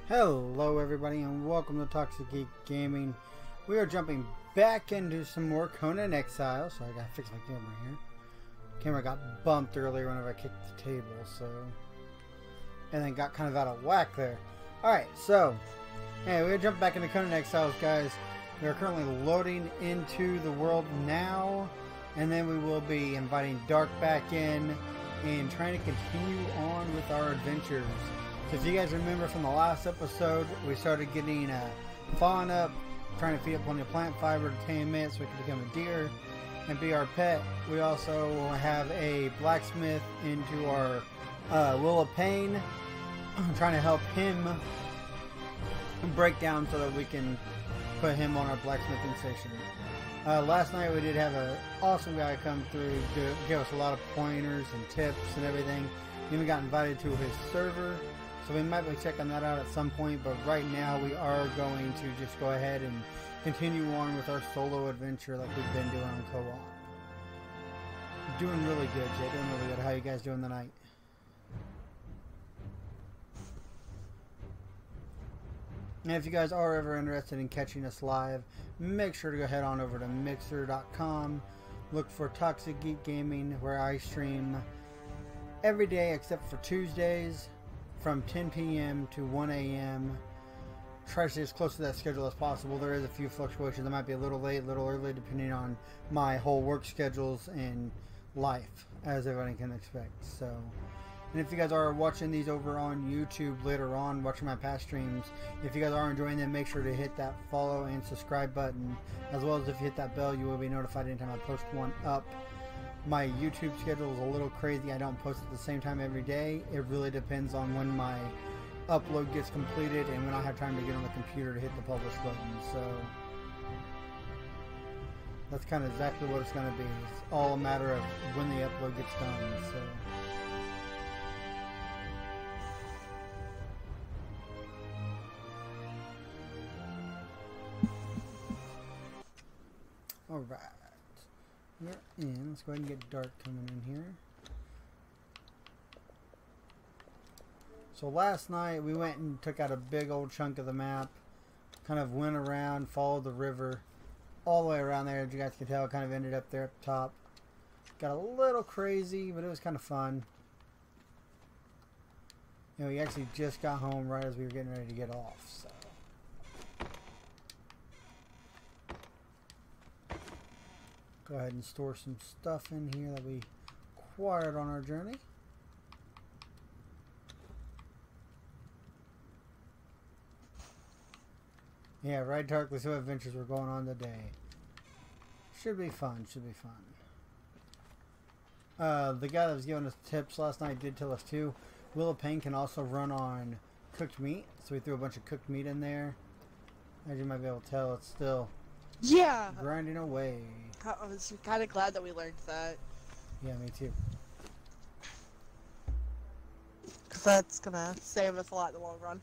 Hello everybody and welcome to Toxic Geek Gaming. We are jumping back into some more Conan Exiles. So I gotta fix my camera here. Camera got bumped earlier whenever I kicked the table, so... And then got kind of out of whack there. Alright, so... Hey, we're jumping back into Conan Exiles, guys. We are currently loading into the world now. And then we will be inviting Dark back in and trying to continue on with our adventures. So if you guys remember from the last episode, we started getting fawn up, trying to feed up plenty of plant fiber to tame it so we can become a deer and be our pet. We also have a blacksmith into our Will of Pain, trying to help him break down so that we can put him on our blacksmithing station. Last night we did have an awesome guy come through, give us a lot of pointers and tips and everything. Even got invited to his server. So we might be checking that out at some point, but right now we are going to just go ahead and continue on with our solo adventure like we've been doing on co-op. Doing really good, Jay. Doing really good. How you guys doing tonight? And if you guys are ever interested in catching us live, make sure to go head on over to mixer.com. Look for Toxic Geek Gaming, where I stream every day except for Tuesdays, from 10 p.m. to 1 a.m. Try to stay as close to that schedule as possible. There is a few fluctuations. I might be a little late, a little early, depending on my whole work schedules and life, as everybody can expect. So, and if you guys are watching these over on YouTube later on, watching my past streams, if you guys are enjoying them, make sure to hit that follow and subscribe button, as well as if you hit that bell, you will be notified anytime I post one up. My YouTube schedule is a little crazy. I don't post at the same time every day. It really depends on when my upload gets completed and when I have time to get on the computer to hit the publish button. So that's kind of exactly what it's going to be. It's all a matter of when the upload gets done. So all right. We're in. Let's go ahead and get Dark coming in here. So last night we went and took out a big old chunk of the map. Kind of went around, followed the river all the way around there. As you guys can tell, kind of ended up there at the top. Got a little crazy, but it was kind of fun. You know, we actually just got home right as we were getting ready to get off. So. Go ahead and store some stuff in here that we acquired on our journey. Yeah, right, Dark. Let's see what adventures we're going on today. Should be fun. Should be fun. The guy that was giving us tips last night did tell us too. Will of Pain can also run on cooked meat, so we threw a bunch of cooked meat in there. As you might be able to tell, it's still grinding away. I was kind of glad that we learned that. Yeah, me too. Because that's going to save us a lot in the long run.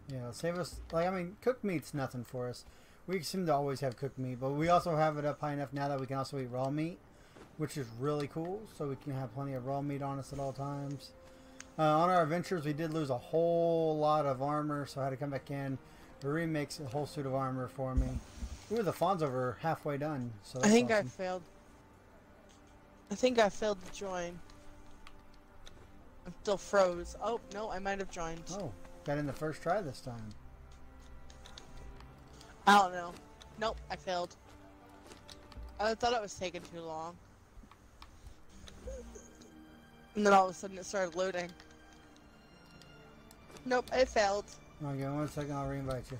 Yeah, it'll save us. Like, I mean, cooked meat's nothing for us. We seem to always have cooked meat, but we also have it up high enough now that we can also eat raw meat, which is really cool. So we can have plenty of raw meat on us at all times. On our adventures, we did lose a whole lot of armor, so I had to come back in. Marie makes a whole suit of armor for me. Ooh, the fawns over halfway done. So that's awesome. I failed. I think I failed to join. I'm still froze. Oh, no, I might have joined. Oh, got in the first try this time. I don't know. Nope, I failed. I thought it was taking too long. And then all of a sudden it started loading. Nope, I failed. Okay, 1 second, I'll re-invite you.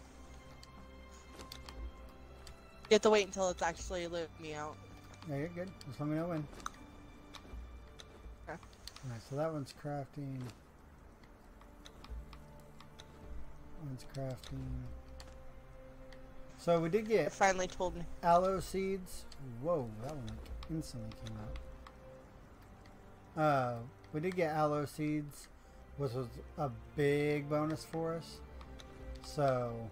You have to wait until it's actually loading me out. Yeah, you're good. Just let me know when. Okay. Alright, so that one's crafting. One's crafting. So we did get... It finally told me. Aloe seeds. Whoa, that one like instantly came out. We did get aloe seeds, which was a big bonus for us. So...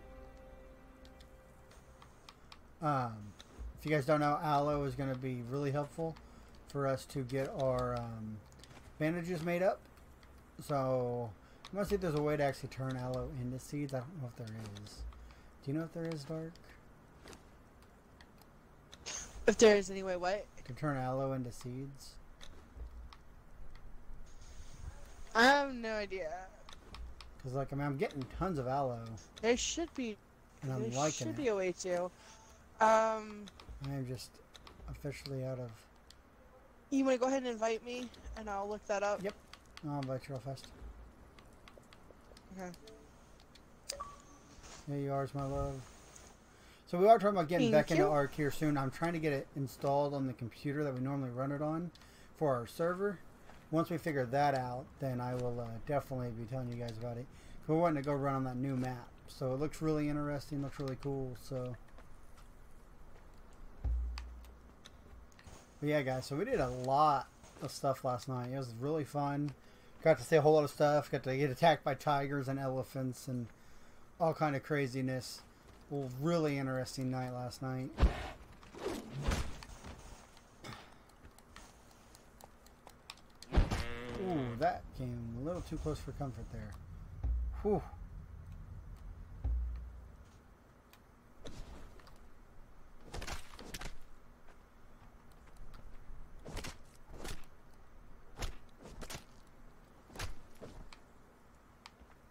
if you guys don't know, aloe is going to be really helpful for us to get our bandages made up. So I want to see if there's a way to actually turn aloe into seeds. I don't know if there is. Do you know if there is, Dark? If there is any way, what? To turn aloe into seeds? I have no idea. Because, like, I mean, I'm getting tons of aloe. There should be. And I'm There liking should it. be a way to. I am just officially out of... You want to go ahead and invite me, and I'll look that up? Yep. I'll invite you real fast. Okay. There you are, my love. So we are talking about getting Thank back into you. Ark here soon. I'm trying to get it installed on the computer that we normally run it on for our server. Once we figure that out, then I will definitely be telling you guys about it. We're wanting to go run on that new map. So it looks really interesting, looks really cool. So, but yeah, guys, so we did a lot of stuff last night. It was really fun. Got to see a whole lot of stuff. Got to get attacked by tigers and elephants and all kind of craziness. Well, really interesting night last night. Ooh, that came a little too close for comfort there. Whew.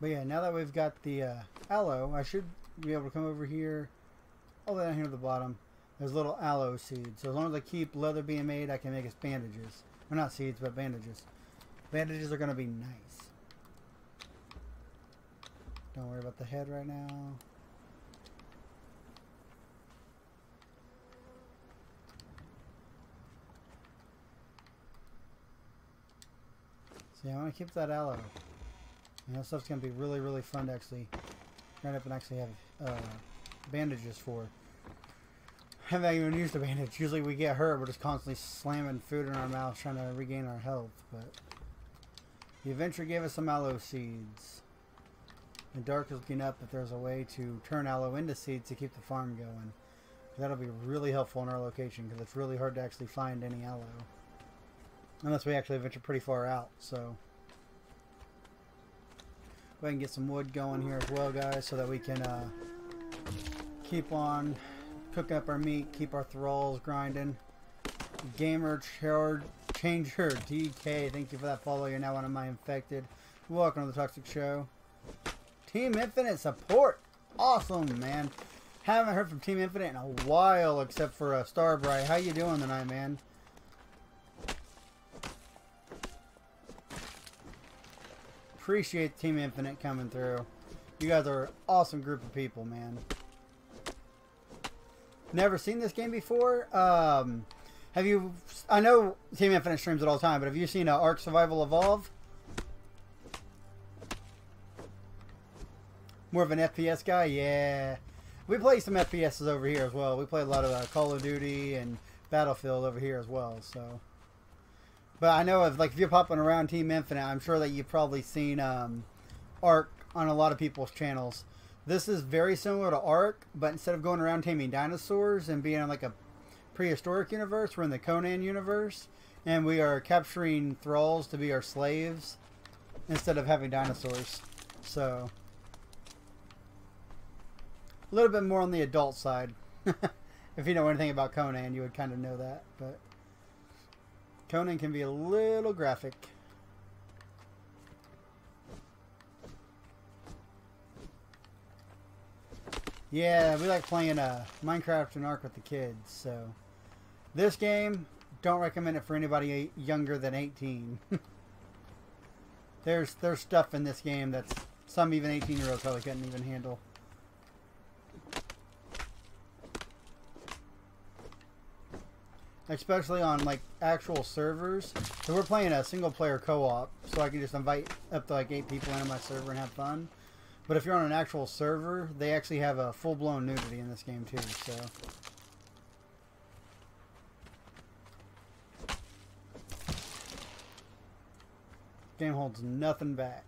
But yeah, now that we've got the aloe, I should be able to come over here, all the way down here to the bottom. There's little aloe seeds. So as long as I keep leather being made, I can make us bandages. Well, not seeds, but bandages. Bandages are going to be nice. Don't worry about the head right now. See, I want to keep that aloe. And that stuff's going to be really, really fun to actually grind up and actually have bandages for. I haven't even used a bandage. Usually we get hurt, we're just constantly slamming food in our mouth trying to regain our health. But the adventure gave us some aloe seeds. And Dark is looking up if there's a way to turn aloe into seeds to keep the farm going. That'll be really helpful in our location because it's really hard to actually find any aloe. Unless we actually venture pretty far out, so... Go ahead and get some wood going here as well, guys, so that we can keep on cooking up our meat, keep our thralls grinding. Gamer Changer DK, thank you for that follow. You're now one of my infected. Welcome to the Toxic Show. Team Infinite support. Awesome, man. Haven't heard from Team Infinite in a while, except for Starbright. How you doing tonight, man? Appreciate Team Infinite coming through. You guys are an awesome group of people, man. Never seen this game before. Have you... I know Team Infinite streams it all the time, but have you seen Ark Survival Evolve? More of an FPS guy? Yeah. We play some FPSs over here as well. We play a lot of Call of Duty and Battlefield over here as well, so... But I know if you're popping around Team Infinite, I'm sure that you've probably seen Ark on a lot of people's channels. This is very similar to Ark, but instead of going around taming dinosaurs and being in like a prehistoric universe, we're in the Conan universe, and we are capturing thralls to be our slaves instead of having dinosaurs. So, a little bit more on the adult side. If you know anything about Conan, you would kind of know that, but Conan can be a little graphic. Yeah, we like playing Minecraft and Ark with the kids, so this game, don't recommend it for anybody younger than 18. There's stuff in this game that's some even 18-year-olds probably couldn't even handle. Especially on like actual servers. So we're playing a single player co-op, so I can just invite up to like 8 people into my server and have fun. But if you're on an actual server, they actually have a full-blown nudity in this game too, so. Game holds nothing back.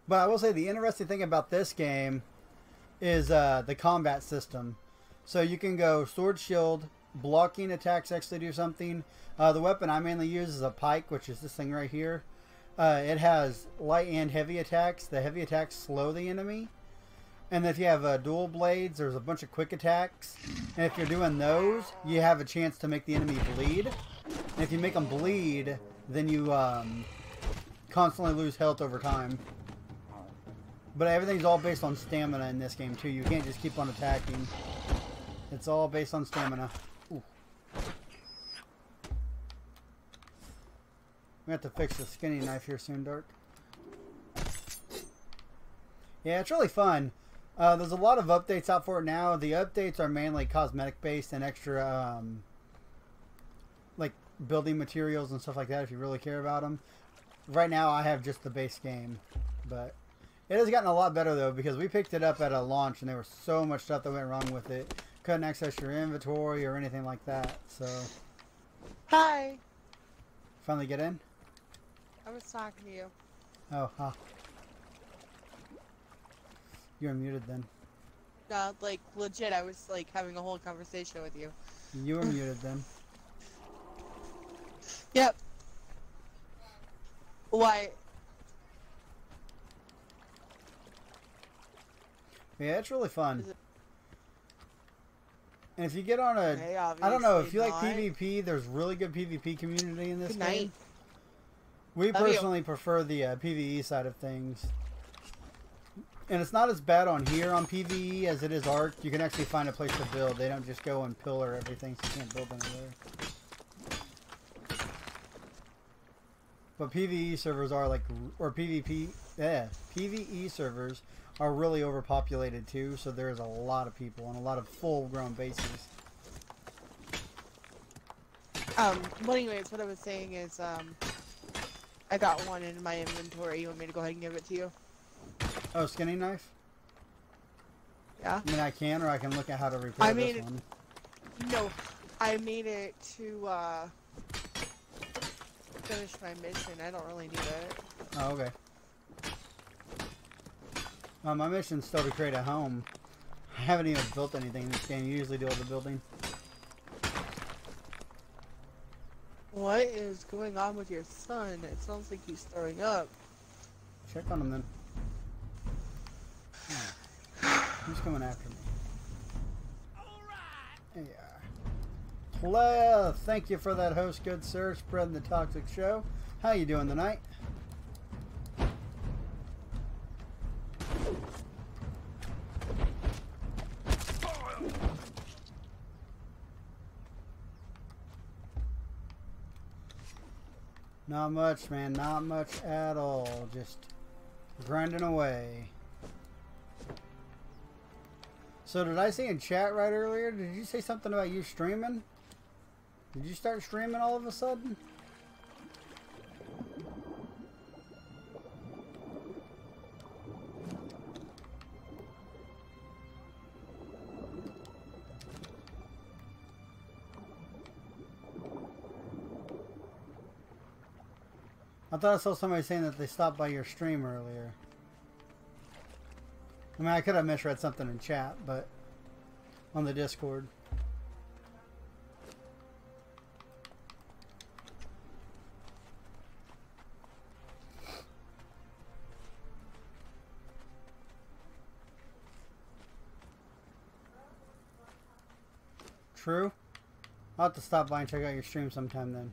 But I will say the interesting thing about this game is the combat system. So you can go sword, shield, blocking attacks actually do something. The weapon I mainly use is a pike, which is this thing right here. It has light and heavy attacks. The heavy attacks slow the enemy. And if you have dual blades, there's a bunch of quick attacks. And if you're doing those, you have a chance to make the enemy bleed. And if you make them bleed, then you constantly lose health over time. But everything's all based on stamina in this game, too. You can't just keep on attacking. It's all based on stamina. Ooh. We have to fix the skinning knife here soon, Dark. Yeah, it's really fun. There's a lot of updates out for it now. The updates are mainly cosmetic based and extra, like building materials and stuff like that if you really care about them. Right now, I have just the base game, but it has gotten a lot better though because we picked it up at a launch and there was so much stuff that went wrong with it. Couldn't access your inventory or anything like that. So, Hi. Finally get in. I was talking to you. Oh, huh. You're muted then. No, like legit, I was like having a whole conversation with you. You were muted then. Yep. Why? Yeah, it's really fun. Is it... And if you get on a, Okay, I don't know, if you like not. PvP, there's really good PvP community in this Good game. night. We Love you. personally prefer the PvE side of things. And it's not as bad on here on PvE as it is Arc. You can actually find a place to build. They don't just go and pillar everything, so you can't build anywhere. But PvE servers are like, or PvE servers are really overpopulated too, so there's a lot of people and a lot of full-grown bases. Well, anyways, what I was saying is, I got one in my inventory. You want me to go ahead and give it to you? Oh, skinning knife? Yeah. I mean, I can, or I can look at how to repair made this it- one. No, I made it to, finish my mission. I don't really need it. Oh, okay. My mission's still to create a home. I haven't even built anything in this game. You usually do all the building. What is going on with your son? It sounds like he's throwing up. Check on him then. Who's coming after me? There you are. Well, thank you for that host, good sir. Spreading the toxic show. How you doing tonight? Not much, man. Not much at all. Just grinding away. So did I say in chat right earlier? Did you say something about you streaming? Did you start streaming all of a sudden? I thought I saw somebody saying that they stopped by your stream earlier. I mean, I could have misread something in chat, but on the Discord. True. I'll have to stop by and check out your stream sometime then.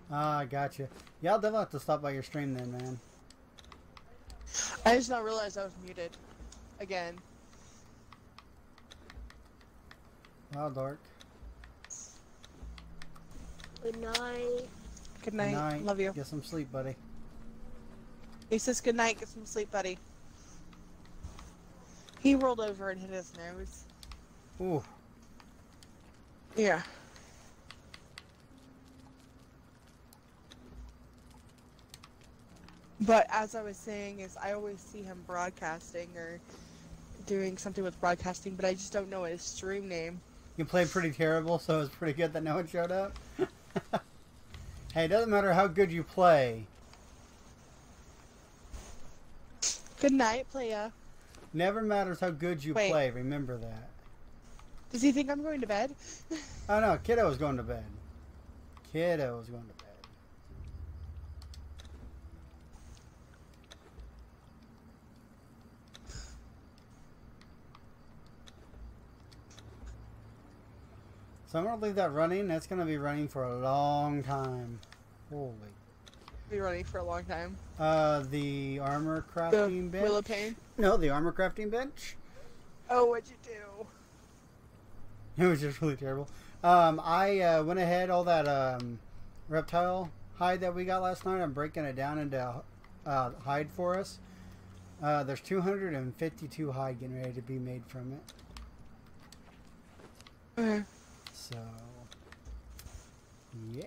Ah, gotcha. Yeah, I'll definitely have to stop by your stream then, man. I just now realized I was muted. Again. Wow, Dark. Good night. Good night. Night. Love you. Get some sleep, buddy. He says good night. Get some sleep, buddy. He rolled over and hit his nose. Ooh. Yeah. But as I was saying, is I always see him broadcasting or doing something with broadcasting, but I just don't know his stream name. You played pretty terrible, so it's pretty good that no one showed up. Hey, it doesn't matter how good you play. Good night, playa. Never matters how good you Wait. play. Remember that. Does he think I'm going to bed? Oh no, Kiddo was going to bed. Kiddo was going to bed. So I'm going to leave that running. That's going to be running for a long time. Holy. Be running for a long time. The armor The crafting bench. Wheel of Pain. No, the armor crafting bench. Oh, what'd you do? It was just really terrible. I went ahead, all that reptile hide that we got last night, I'm breaking it down into hide for us. There's 252 hide getting ready to be made from it. Okay. So, yeah.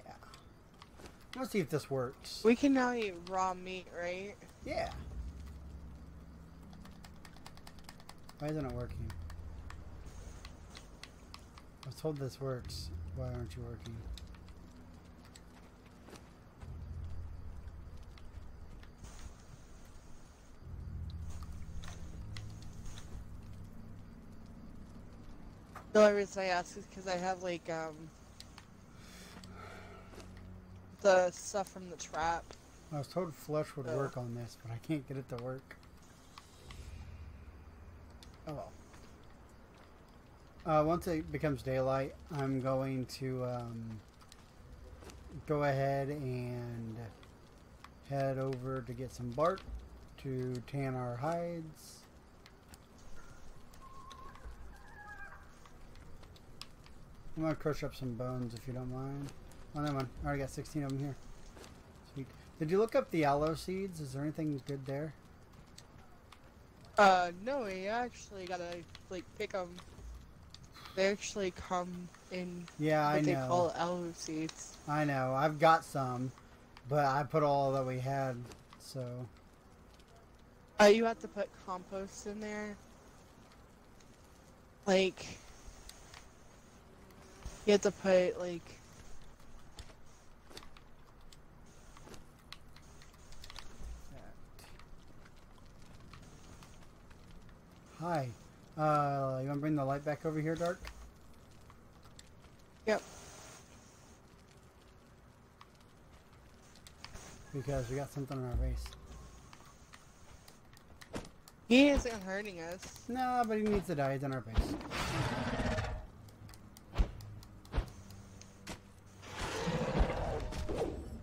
Let's see if this works. We can now eat raw meat, right? Yeah. Why isn't it working? I was told this works. Why aren't you working? The only reason I ask is because I have like the stuff from the trap. I was told flesh would Oh. work on this, but I can't get it to work. Oh well. Once it becomes daylight, I'm going to go ahead and head over to get some bark to tan our hides. I'm going to crush up some bones if you don't mind. Oh, that one. I already got 16 of them here. Sweet. Did you look up the aloe seeds? Is there anything good there? No, we actually gotta like pick them. They actually come in Yeah, I what they know. call aloe seeds. I know. I've got some, but I put all that we had, so... You have to put compost in there. Like, you have to put like... Hi. You want to bring the light back over here, Dark? Yep. Because we got something on our base. He isn't hurting us. No, but he needs to die. He's on our base.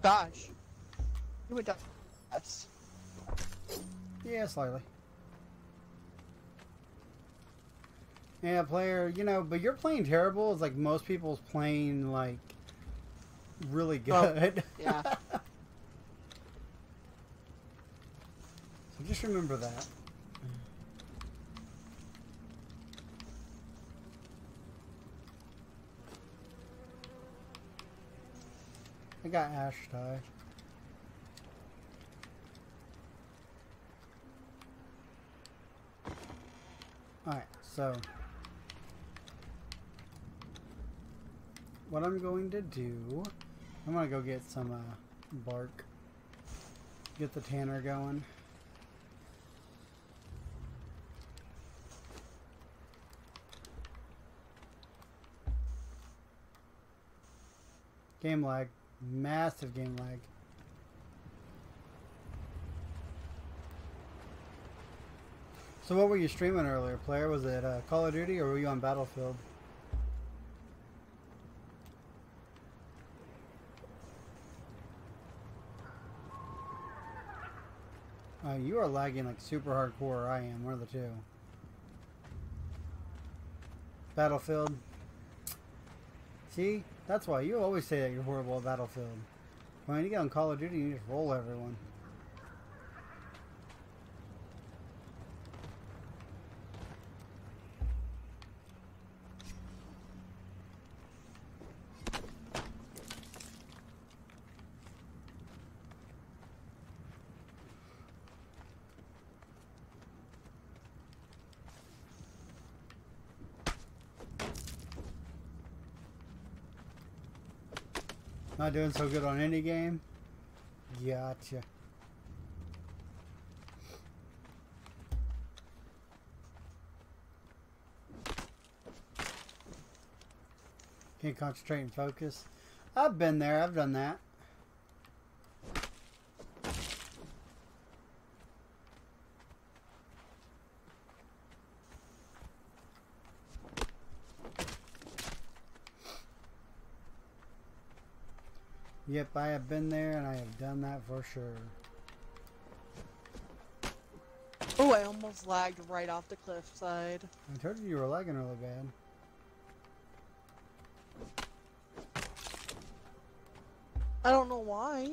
Gosh. You would die. Us. Yeah, slightly. Yeah, player, you know, but you're playing terrible. It's like most people's playing, like, really good. Oh, yeah. So just remember that. I got ash dye. Alright, so what I'm going to do, I'm going to go get some bark, get the tanner going. Game lag, massive game lag. So what were you streaming earlier, player? Was it Call of Duty or were you on Battlefield? You are lagging like super hardcore, or I am, one of the two. Battlefield. See? That's why you always say that you're horrible at Battlefield. When you get on Call of Duty, you just roll everyone. Not doing so good on any game? Gotcha. Can't concentrate and focus. I've been there. I've done that. Yep, I have been there and I have done that for sure. Oh, I almost lagged right off the cliffside. I told you you were lagging really bad. I don't know why.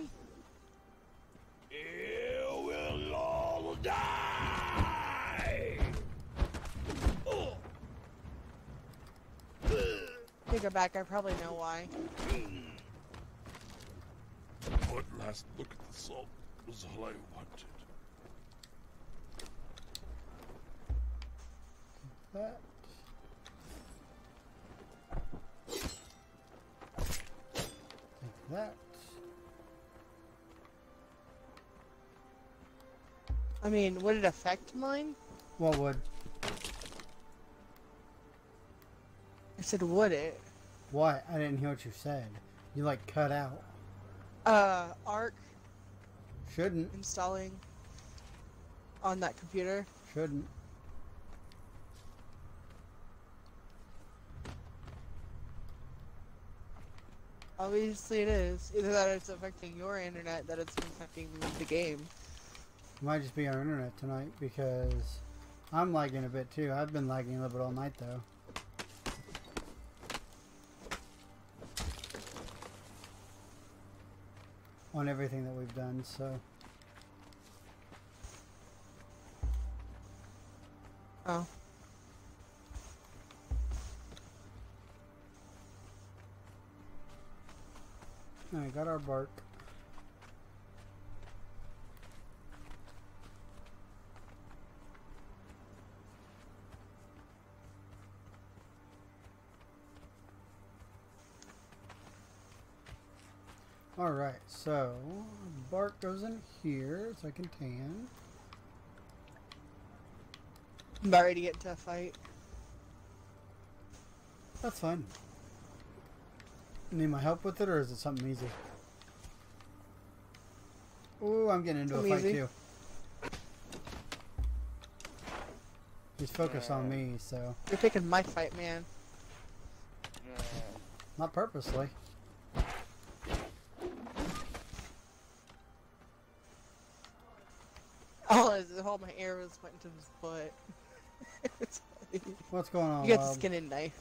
You will all die! Take it back, I probably know why. One last look at the salt was all I wanted. That. Take that. I mean, would it affect mine? What would? I said, would it? What? I didn't hear what you said. You like cut out. Arc Shouldn't. installing on that computer. Shouldn't. Obviously it is. Either that or it's affecting your internet, that it's affecting the game. Might just be our internet tonight because I'm lagging a bit too. I've been lagging a little bit all night though. On everything that we've done, so. Oh. Alright, got our bark. Alright, so bark goes in here so I can tan. I'm about ready to get into a fight. That's fine. Need my help with it or is it something easy? Ooh, I'm getting into a fight Easy. too. He's focused on me, so. You're picking my fight, man. Not purposely. All my air was went into his butt. It's funny. What's going on, You got the Bob? skin and knife.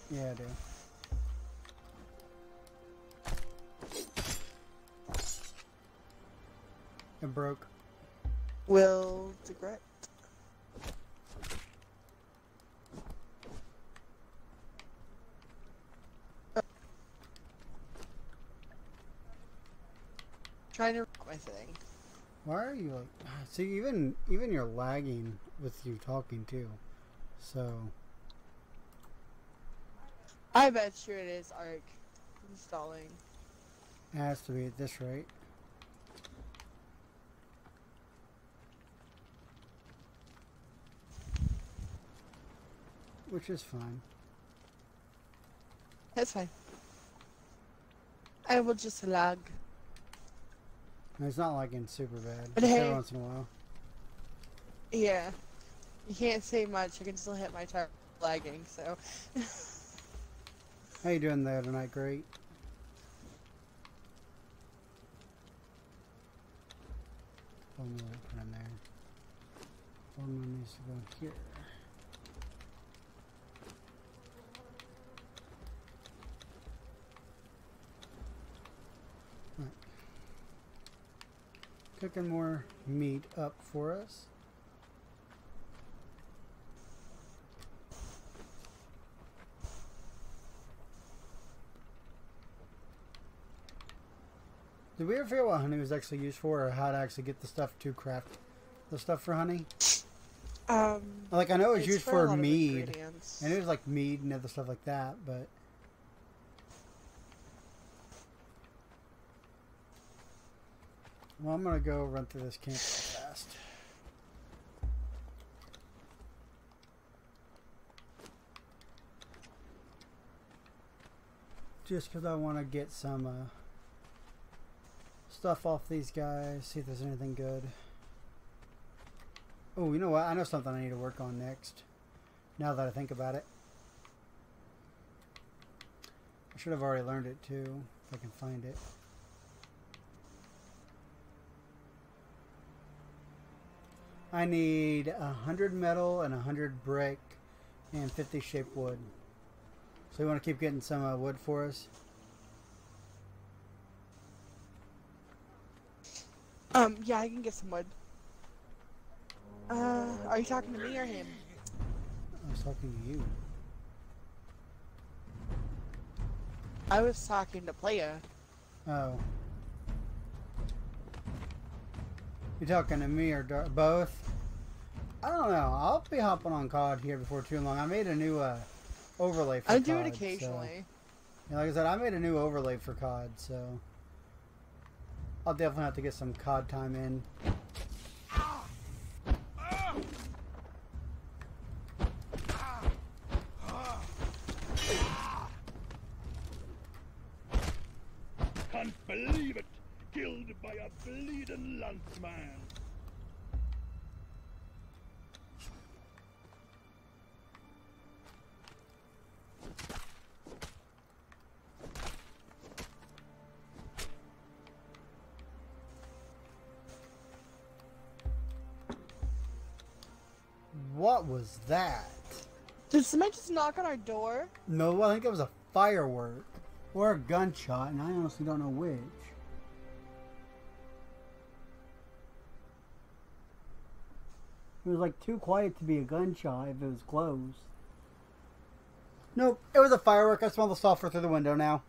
Yeah, I do. It broke. Will regret. Trying to rob my thing. Why are you like? See, even you're lagging with you talking too. So I bet sure it is Arc installing. it has to be at this rate. Which is fine. That's fine. I will just lag. And it's not lagging super bad. But Just hey. every once in a while. Yeah. You can't say much. I can still hit my target lagging, so. How you doing there tonight? Great. One more put in there. One more needs to go here. Right. Cooking more meat up for us. Did we ever figure out what honey was actually used for, or how to actually get the stuff to craft the stuff for honey? Like, I know it was It's used for a for lot of mead, ingredients. and it was like mead and other stuff like that, but well, I'm gonna go run through this camp real fast. Just because I want to get some stuff off these guys, see if there's anything good. Oh, you know what? I know something I need to work on next. Now that I think about it. I should have already learned it too, if I can find it. I need 100 metal and 100 brick and 50 shaped wood. So you want to keep getting some wood for us? Yeah, I can get some wood. Are you talking to me or him? I was talking to you. I was talking to Playa. Oh. You talking to me or both? I don't know. I'll be hopping on COD here before too long. I made a new overlay for COD. I do it occasionally. So, yeah, like I said, I made a new overlay for COD, so I'll definitely have to get some COD time in. Can't believe it! Killed by a bleeding landsman! What was that? Did somebody just knock on our door? No, I think it was a firework or a gunshot, and I honestly don't know which. It was like too quiet to be a gunshot if it was close. Nope, it was a firework. I smell the sulfur through the window now.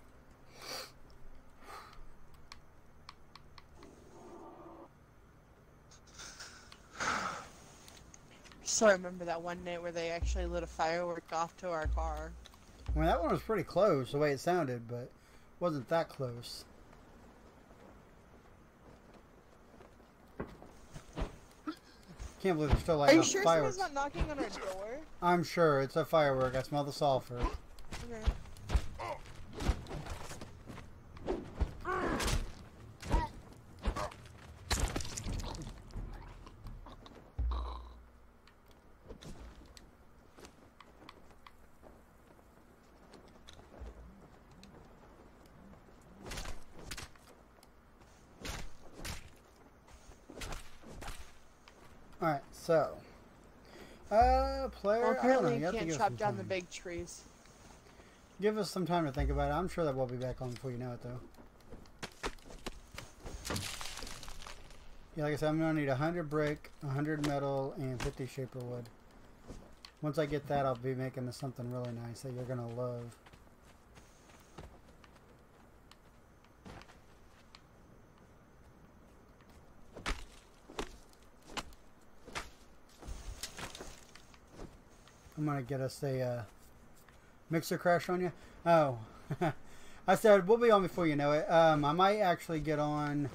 So I remember that one night where they actually lit a firework off to our car. I mean, that one was pretty close the way it sounded, but it wasn't that close. Can't believe they're still lighting up fireworks. Are you sure someone's not knocking on our door? I'm sure it's a firework. I smell the sulfur. Okay. Alright, so. Player. Well, apparently you you can't chop down the big trees. Give us some time to think about it. I'm sure that we'll be back on before you know it, though. Yeah, like I said, I'm going to need 100 brick, 100 metal, and 50 shaper wood. Once I get that, I'll be making something really nice that you're going to love. I'm going to get us a mixer crash on you. Oh, I said we'll be on before you know it. I might actually get on,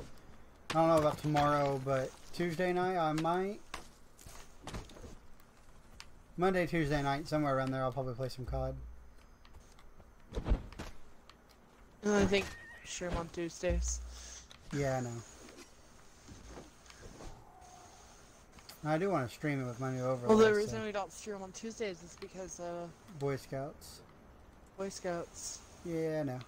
I don't know about tomorrow, but Tuesday night I might. Monday, Tuesday night, somewhere around there, I'll probably play some COD. I think sure I'm on Tuesdays. Yeah, I know. I do want to stream it with my new overlay. Well, the reason we don't stream on Tuesdays is because Boy Scouts. Boy Scouts. Yeah, I know.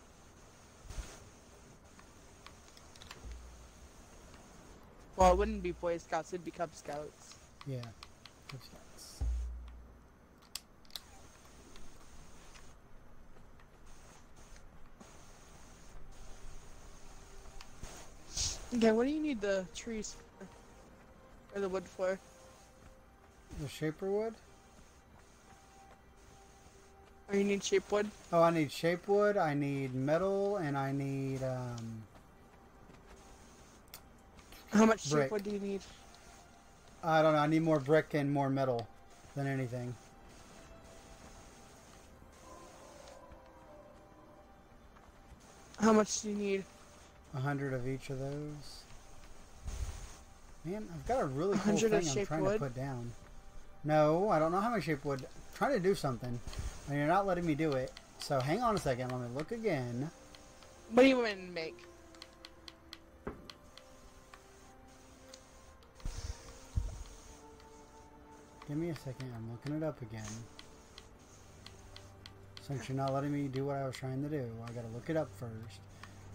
Well, it wouldn't be Boy Scouts, it'd be Cub Scouts. Yeah, Boy Scouts. Okay, what do you need the trees for? Or the wood for? The shaper wood? Or you need shape wood? Oh, I need shape wood, I need metal, and I need, How much brick. shape wood do you need? I don't know, I need more brick and more metal than anything. How much do you need? 100 of each of those. Man, I've got a really cool 100 thing of I'm shape trying wood? to put down. No, I don't know how many shape wood. I'm trying to do something, and you're not letting me do it. So hang on a second. Let me look again. What do you want to make? Give me a second. I'm looking it up again. Since you're not letting me do what I was trying to do, I gotta look it up first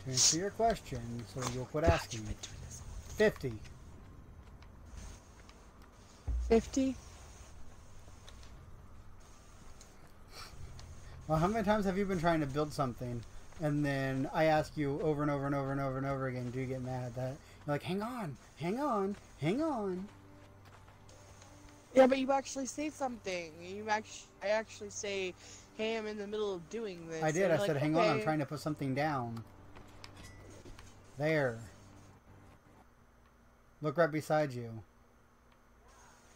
to answer your question. So you'll quit asking me. 50. 50? Well, how many times have you been trying to build something, and then I ask you over and over and over and over and over again, do you get mad at that? You're like, hang on, hang on, hang on. Yeah, but you actually say something. I actually say, hey, I'm in the middle of doing this. I did. I like, said, hang on, I'm okay. trying to put something down. There. Look right beside you.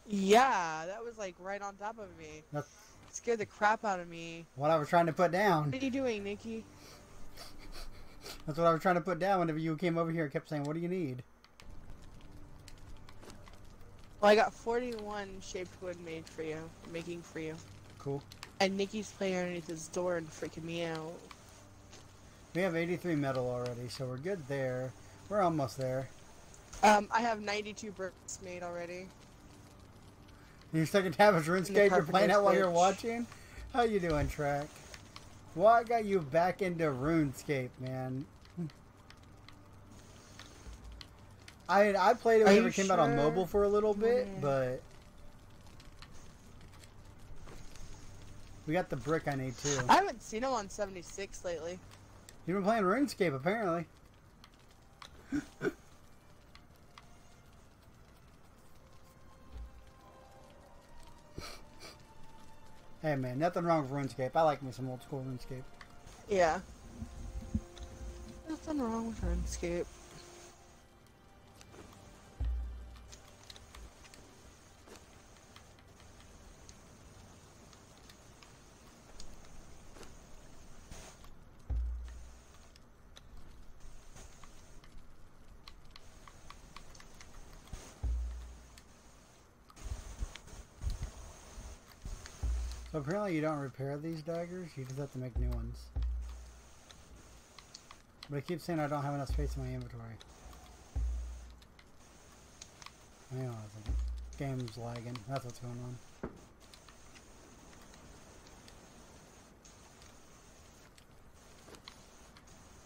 Yeah, that was like right on top of me. That's Scared the crap out of me. what I was trying to put down. What are you doing, Nikki? That's what I was trying to put down whenever you came over here and kept saying, what do you need? Well, I got 41 shaped wood made for you, making for you. Cool. And Nikki's playing underneath his door and freaking me out. We have 83 metal already, so we're good there. We're almost there. I have 92 bricks made already. Your second tab is RuneScape. You're playing out while you're watching? How you doing, Track? What got you back into RuneScape, man? I played it whenever it came out on mobile for a little bit, but we got the brick I need too. I haven't seen him on 76 lately. You've been playing RuneScape, apparently. Hey man, nothing wrong with RuneScape. I like me some old school RuneScape. Yeah. Nothing wrong with RuneScape. So apparently you don't repair these daggers, you just have to make new ones. But it keeps saying I don't have enough space in my inventory. Hang on a second. Game's lagging. That's what's going on.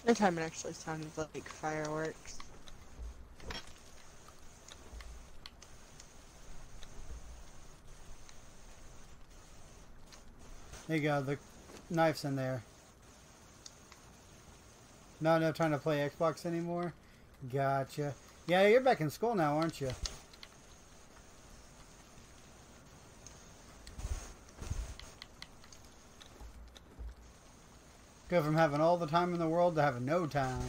That time it actually sounded like fireworks. There you go, the knife's in there. No time to play Xbox anymore? Gotcha. Yeah, you're back in school now, aren't you? Go from having all the time in the world to having no time.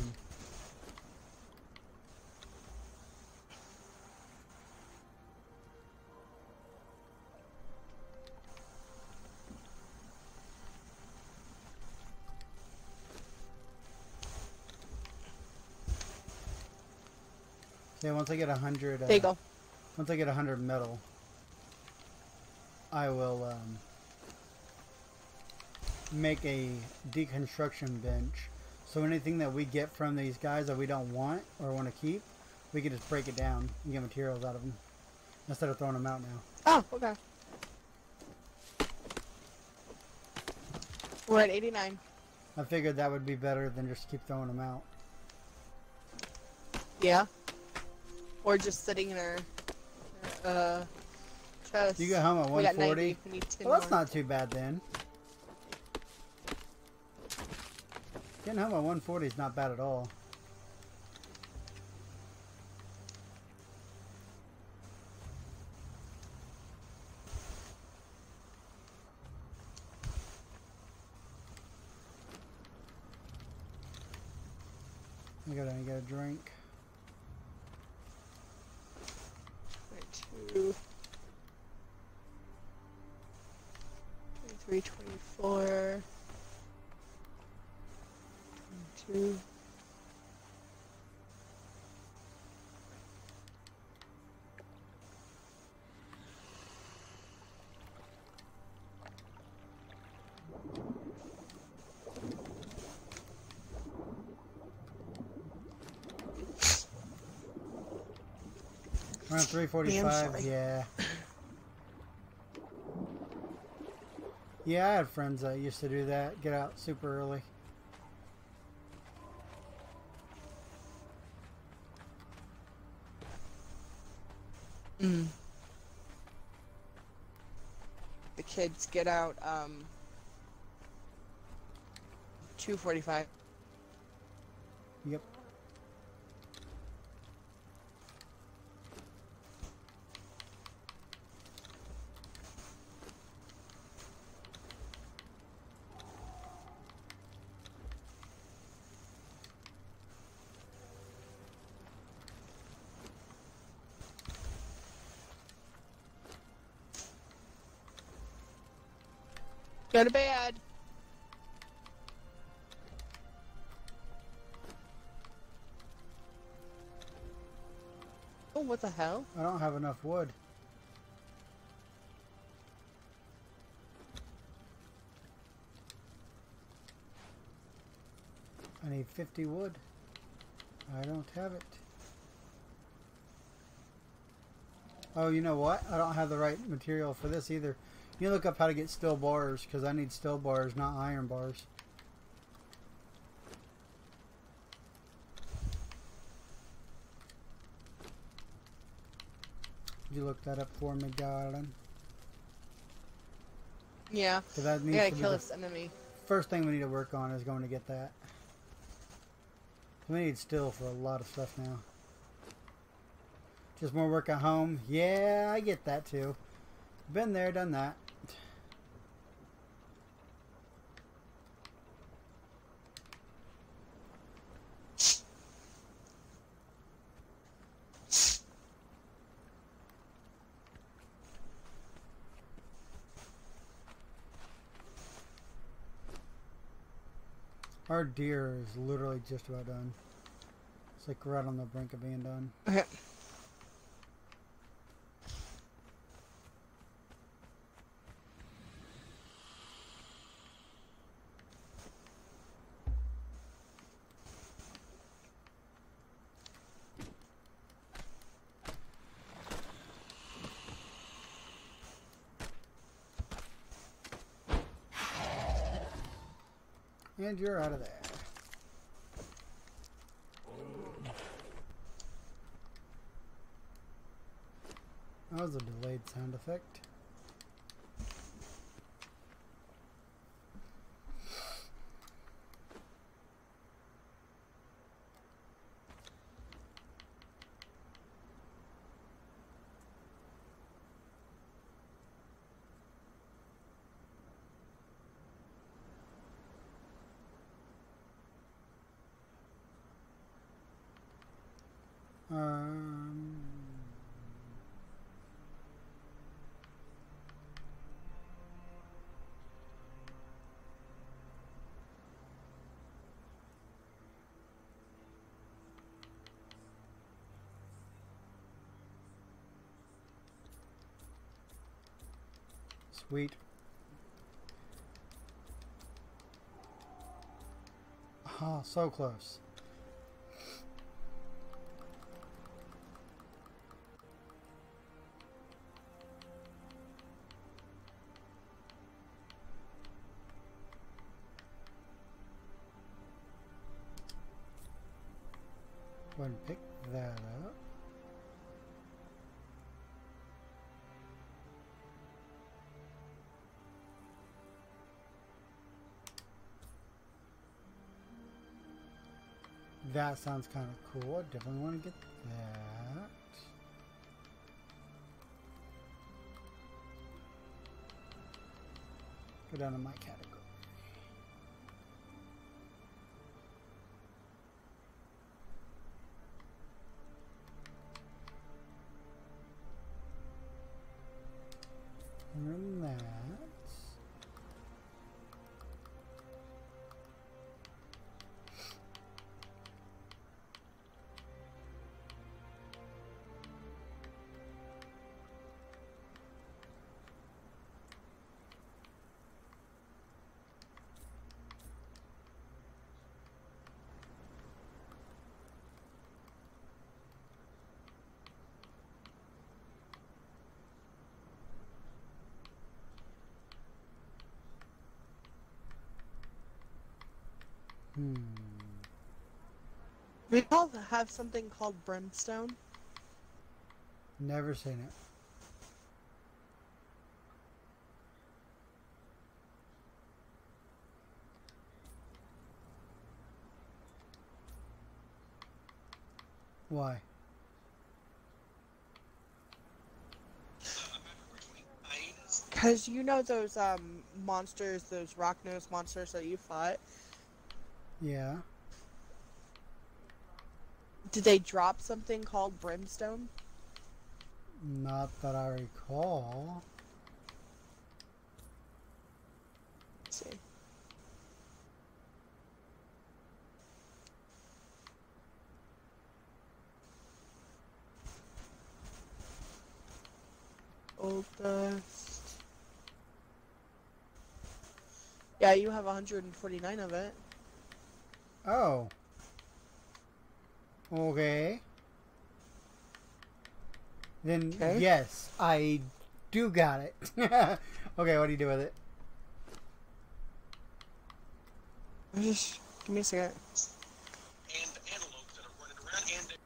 Yeah, once I get 100, There you go. once I get 100 metal, I will make a deconstruction bench. So anything that we get from these guys that we don't want or want to keep, we can just break it down and get materials out of them instead of throwing them out now. Oh, okay. We're at 89. I figured that would be better than just keep throwing them out. Yeah. Or just sitting in our chest. You got home at We got 140? 90. We need 10 Well, that's more. not too bad then. Getting home at 140 is not bad at all. I got a drink. 22. 23, 24. 22. Around 3:45, sorry. yeah. Yeah, I had friends that used to do that. Get out super early. Mm. The kids get out 2:45. Yep. Go to bed. Oh, what the hell? I don't have enough wood. I need 50 wood. I don't have it. Oh, you know what? I don't have the right material for this either. You look up how to get steel bars, because I need steel bars, not iron bars. Could you look that up for me, darling? Yeah. 'Cause that We needs gotta to be kill the this enemy. first thing we need to work on is going to get that. We need steel for a lot of stuff now. Just more work at home. Yeah, I get that too. Been there, done that. Our deer is literally just about done. It's like right on the brink of being done. Okay. And you're out of there. That was a delayed sound effect. Um, Sweet. Oh, so close. Go ahead and pick that up. That sounds kind of cool. I definitely want to get that. Go down to my category. And that. Hmm. We all have something called brimstone. Never seen it. Why? Because you know those monsters, those rock nose monsters that you fought? Yeah. Did they drop something called brimstone? Not that I recall. Let's see. Old dust. Yeah, you have 149 of it. Oh. Okay. Then, Okay. yes, I do got it. Okay, what do you do with it? Just give me a second. And antelopes that are running around and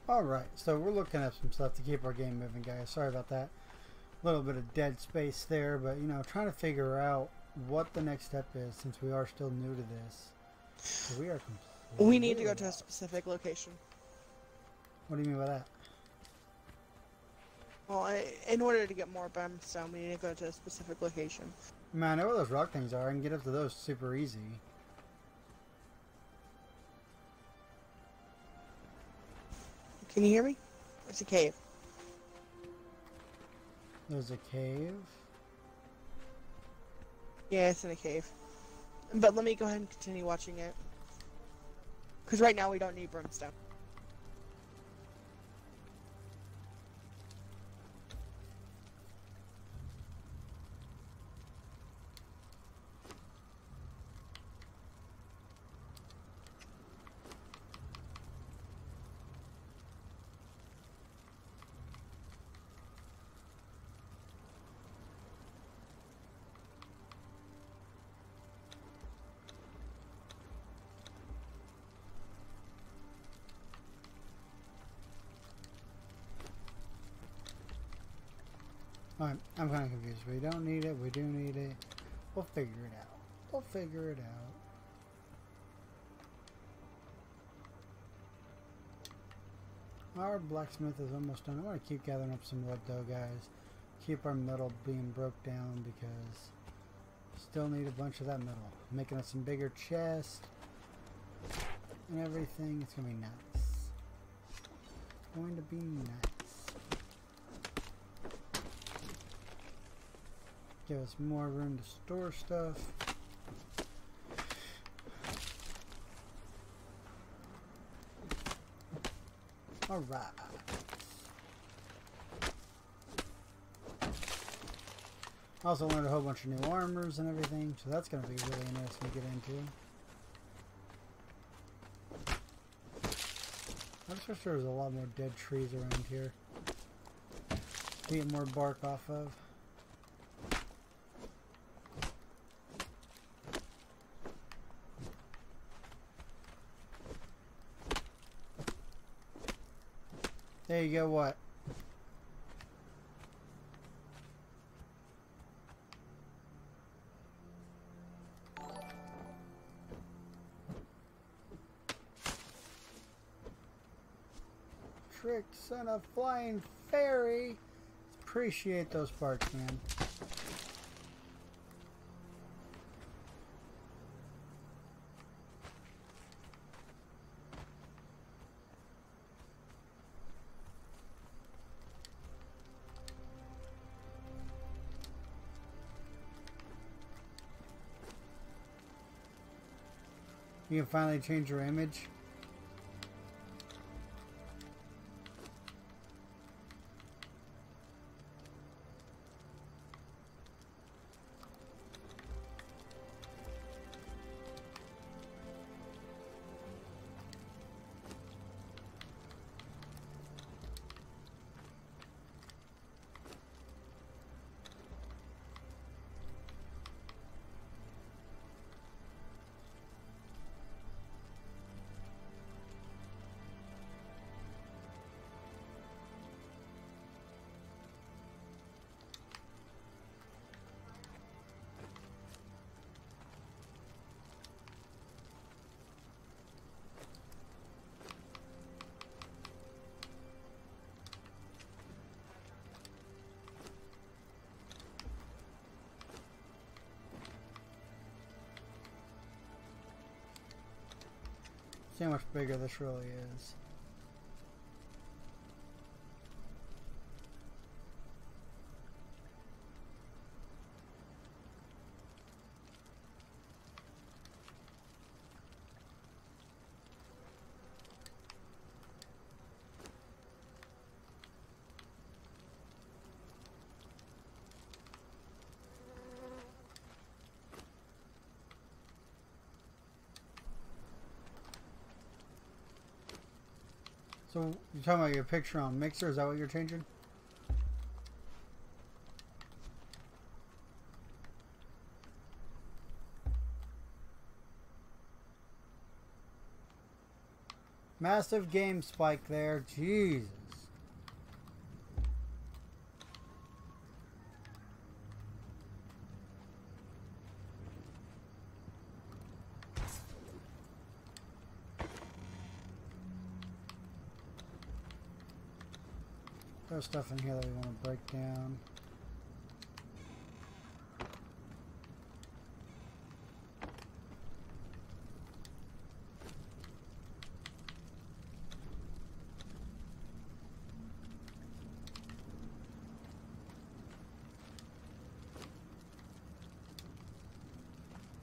Alright, so we're looking at some stuff to keep our game moving, guys. Sorry about that. A little bit of dead space there, but, you know, trying to figure out what the next step is since we are still new to this. So we are completely We need to go to a specific location. What do you mean by that? Well, in order to get more brimstone, we need to go to a specific location. Man, I know where those rock things are. I can get up to those super easy. Can you hear me? It's a cave. There's a cave. Yeah, it's in a cave. But let me go ahead and continue watching it. Because right now we don't need brimstone. Alright, I'm kind of confused. We don't need it. We do need it. We'll figure it out. We'll figure it out. Our blacksmith is almost done. I want to keep gathering up some wood though, guys. Keep our metal being broke down because still need a bunch of that metal. Making us some bigger chests and everything. It's going to be nice. It's going to be nice. Give us more room to store stuff. Alright. Also learned a whole bunch of new armors and everything, so that's going to be really interesting to get into. I just wish there was a lot more dead trees around here to get more bark off of. There you go, what? tricks and a flying fairy. Appreciate those parts, man. You can finally change your image. See how much bigger this really is. So you're talking about your picture on Mixer? Is that what you're changing? Massive game spike there. Jesus. There's stuff in here that we want to break down.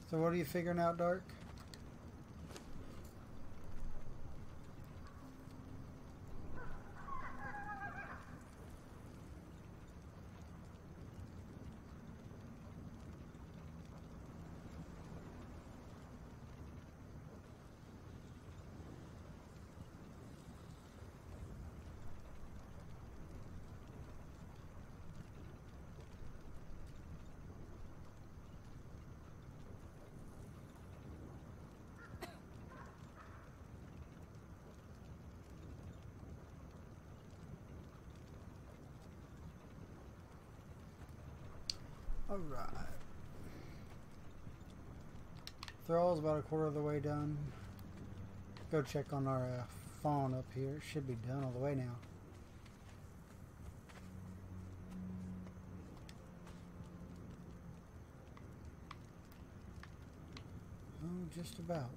So what are you figuring out, Dark? Alright. Thrall's about a quarter of the way done. Go check on our fawn up here. It should be done all the way now. Oh, just about.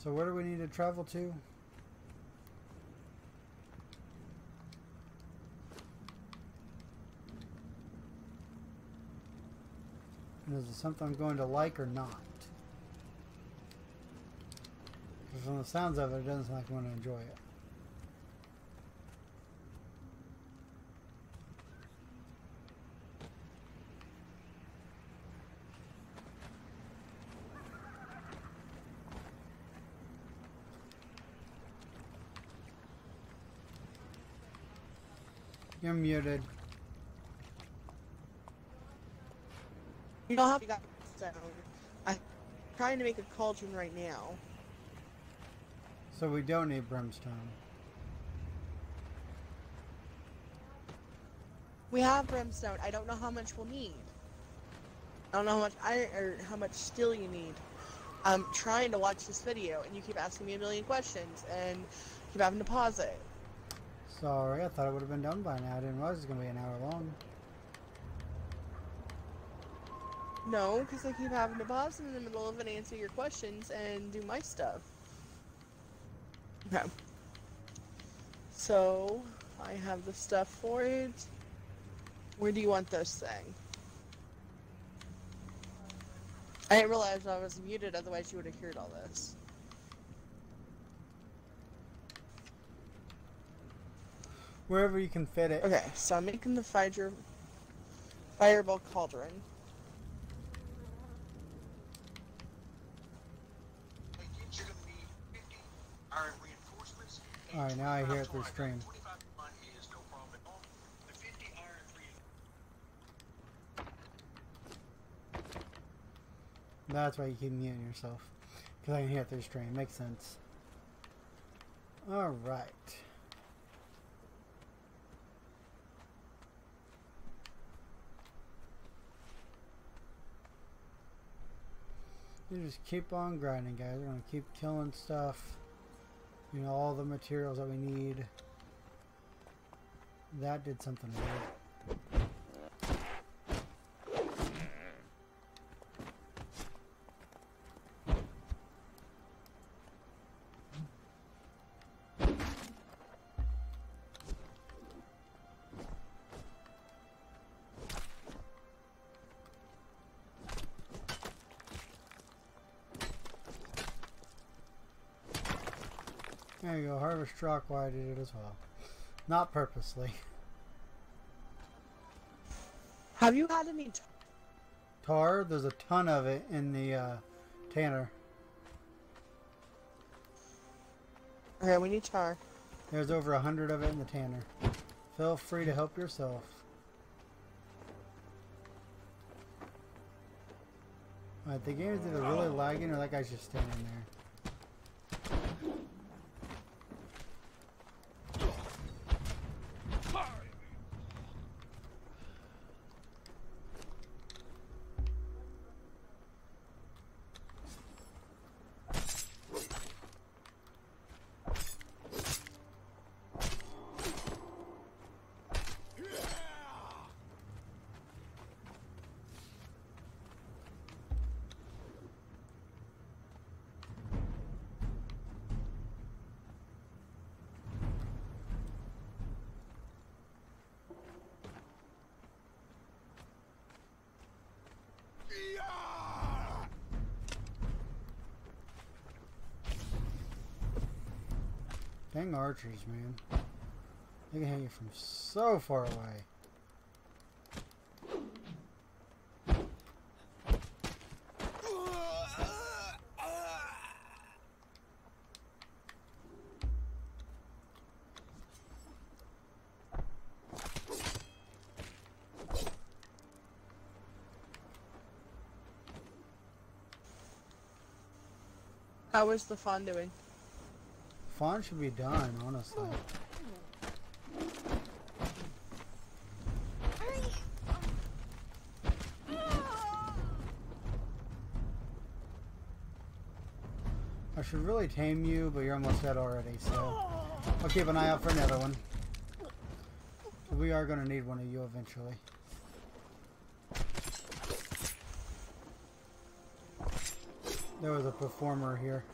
So where do we need to travel to? And is it something I'm going to like or not? Because from the sounds of it, it doesn't sound like I'm going to enjoy it. You're muted. You know how we got sound. I'm trying to make a cauldron right now. So we don't need brimstone. We have brimstone. I don't know how much we'll need. I don't know how much iron or how much steel you need. I'm trying to watch this video, and you keep asking me a million questions, and keep having to pause it. Sorry, I thought it would have been done by now. I didn't realize it was going to be an hour long. No, because I keep having to pause in the middle of and answer your questions and do my stuff. Okay. So, I have the stuff for it. Where do you want this thing? I didn't realize I was muted, otherwise you would have heard all this. Wherever you can fit it. Okay, so I'm making the fireball cauldron. You're going to need 50 iron reinforcements. Alright, now I hear it through stream. 25 iron is no problem at all. The 50 iron That's why you keep muting yourself. Because I can hear it through stream. Makes sense. Alright. You just keep on grinding, guys. We're going to keep killing stuff. You know, all the materials that we need. That did something weird. There you go, harvest rock. Why I did it as well. Not purposely. Have you had any Tar, there's a ton of it in the tanner. Okay, we need tar. There's over 100 of it in the tanner. Feel free to help yourself. Alright, the game is either really lagging or that guy's just standing there. Dang archers, man. They can hit you from so far away. How is the fawn doing? Fawn should be done, honestly. I should really tame you, but you're almost dead already, so I'll keep an eye out for another one. We are going to need one of you eventually. There was a performer here.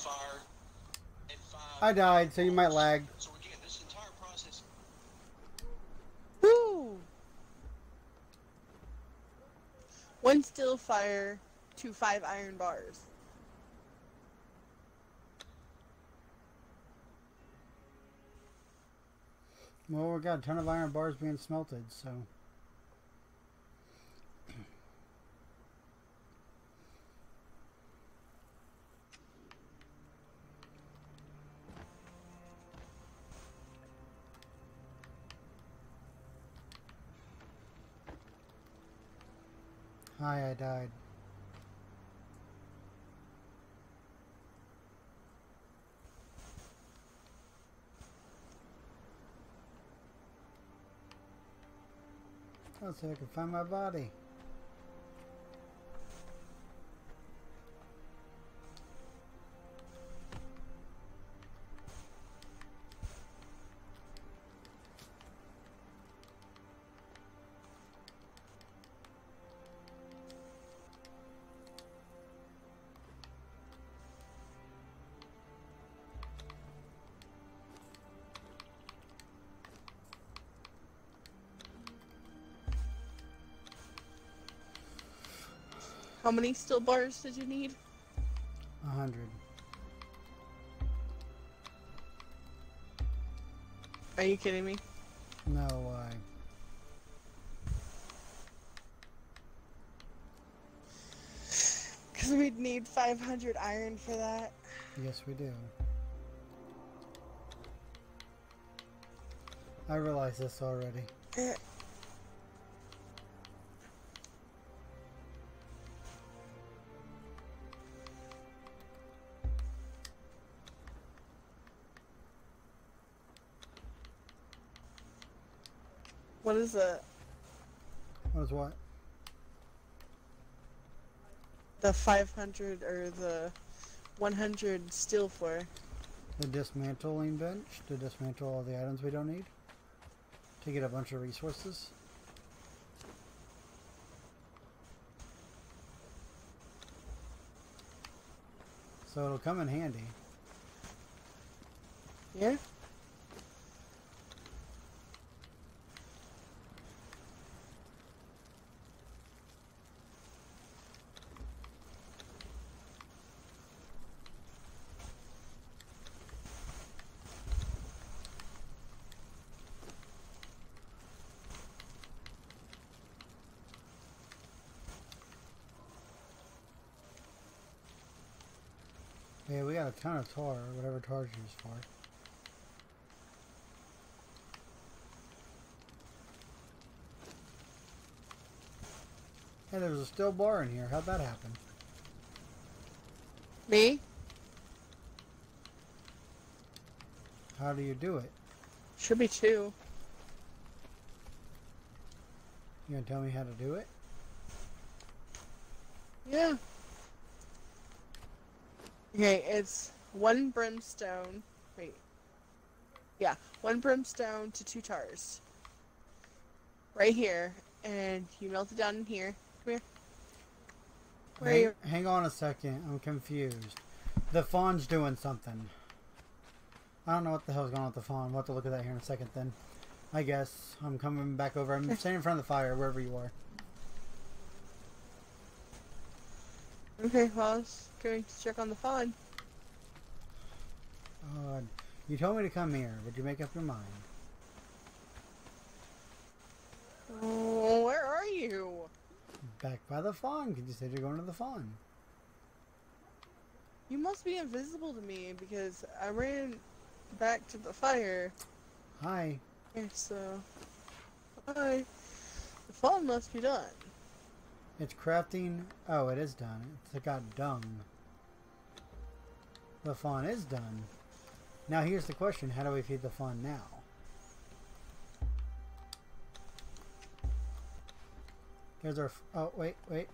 fire, and 5. I died, so you might lag. So again, this entire process. Woo! 1 still fire to 5 iron bars. Well, we got a ton of iron bars being smelted, so. Hi, I died. Let's see if I can find my body. How many steel bars did you need? 100. Are you kidding me? No, why? Because we'd need 500 iron for that. Yes, we do. I realize this already. What is it? What is what? The 500 or the 100 steel for? The dismantling bench to dismantle all the items we don't need. To get a bunch of resources. So it'll come in handy. Yeah? Yeah, we got a ton of tar, whatever tar's used for. Hey, there's a steel bar in here. How'd that happen? Me? How do you do it? Should be 2. You gonna tell me how to do it? Yeah. Okay, it's 1 brimstone. Wait. Yeah, 1 brimstone to 2 tars. Right here. And you melt it down in here. Come here. Where are you? Hang on a second. I'm confused. The fawn's doing something. I don't know what the hell's going on with the fawn. We'll have to look at that here in a second then. I guess. I'm coming back over. I'm standing in front of the fire, wherever you are. Okay, well, I was going to check on the fawn. You told me to come here. Would you make up your mind? Oh, where are you? Back by the fawn, because you said you're going to the fawn. You must be invisible to me because I ran back to the fire. Hi. Okay, so... Hi. The fawn must be done. It's crafting. Oh, it is done. It's got dung. The fawn is done. Now here's the question. How do we feed the fawn now? Here's our... Oh, wait. I'm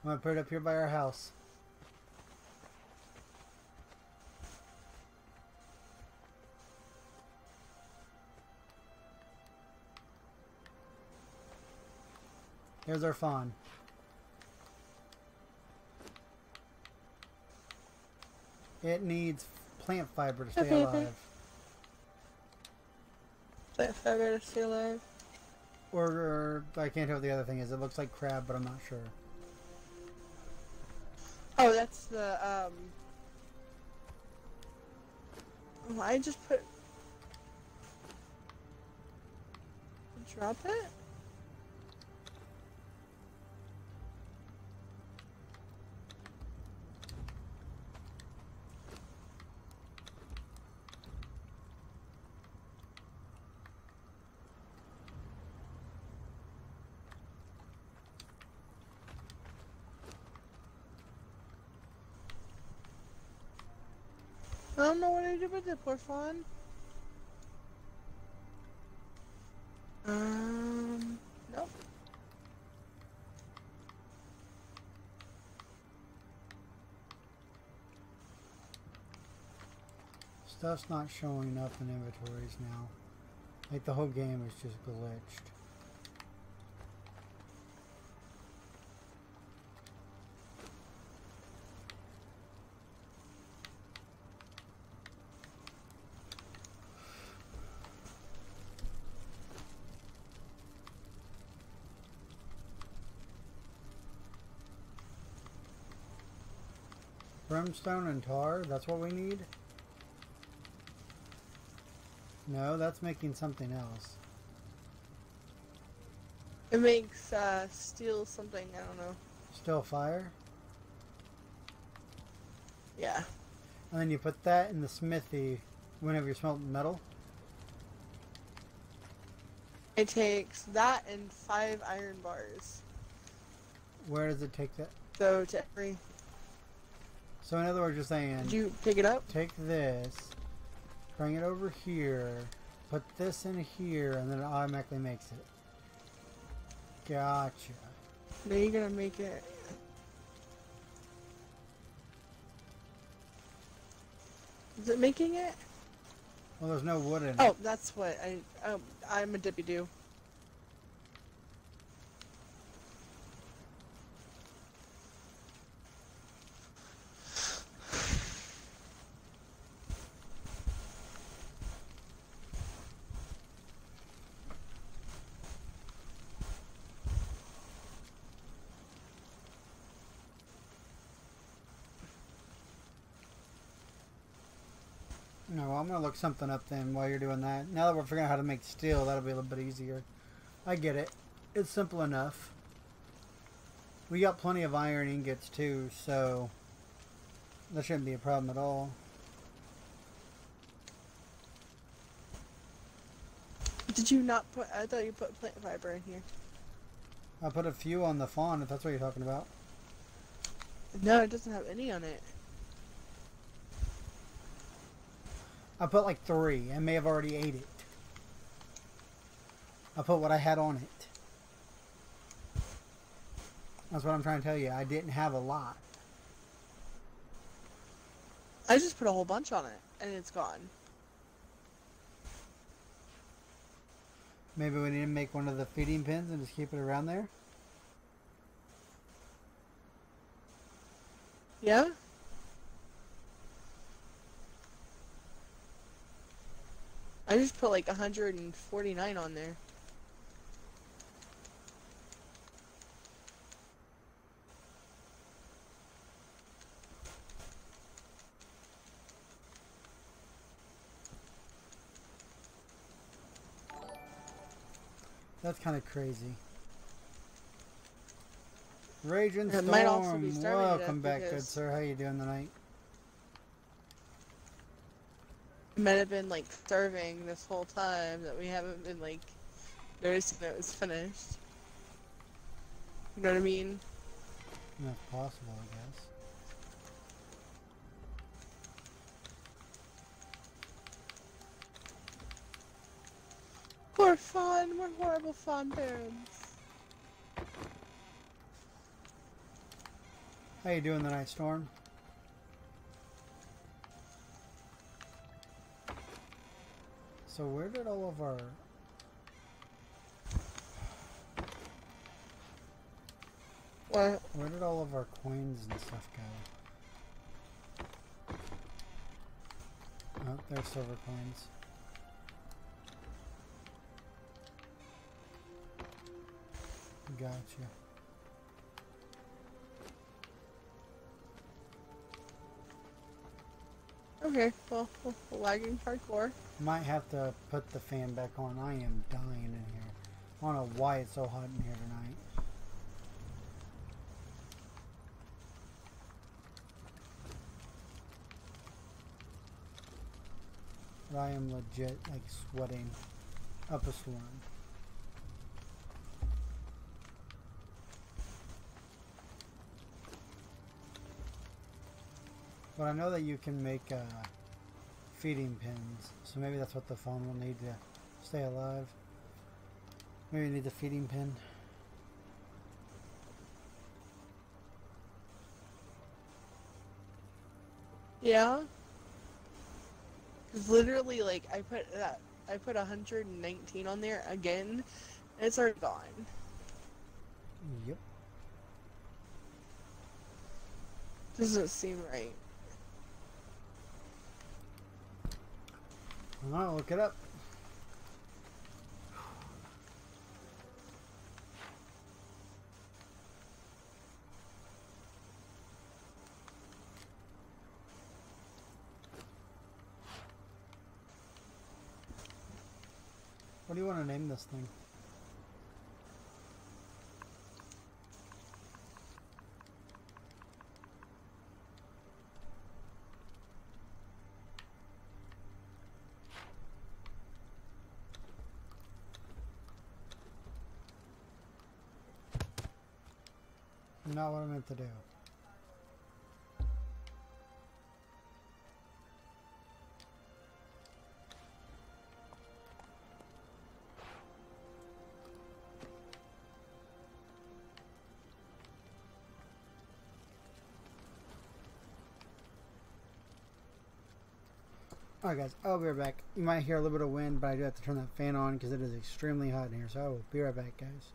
going to put it up here by our house. Here's our fawn. It needs plant fiber to stay Okay, alive. Plant fiber to stay alive. Or I can't tell what the other thing is. It looks like crab, but I'm not sure. Oh, that's the, oh, I just put... Drop it? I don't know what I did with it, poor fawn. Nope. Stuff's not showing up in inventories now. Like the whole game is just glitched. Brimstone and tar, that's what we need? No, that's making something else. It makes, steel something, I don't know. Still fire? Yeah. And then you put that in the smithy whenever you're smelting metal? It takes that and 5 iron bars. Where does it take that? So to every... So in other words, you're saying... Did you pick it up? Take this, bring it over here, put this in here, and then it automatically makes it. Gotcha. Now you're gonna make it... Is it making it? Well, there's no wood in it. Oh, that's what I'm a dippy do. No, I'm going to look something up then while you're doing that. Now that we're figuring out how to make steel, that'll be a little bit easier. I get it. It's simple enough. We got plenty of iron ingots too, so that shouldn't be a problem at all. Did you not put... I thought you put plant fiber in here. I put a few on the fawn, if that's what you're talking about. No, it doesn't have any on it. I put like 3. I may have already ate it. I put what I had on it. That's what I'm trying to tell you. I didn't have a lot. I just put a whole bunch on it, and it's gone. Maybe we need to make one of the feeding pins and just keep it around there? Yeah? I just put like 149 on there. That's kind of crazy. Raging It might also be Storm, starving to welcome death back, good because- sir. How you doing tonight? It might have been like starving this whole time that we haven't been like noticing that it was finished. You know what I mean? That's possible, I guess. We're fun. We're horrible fun parents. How you doing tonight, Storm? So where did all of our... What? Where did all of our coins and stuff go? They're silver coins. Gotcha. Okay, well, lagging hardcore. Might have to put the fan back on. I am dying in here. I don't know why it's so hot in here tonight. But I am legit like sweating up a storm. But I know that you can make feeding pins, so maybe that's what the phone will need to stay alive. Maybe you need the feeding pin. Yeah. Cause literally, like, I put 119 on there again, and it's already gone. Yep. Doesn't seem right. Alright, look it up. What do you want to name this thing? Not what I meant to do. Alright guys, I'll be right back. You might hear a little bit of wind, but I do have to turn that fan on because it is extremely hot in here, so I will be right back, guys.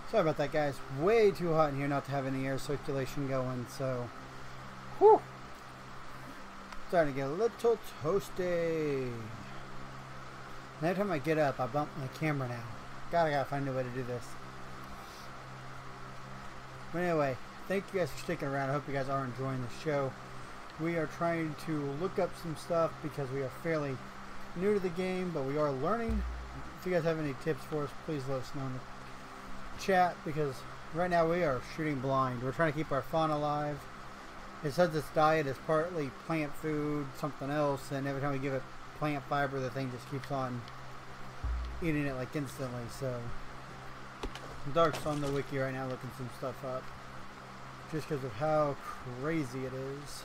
Sorry about that, guys. Way too hot in here not to have any air circulation going, so... Whew! Starting to get a little toasty. And every time I get up, I bump my camera now. Gotta find a way to do this. But anyway, thank you guys for sticking around. I hope you guys are enjoying the show. We are trying to look up some stuff because we are fairly new to the game, but we are learning. If you guys have any tips for us, please let us know in the chat, because right now we are shooting blind. We're trying to keep our fauna alive. It says its diet is partly plant food, something else, and every time we give it plant fiber, the thing just keeps on eating it like instantly. So Dark's on the wiki right now looking some stuff up just because of how crazy it is.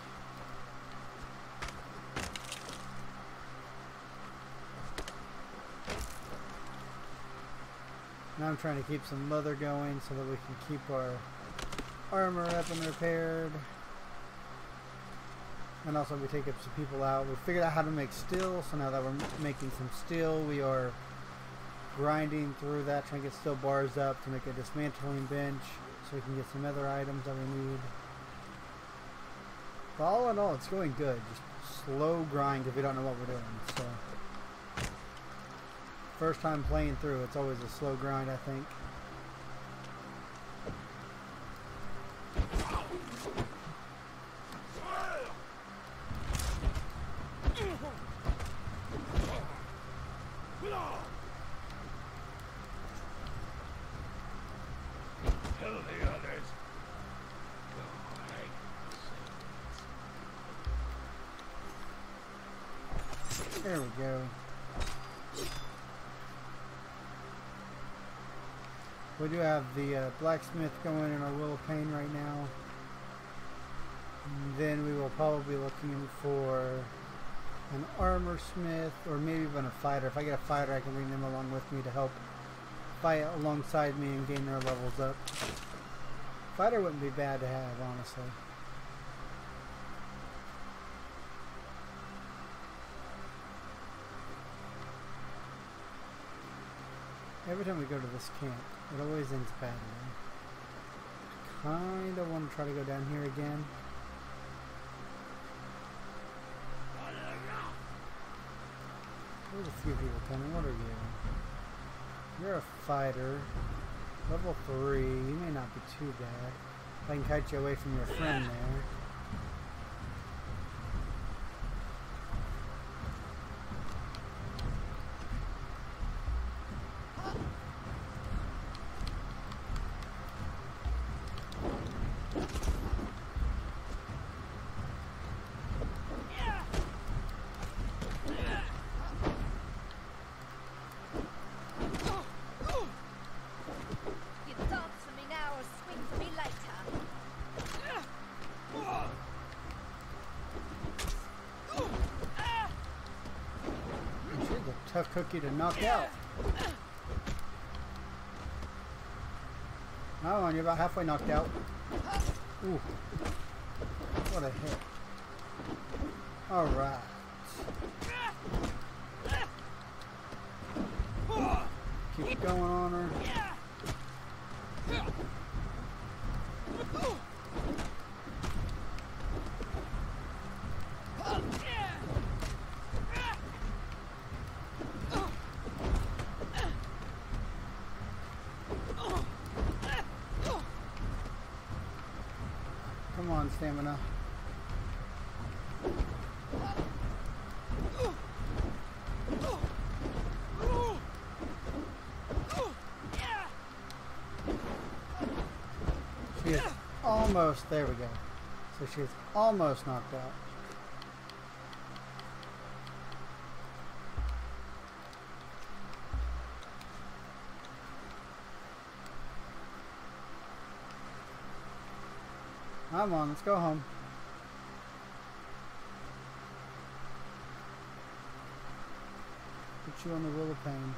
Now I'm trying to keep some leather going so that we can keep our armor up and repaired. And also we take up some people out. We figured out how to make steel, so now that we're making some steel, we are grinding through that, trying to get steel bars up to make a dismantling bench so we can get some other items that we need. But all in all, it's going good. Just slow grind if we don't know what we're doing. So first time playing through, it's always a slow grind, I think. Tell the others. There we go. We do have the blacksmith going in our Willow Pane right now. And then we will probably be looking for an armor smith or maybe even a fighter. If I get a fighter, I can bring them along with me to help fight alongside me and gain their levels up. Fighter wouldn't be bad to have, honestly. Every time we go to this camp, it always ends badly. Kinda want to try to go down here again. There's a few people coming. What are you? You're a fighter. Level 3. You may not be too bad. If I can kite you away from your friend there. Tough cookie to knock out. Oh, and you're about halfway knocked out. Ooh. What a hit. Alright. Keep going on her. Come on, stamina. She is almost, there we go. So she is almost knocked out. Come on, let's go home. Put you on the Willow Pane.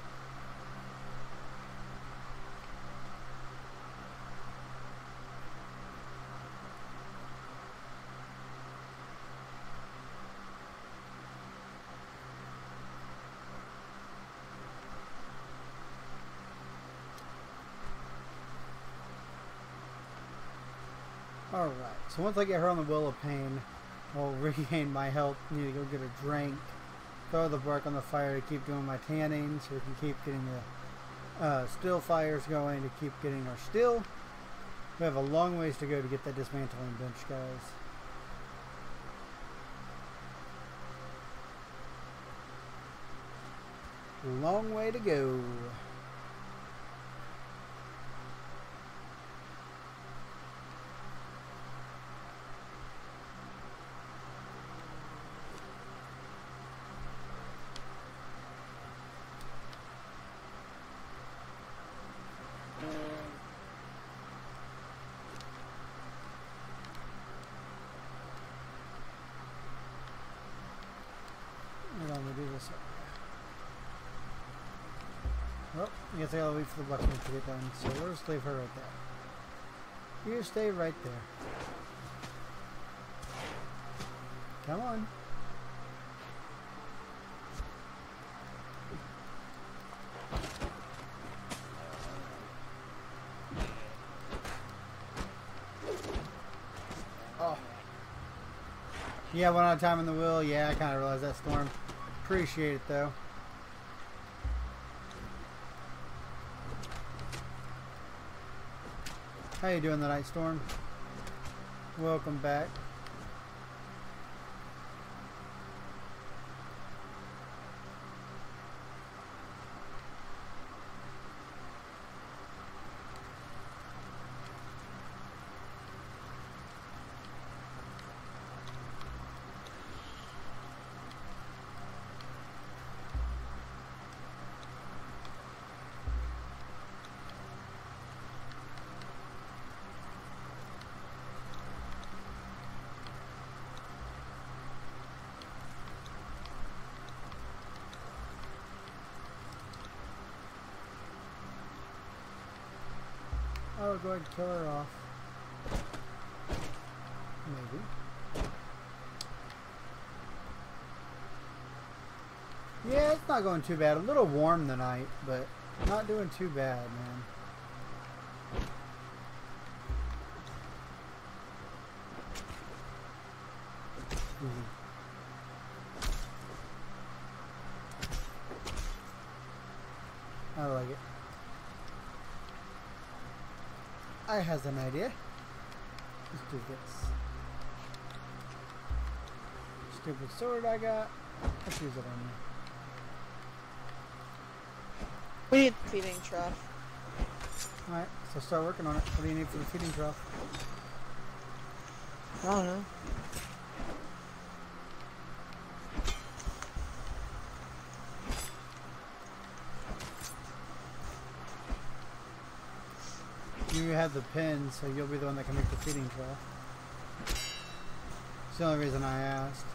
Alright, so once I get her on the Willow Pane, I'll regain my health. Need to go get a drink. Throw the bark on the fire to keep doing my tanning so we can keep getting the still fires going to keep getting our steel. We have a long ways to go to get that dismantling bench, guys. Long way to go. Well, I guess I gotta wait for the blacksmith to get done, so we'll just leave her right there. You stay right there. Come on. Oh. Yeah, one out of time in the wheel. Yeah, I kind of realized that, Storm. Appreciate it, though. How you doing tonight, Storm? Welcome back. I'll go ahead and kill her off. Maybe. Yeah, it's not going too bad. A little warm tonight, but not doing too bad, man. I like it. I has an idea. Let's do this. Stupid sword I got. Let's use it on you. We need the feeding trough. Alright, so start working on it. What do you need for the feeding trough? I don't know. You have the pin, so you'll be the one that can make the feeding trough. It's the only reason I asked.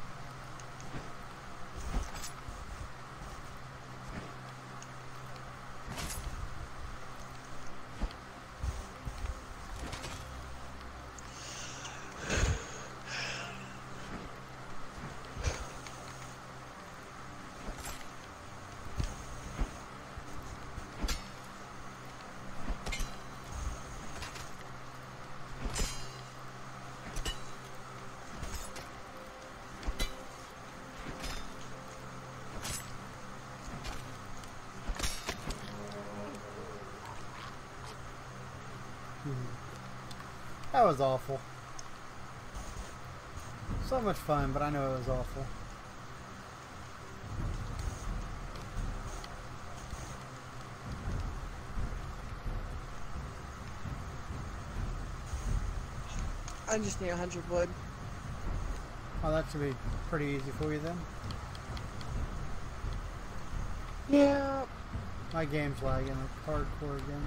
That was awful. So much fun, but I know it was awful. I just need 100 wood. Oh, that should be pretty easy for you then. Yeah. My game's lagging like hardcore again.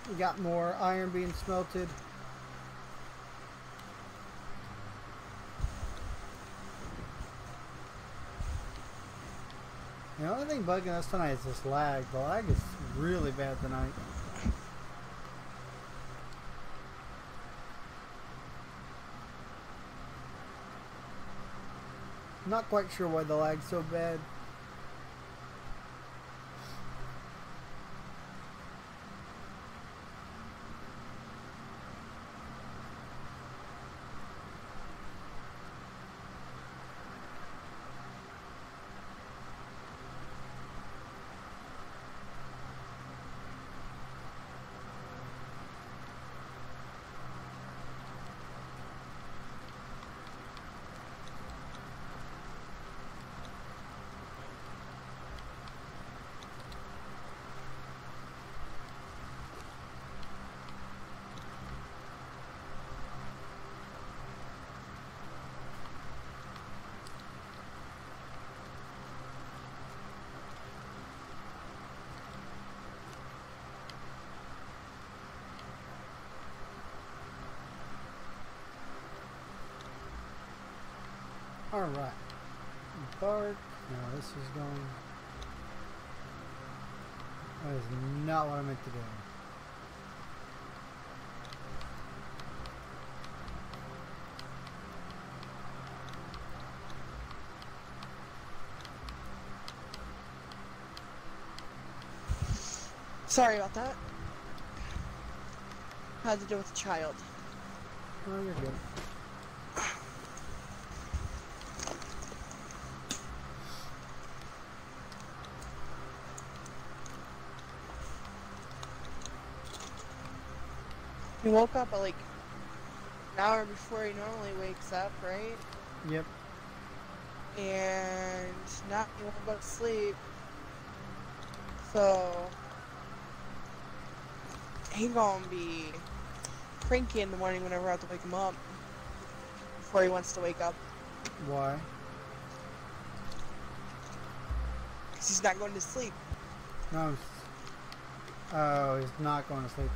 We got more iron being smelted. The only thing bugging us tonight is this lag. The lag is really bad tonight. Not quite sure why the lag's so bad. Alright. Bark. No, this is going... That is not what I meant to do. Sorry about that. Had to deal with a child. Oh, you're good. He woke up at like an hour before he normally wakes up, right? Yep. And now he won't go to sleep. So he gonna be cranky in the morning whenever I have to wake him up before he wants to wake up. Why? Because he's not going to sleep. No. Oh, he's not going to sleep.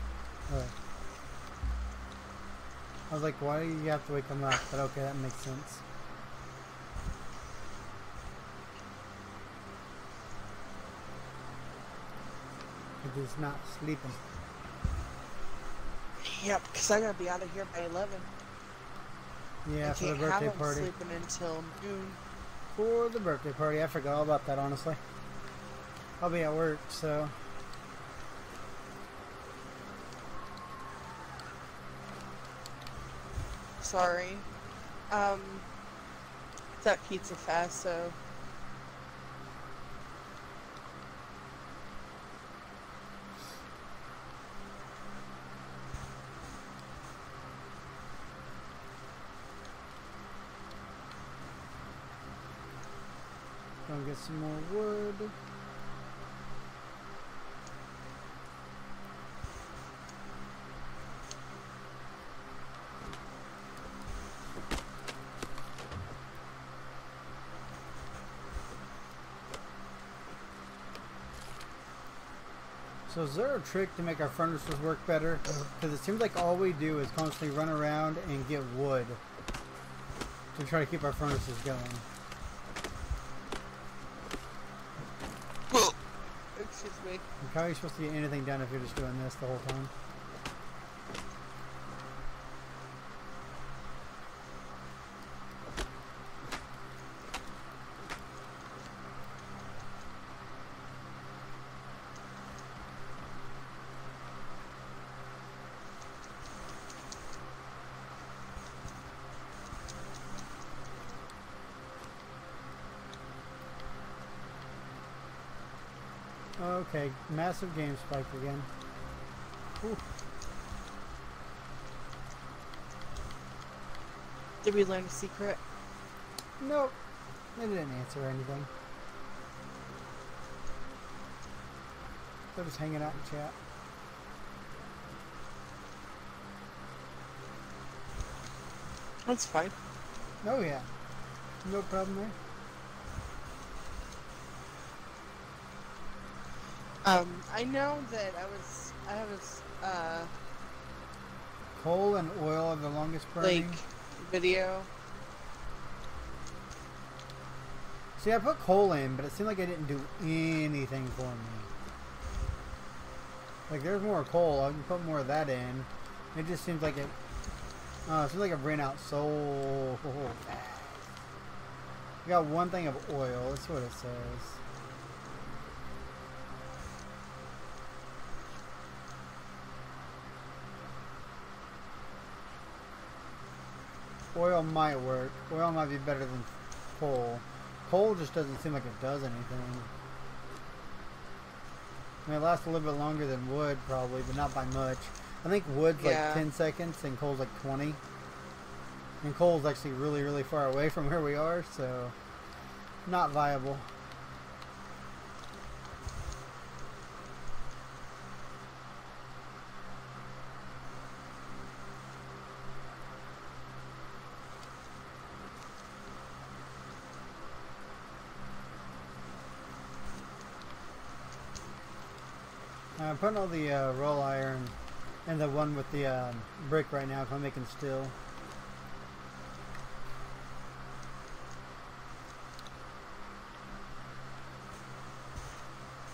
Oh. I was like, why do you have to wake him up? But okay, that makes sense. Because he's not sleeping. Yep, because I gotta be out of here by 11. Yeah, I for the can't have birthday him party. sleeping until noon. For the birthday party. I forgot all about that, honestly. I'll be at work, so... Sorry. It's at Pizza Fest, so... Gonna get some more wood. So is there a trick to make our furnaces work better? Because it seems like all we do is constantly run around and get wood to try to keep our furnaces going. Excuse me. Like, how are you supposed to get anything done if you're just doing this the whole time? Okay, massive game spike again. Whew. Did we learn a secret? Nope, they didn't answer anything. They're just hanging out in chat. That's fine. Oh yeah, no problem there. I know that I was, Coal and oil are the longest burning. like, video. See, I put coal in, but it seemed like it didn't do anything for me. Like, there's more coal. I can put more of that in. It just seems like it... it seems like it ran out so fast. I got one thing of oil. That's what it says. Oil might work. Oil might be better than coal. Coal just doesn't seem like it does anything. I mean, it lasts a little bit longer than wood, probably, but not by much. I think wood's like 10 seconds and coal's like 20. And coal's actually really, really far away from where we are, so not viable. I'm putting all the roll iron and the one with the brick right now because I'm making steel.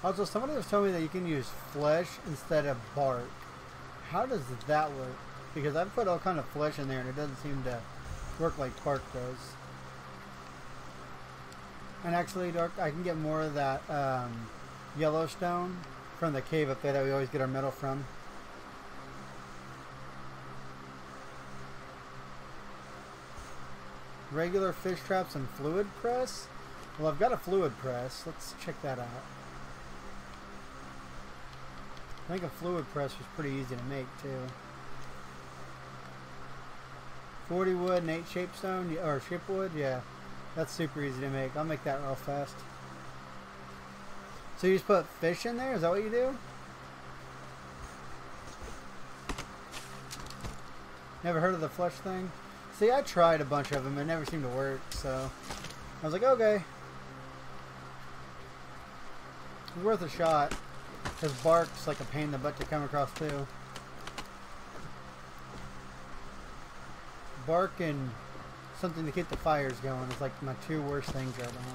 Also, somebody was telling me that you can use flesh instead of bark. How does that work? Because I've put all kind of flesh in there and it doesn't seem to work like bark does. And actually, I can get more of that Yellowstone from the cave up there that we always get our metal from. Regular fish traps and fluid press? Well, I've got a fluid press. Let's check that out. I think a fluid press was pretty easy to make too. 40 wood and 8 shapestone, or shipwood, yeah. That's super easy to make. I'll make that real fast. So you just put fish in there? Is that what you do? Never heard of the flesh thing? See, I tried a bunch of them. It never seemed to work, so I was like, okay. It's worth a shot. Because bark's like a pain in the butt to come across too. Bark and something to keep the fires going is like my 2 worst things right now.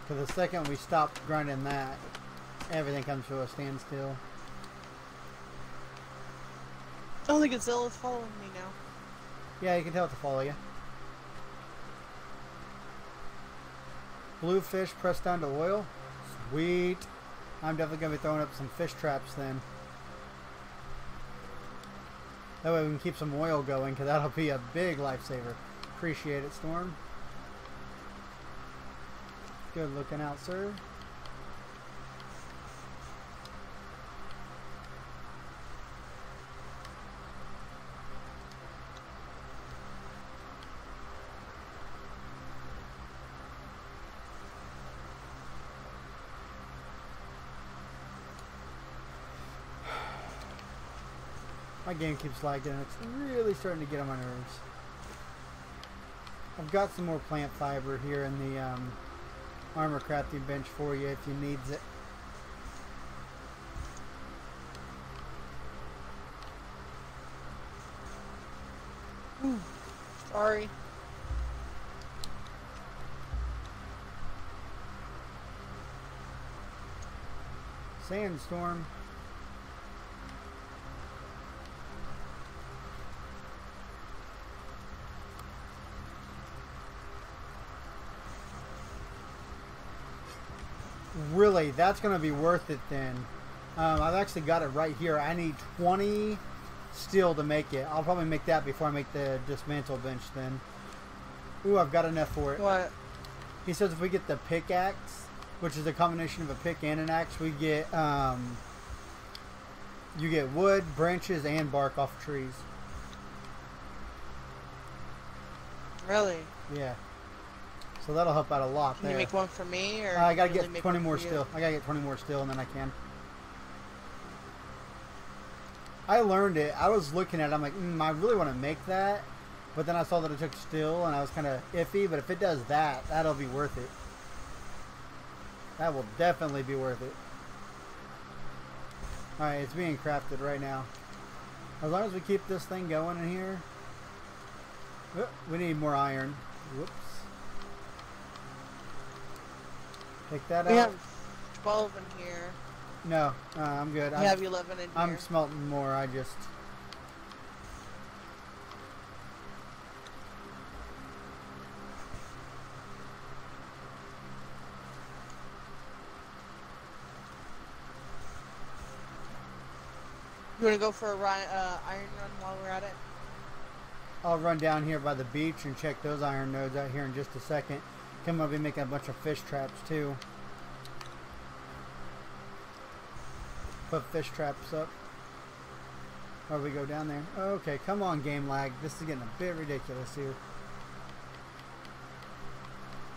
Because the second we stop grinding that, everything comes to a standstill. Oh, the gazella's following me now. Yeah, you can tell it to follow you. Blue fish pressed down to oil. Sweet. I'm definitely going to be throwing up some fish traps then. That way we can keep some oil going, because that'll be a big lifesaver. Appreciate it, Storm. Good looking out, sir. My game keeps lagging and it's really starting to get on my nerves. I've got some more plant fiber here in the armor crafting bench for you if you needs it. Sorry. Sandstorm. Really, that's going to be worth it then. I've actually got it right here. I need 20 steel to make it. I'll probably make that before I make the dismantle bench then. Ooh, I've got enough for it. What? He says if we get the pickaxe, which is a combination of a pick and an axe, we get you get wood, branches, and bark off trees. Really? Yeah. So that'll help out a lot. Can you make one for me, or I gotta can you get make 20 one more for you? steel. I gotta get 20 more steel, and then I can. I learned it. I was looking at it. I'm like, I really want to make that, but then I saw that it took steel, and I was kind of iffy. But if it does that, that'll be worth it. That will definitely be worth it. All right, it's being crafted right now. As long as we keep this thing going in here. Oh, we need more iron. Whoops. Take that We out. have 12 in here. No, I'm good. We have 11 in here. I'm smelting more. I just... You want to go for a iron run while we're at it? I'll run down here by the beach and check those iron nodes out here in just a second. Come I'll be making a bunch of fish traps too. Put fish traps up. Or we go down there. Okay, come on, game lag. This is getting a bit ridiculous here.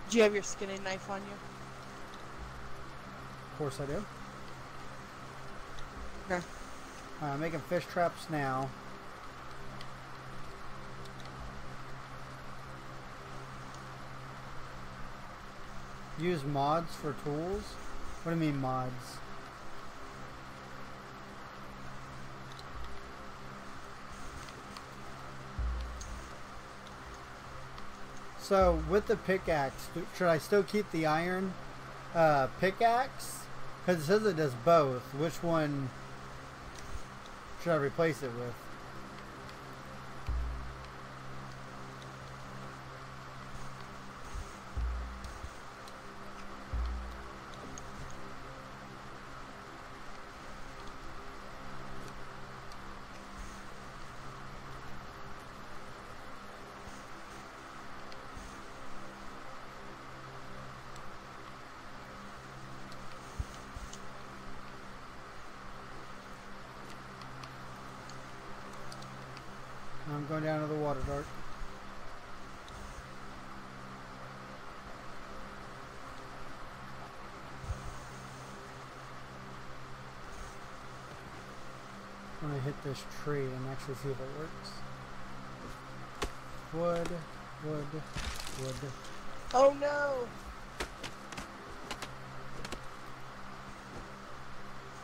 Do you have your skinning knife on you? Of course I do. Okay. Making fish traps now. Use mods for tools? What do you mean mods? So with the pickaxe, should I still keep the iron pickaxe? Because it says it does both. Which one should I replace it with? I'm going down to the water dart. I'm going to hit this tree and actually see if it works. Wood, wood, wood. Oh no!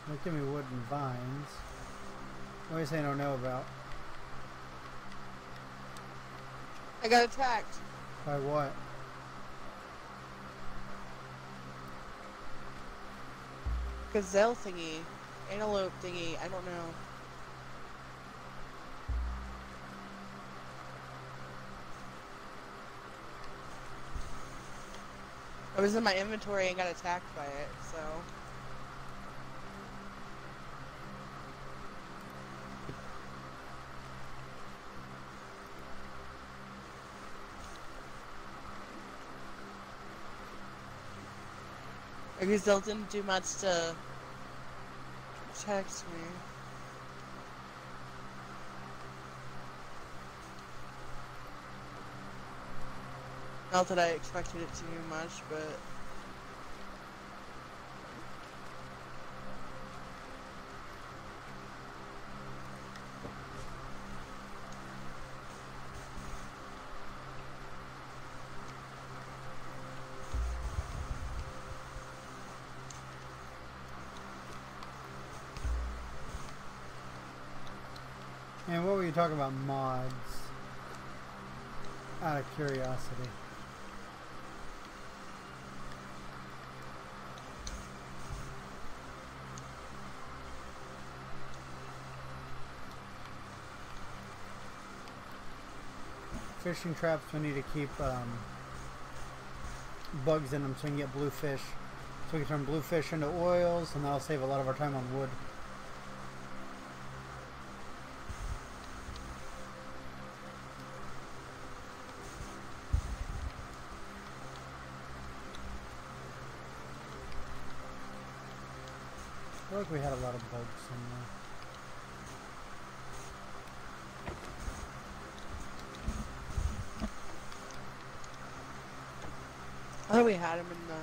Don't give me wood and vines. What are you saying I don't know about? I got attacked. By what? Gazelle thingy. Antelope thingy. I don't know. I was in my inventory and got attacked by it, so. I guess Gazelle didn't do much to protect me. Not that I expected it to do much, but... And what were you talking about mods? Out of curiosity. Fishing traps, we need to keep bugs in them so we can get blue fish. So we can turn blue fish into oils, and that'll save a lot of our time on wood. I feel like we had a lot of bugs in there. I thought we had him in the...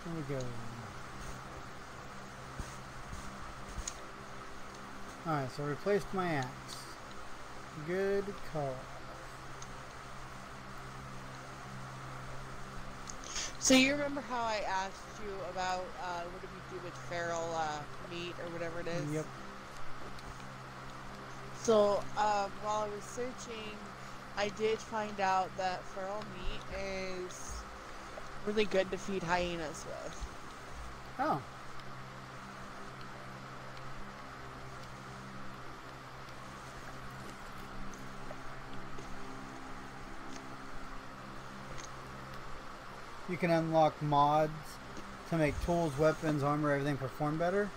There we go. Alright, so I replaced my axe. Good call. So you remember how I asked you about what do we do with feral meat or whatever it is? Yep. So while I was searching, I did find out that feral meat is really good to feed hyenas with. Oh. You can unlock mods to make tools, weapons, armor, everything perform better.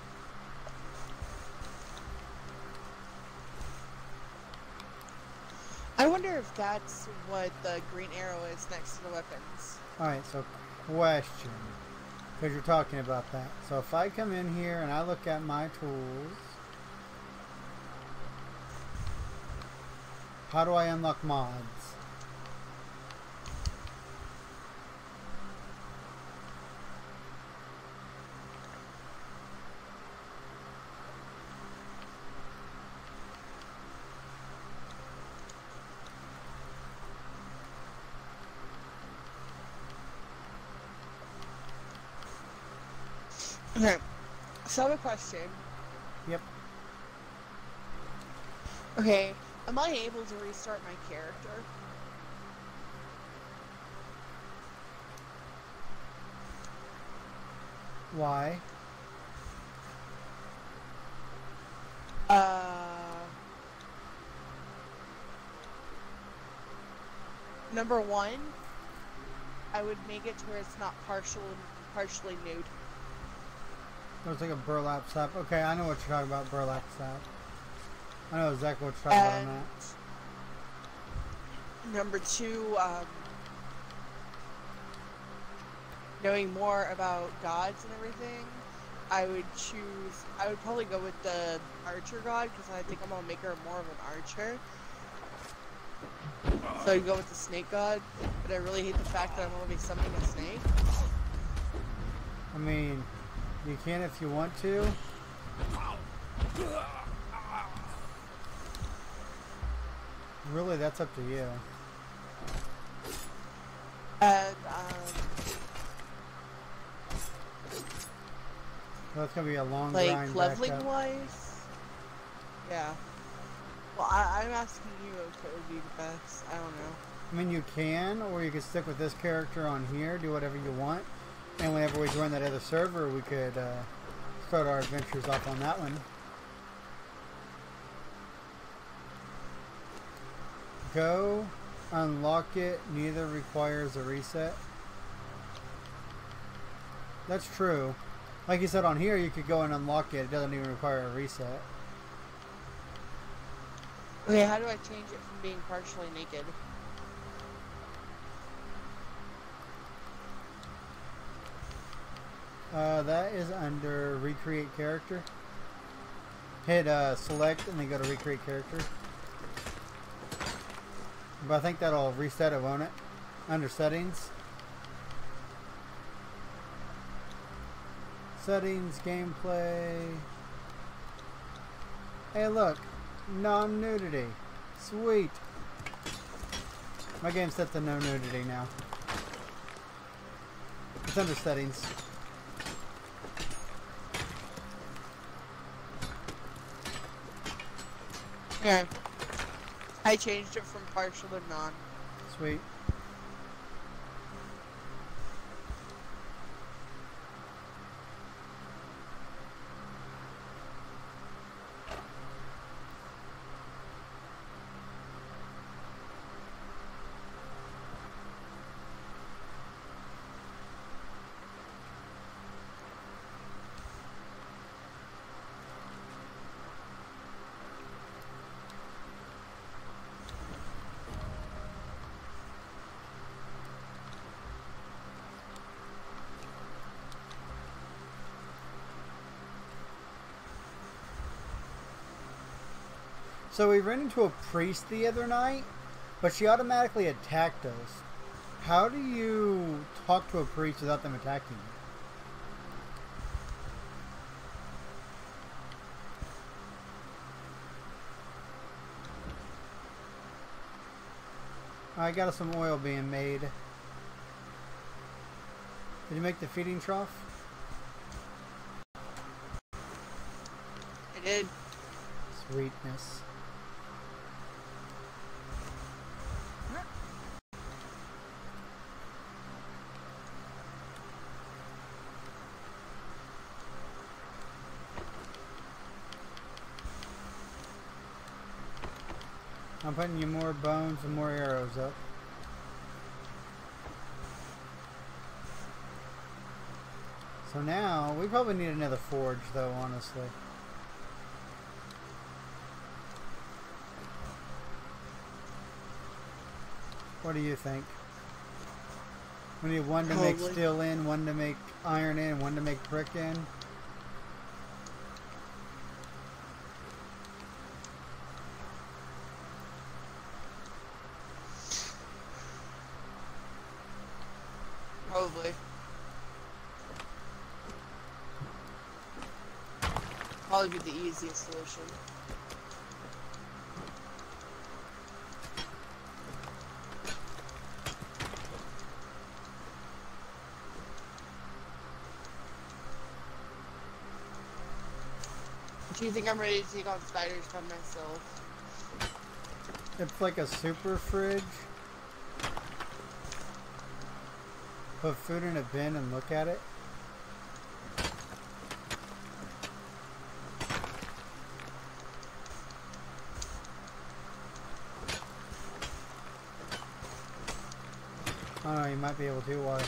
I wonder if that's what the green arrow is next to the weapons. Alright, so question. Because you're talking about that. So if I come in here and I look at my tools, how do I unlock mods? Okay, so I have a question. Yep. Okay, am I able to restart my character? Why? Number one, I would make it to where it's not partially nude. Looks like a burlap sack. Okay, I know what you're talking about, burlap sack. I know exactly what you're talking about on And that. number two, knowing more about gods and everything, I would probably go with the archer god, because I think I'm going to make her more of an archer. So I'd go with the snake god, but I really hate the fact that I'm going to be summoning a snake. I mean, you can if you want to. Really, that's up to you. And, So that's gonna be a long like, grind back leveling up. wise, yeah. Well, I'm asking you if it would be the best. I don't know. I mean, you can, or you could stick with this character on here, do whatever you want. And whenever we join that other server, we could start our adventures off on that one. Go, unlock it, neither requires a reset. That's true. Like you said, on here you could go and unlock it, it doesn't even require a reset. Okay, how do I change it from being partially naked? That is under recreate character. Hit select and then go to recreate character. But I think that'll reset it, won't it? Under settings. Settings, gameplay. Hey look, non-nudity. Sweet. My game's set to no nudity now. It's under settings. Yeah. I changed it from partial to non. Sweet. So we ran into a priest the other night, but she automatically attacked us. How do you talk to a priest without them attacking you? I got some oil being made. Did you make the feeding trough? I did. Sweetness. I'm putting you more bones and more arrows up. So now, we probably need another forge though, honestly. What do you think? We need one to make steel in, one to make iron in, one to make brick in. Probably. Probably be the easiest solution. Do you think I'm ready to take on spiders by myself? It's like a super fridge. Put food in a bin and look at it. I don't know, you might be able to. Why?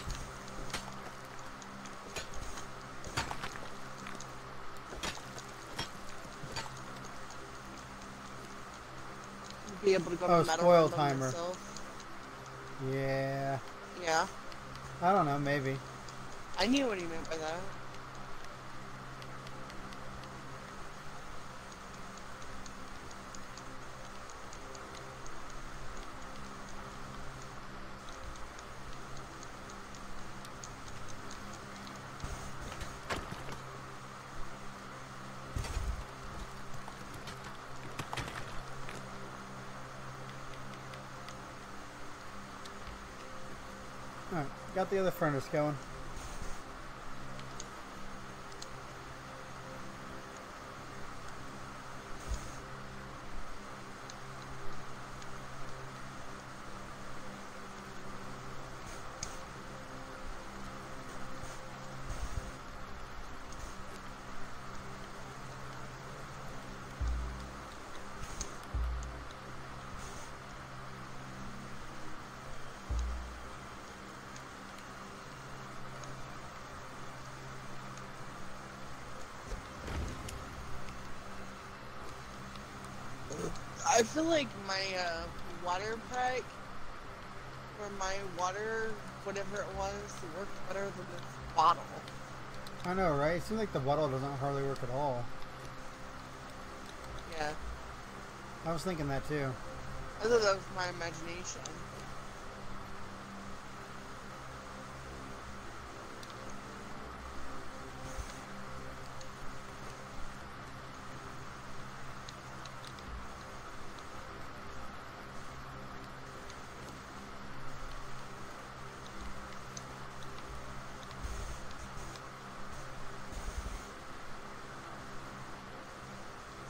Be able to go Oh, to metal spoil run them timer. myself. Yeah. Yeah. I don't know, maybe. I knew what he meant by that. Alright, got the other furnace going. I feel like my water pack, or my water, whatever it was, worked better than this bottle. I know, right? It seems like the bottle doesn't hardly work at all. Yeah. I was thinking that too. I thought that was my imagination.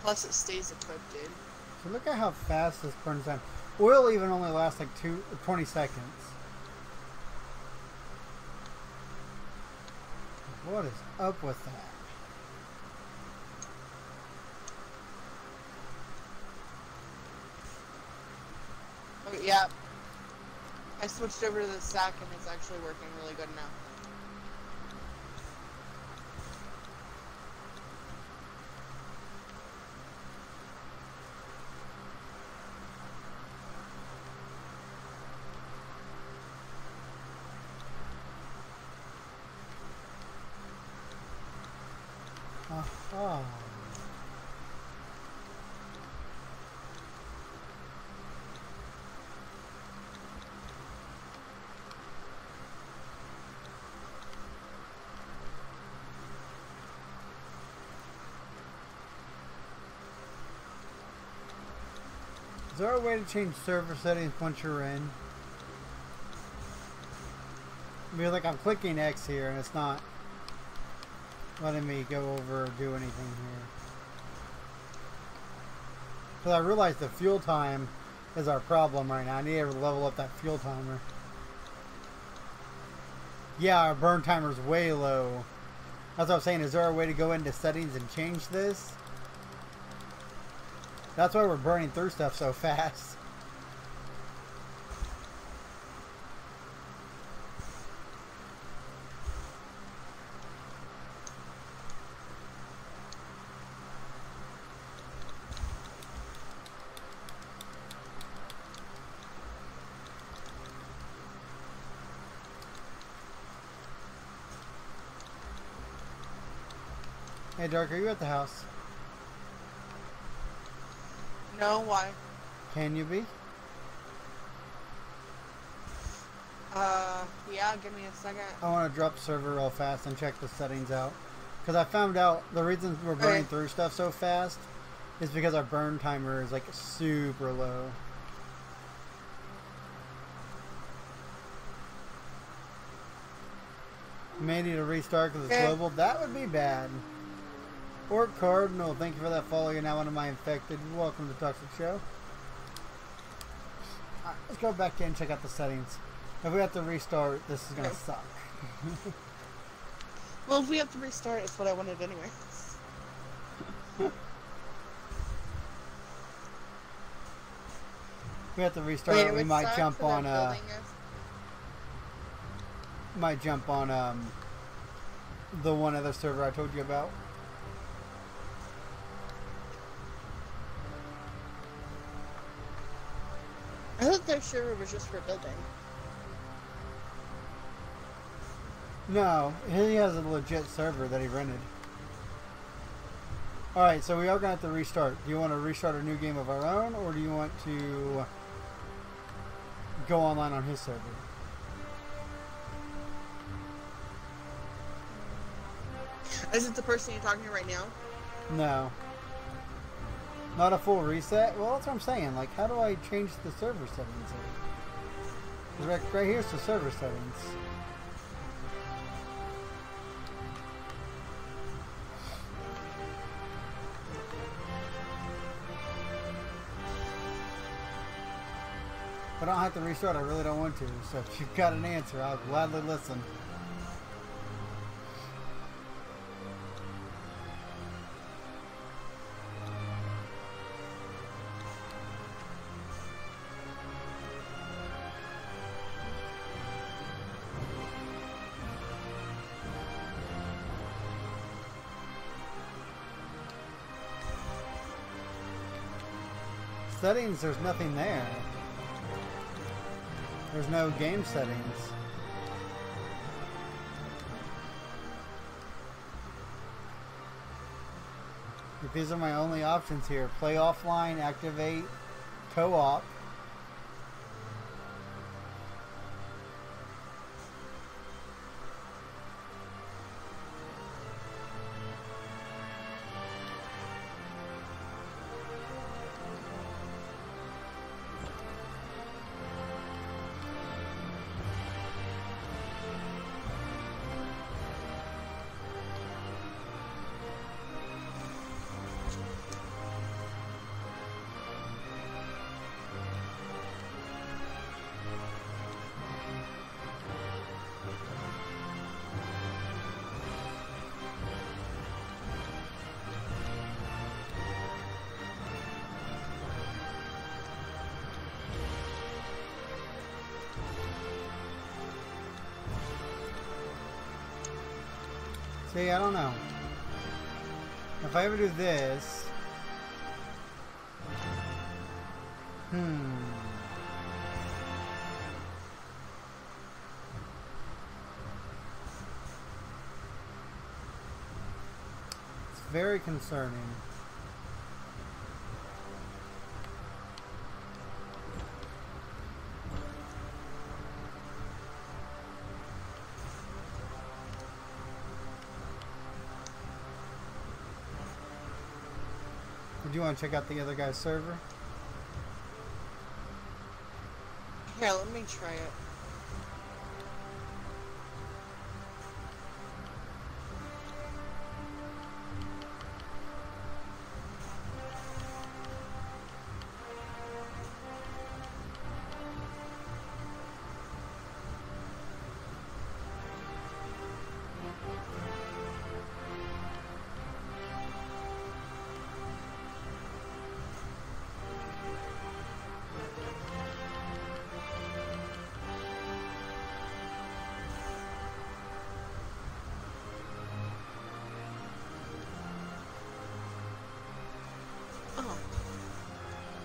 Plus it stays equipped, dude. So look at how fast this burns down. Oil even only lasts like 20 seconds. What is up with that? Okay, yeah. I switched over to the sack and it's actually working really good now. Oh. Is there a way to change server settings once you're in? I mean, like I'm clicking X here and it's not letting me go over or do anything here. Because I realize the fuel time is our problem right now. I need to level up that fuel timer. Yeah, our burn timer's way low. That's what I was saying. Is there a way to go into settings and change this? That's why we're burning through stuff so fast. Hey, Dark, are you at the house? No, why? Can you be? Yeah, give me a second. I want to drop server real fast and check the settings out. Because I found out the reason we're burning through stuff so fast is because our burn timer is like super low. May need to restart because it's global. That would be bad. Or Cardinal, thank you for that follow. You're now one of my infected. Welcome to Toxic Show. Alright, let's go back in and check out the settings. If we have to restart, this is going to suck. Well, if we have to restart, it's what I wanted anyway. If we have to restart, we might jump on might jump on the one other server I told you about. I thought their server was just for building. No, he has a legit server that he rented. Alright, so we are going to have to restart. Do you want to restart a new game of our own, or do you want to go online on his server? Is it the person you're talking to right now? No. Not a full reset? Well, that's what I'm saying. Like, how do I change the server settings here? Right here's the server settings. If I don't have to restart, I really don't want to. So if you've got an answer, I'll gladly listen. Settings, there's nothing there. There's no game settings. If these are my only options here. Play offline, activate, co-op. See, I don't know. If I ever do this... It's very concerning. Do you want to check out the other guy's server? Here, let me try it.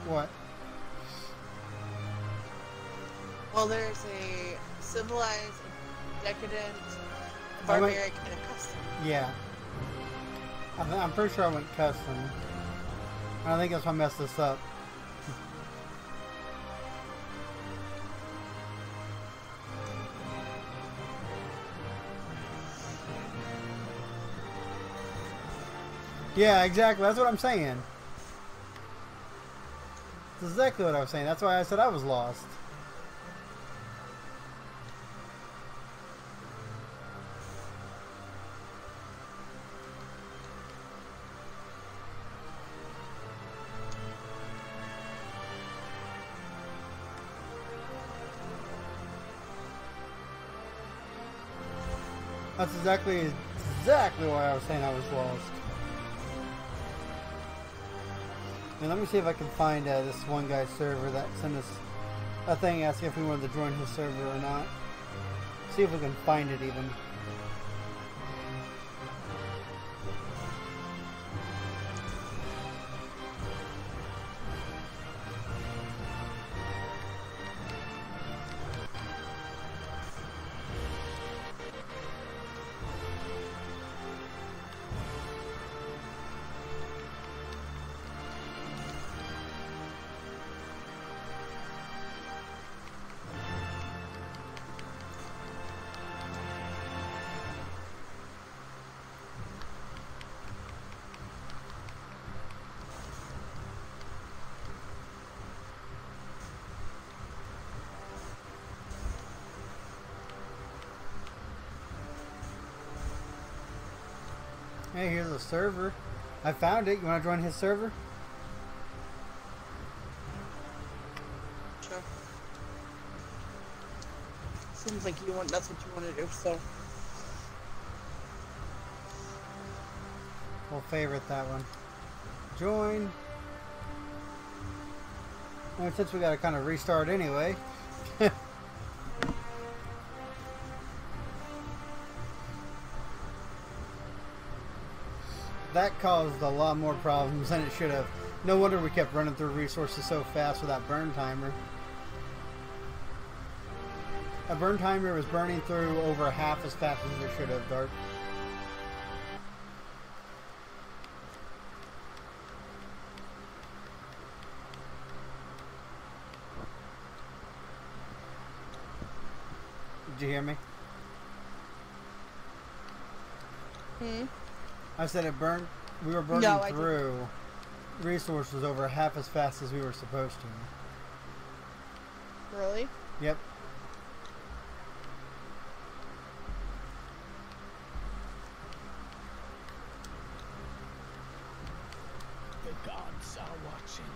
What? Well, there's a civilized, a decadent, barbaric, and a custom. Yeah. I'm pretty sure I went custom. I think that's why I messed this up. Yeah, exactly. That's what I'm saying. That's exactly what I was saying. That's why I said I was lost. That's exactly why I was saying I was lost. And let me see if I can find this one guy's server that sent us a thing asking if we wanted to join his server or not. See if we can find it even. Hey, here's a server. I found it. You want to join his server? Sure. Seems like that's what you want to do, so. We'll favorite that one. Join. And since we got to kind of restart anyway. That caused a lot more problems than it should have. No wonder we kept running through resources so fast with that burn timer. A burn timer was burning through over half as fast as it should have, Dark. Did you hear me? I said it burned. We were burning through resources over half as fast as we were supposed to. Really? Yep. The gods are watching.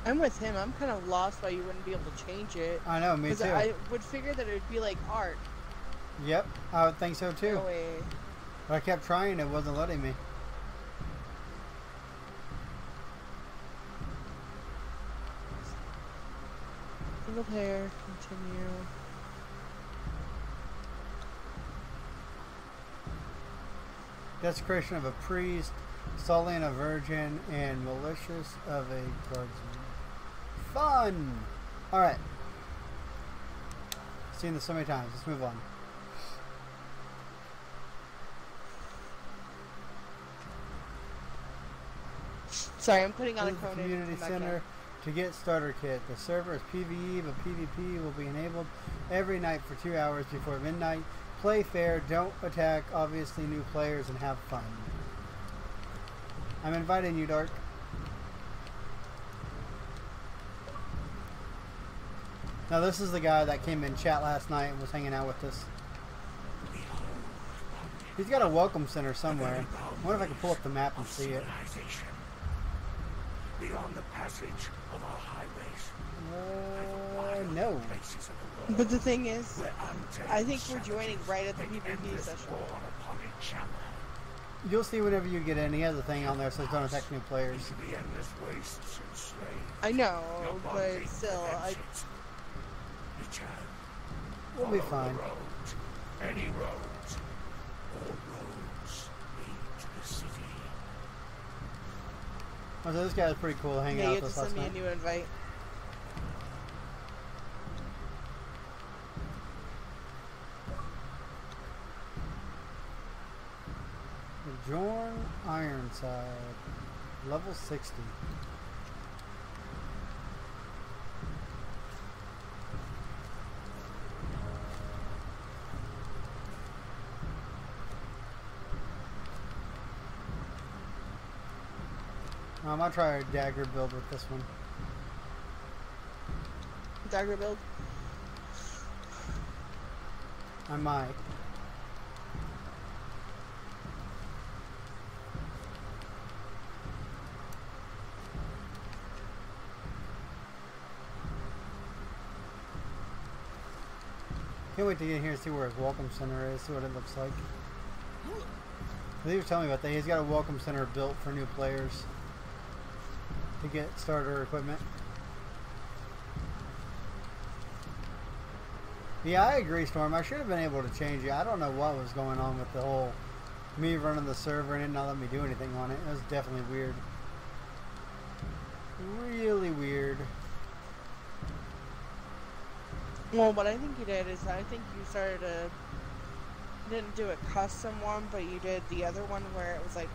I'm with him. I'm kind of lost why you wouldn't be able to change it. I know, me too. I would figure that it would be like art. Yep, I would think so too. No way. But I kept trying, it wasn't letting me. Single player, continue. Desecration of a priest, sullying a virgin, and malicious of a guardsman. Fun! Alright. Seen this so many times. Let's move on. Sorry, I'm putting on a Visit the Conan. community center to get starter kit. The server is PvE, but PvP will be enabled every night for 2 hours before midnight. Play fair, don't attack obviously new players, and have fun. I'm inviting you, Dark. Now this is the guy that came in chat last night and was hanging out with us. He's got a welcome center somewhere. I wonder if I can pull up the map and see it. Beyond the passage of our highways. No. But the thing is, I think we're joining right at the PvP session. You'll see whenever you get in. He has a thing on there that says don't attack new players. I know, but still, We'll be fine. Any roads. All roads lead to the city. Oh, so this guy was pretty cool hanging out you with have us to last send me night. a new invite. Jorn Ironside, level 60. I'm gonna try a dagger build with this one. Dagger build. I might. Can't wait to get here and see where his welcome center is, see what it looks like. He was telling me about that. He's got a welcome center built for new players to get starter equipment. Yeah, I agree, Storm. I should have been able to change it. I don't know what was going on with the whole me running the server and it not letting me do anything on it. It was definitely weird. Really weird. Well, what I think you did is I think you started a... didn't do a custom one, but you did the other one where it was like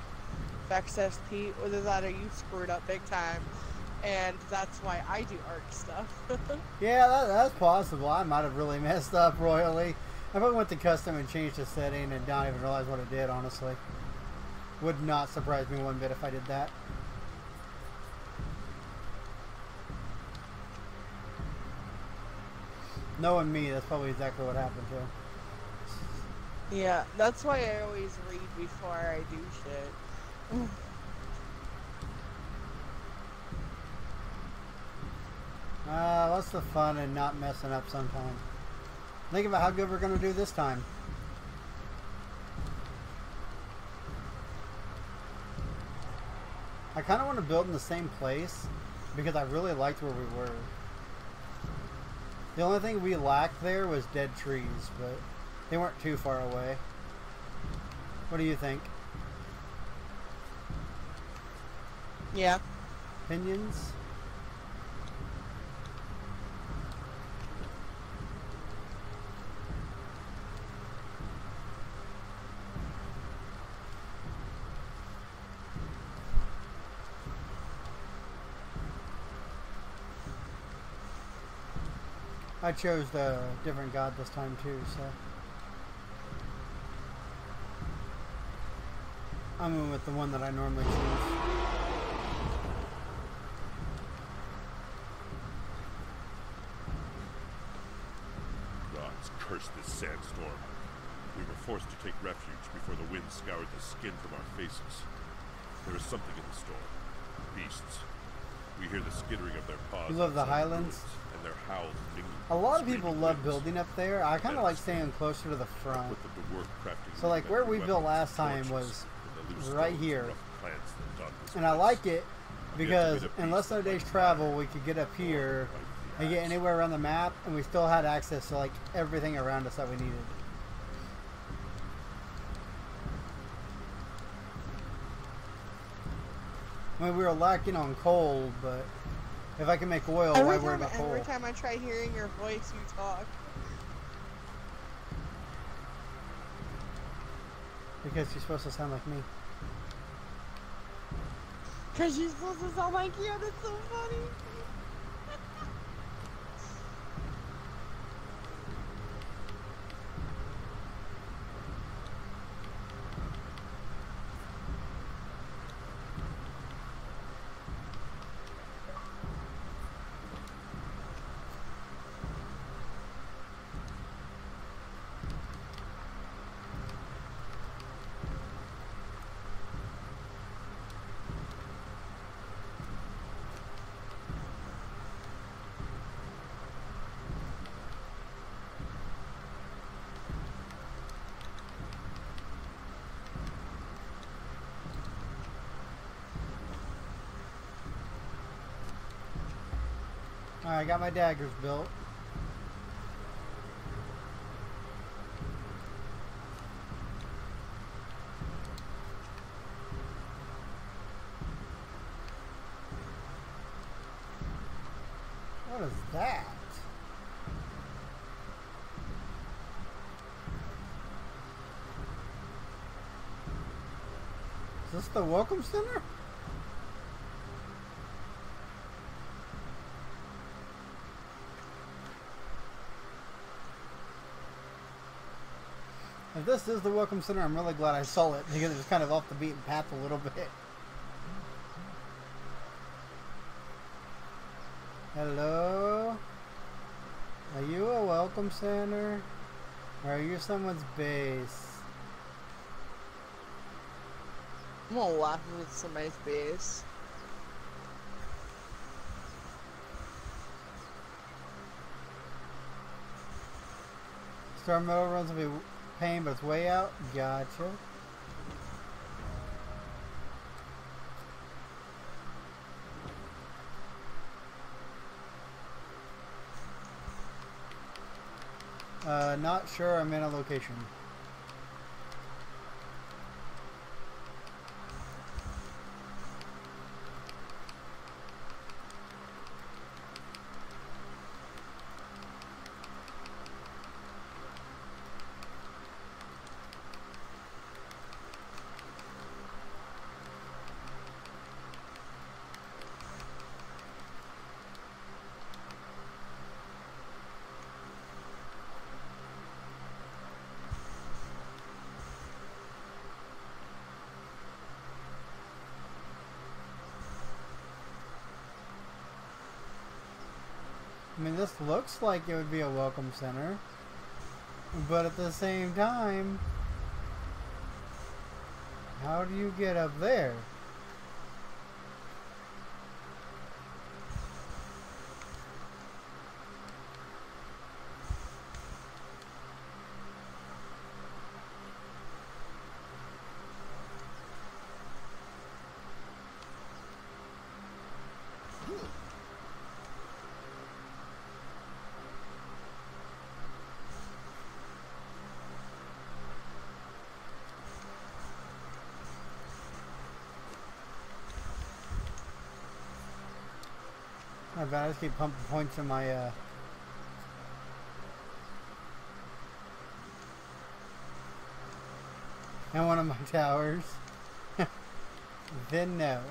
Vex SP. Whether that or you screwed up big time. And that's why I do ARC stuff. Yeah, that's possible. I might have really messed up royally. I probably went to custom and changed the setting and don't even realize what it did, honestly. Would not surprise me one bit if I did that. Knowing me, that's probably exactly what happened too. Yeah, that's why I always read before I do shit. What's the fun in not messing up sometime? Think about how good we're going to do this time. I kind of want to build in the same place because I really liked where we were. The only thing we lacked there was dead trees, but they weren't too far away. What do you think? Yeah. Opinions? I chose the different god this time too, so I'm going with the one that I normally choose. Gods curse this sandstorm. We were forced to take refuge before the wind scoured the skin from our faces. There is something in the storm. Beasts. We hear the skittering of their paws. You love the outside Highlands? woods, and their howls mingle. A lot of people Screaming love winds. building up there. I kind of like staying closer to the front. Put them to work crafting So like where we rudimentary built weapons, last time torches, was and the loose right stones here. and rough plants that dot this And I place. like it because Yet to be the in less than a beast day's like travel fire, we could get up here or like the and get axe. anywhere around the map, and we still had access to like everything around us that we needed. I mean, we were lacking on coal, but if I can make oil, why worry about coal? Every time I try hearing your voice, you talk. Because you're supposed to sound like me. Because you're supposed to sound like you, that's so funny. Alright, I got my daggers built. What is that? Is this the welcome center? If this is the welcome center, I'm really glad I saw it because it was kind of off the beaten path a little bit. Hello? Are you a welcome center? Alright, you're someone's base. I'm gonna laugh if it's somebody's base. Storm metal runs will be pain, but it's way out. Gotcha. Not sure. I'm in a location. I mean, this looks like it would be a welcome center, but at the same time, how do you get up there? Not bad. I just keep pumping points in my and one of my towers. Then no.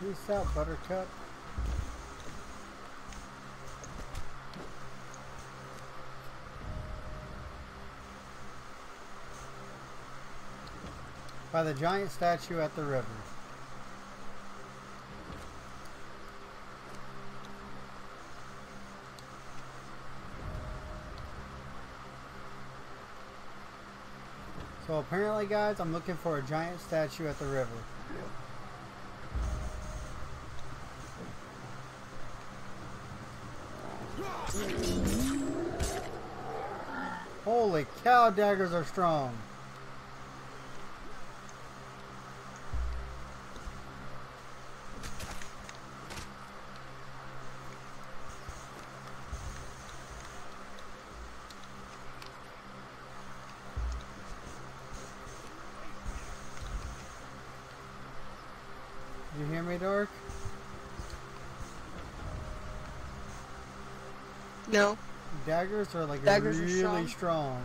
Peace out, Buttercup. By the giant statue at the river. So apparently, guys, I'm looking for a giant statue at the river. Holy cow, daggers are strong. You hear me, Dork? No. Daggers are like Daggers are really strong.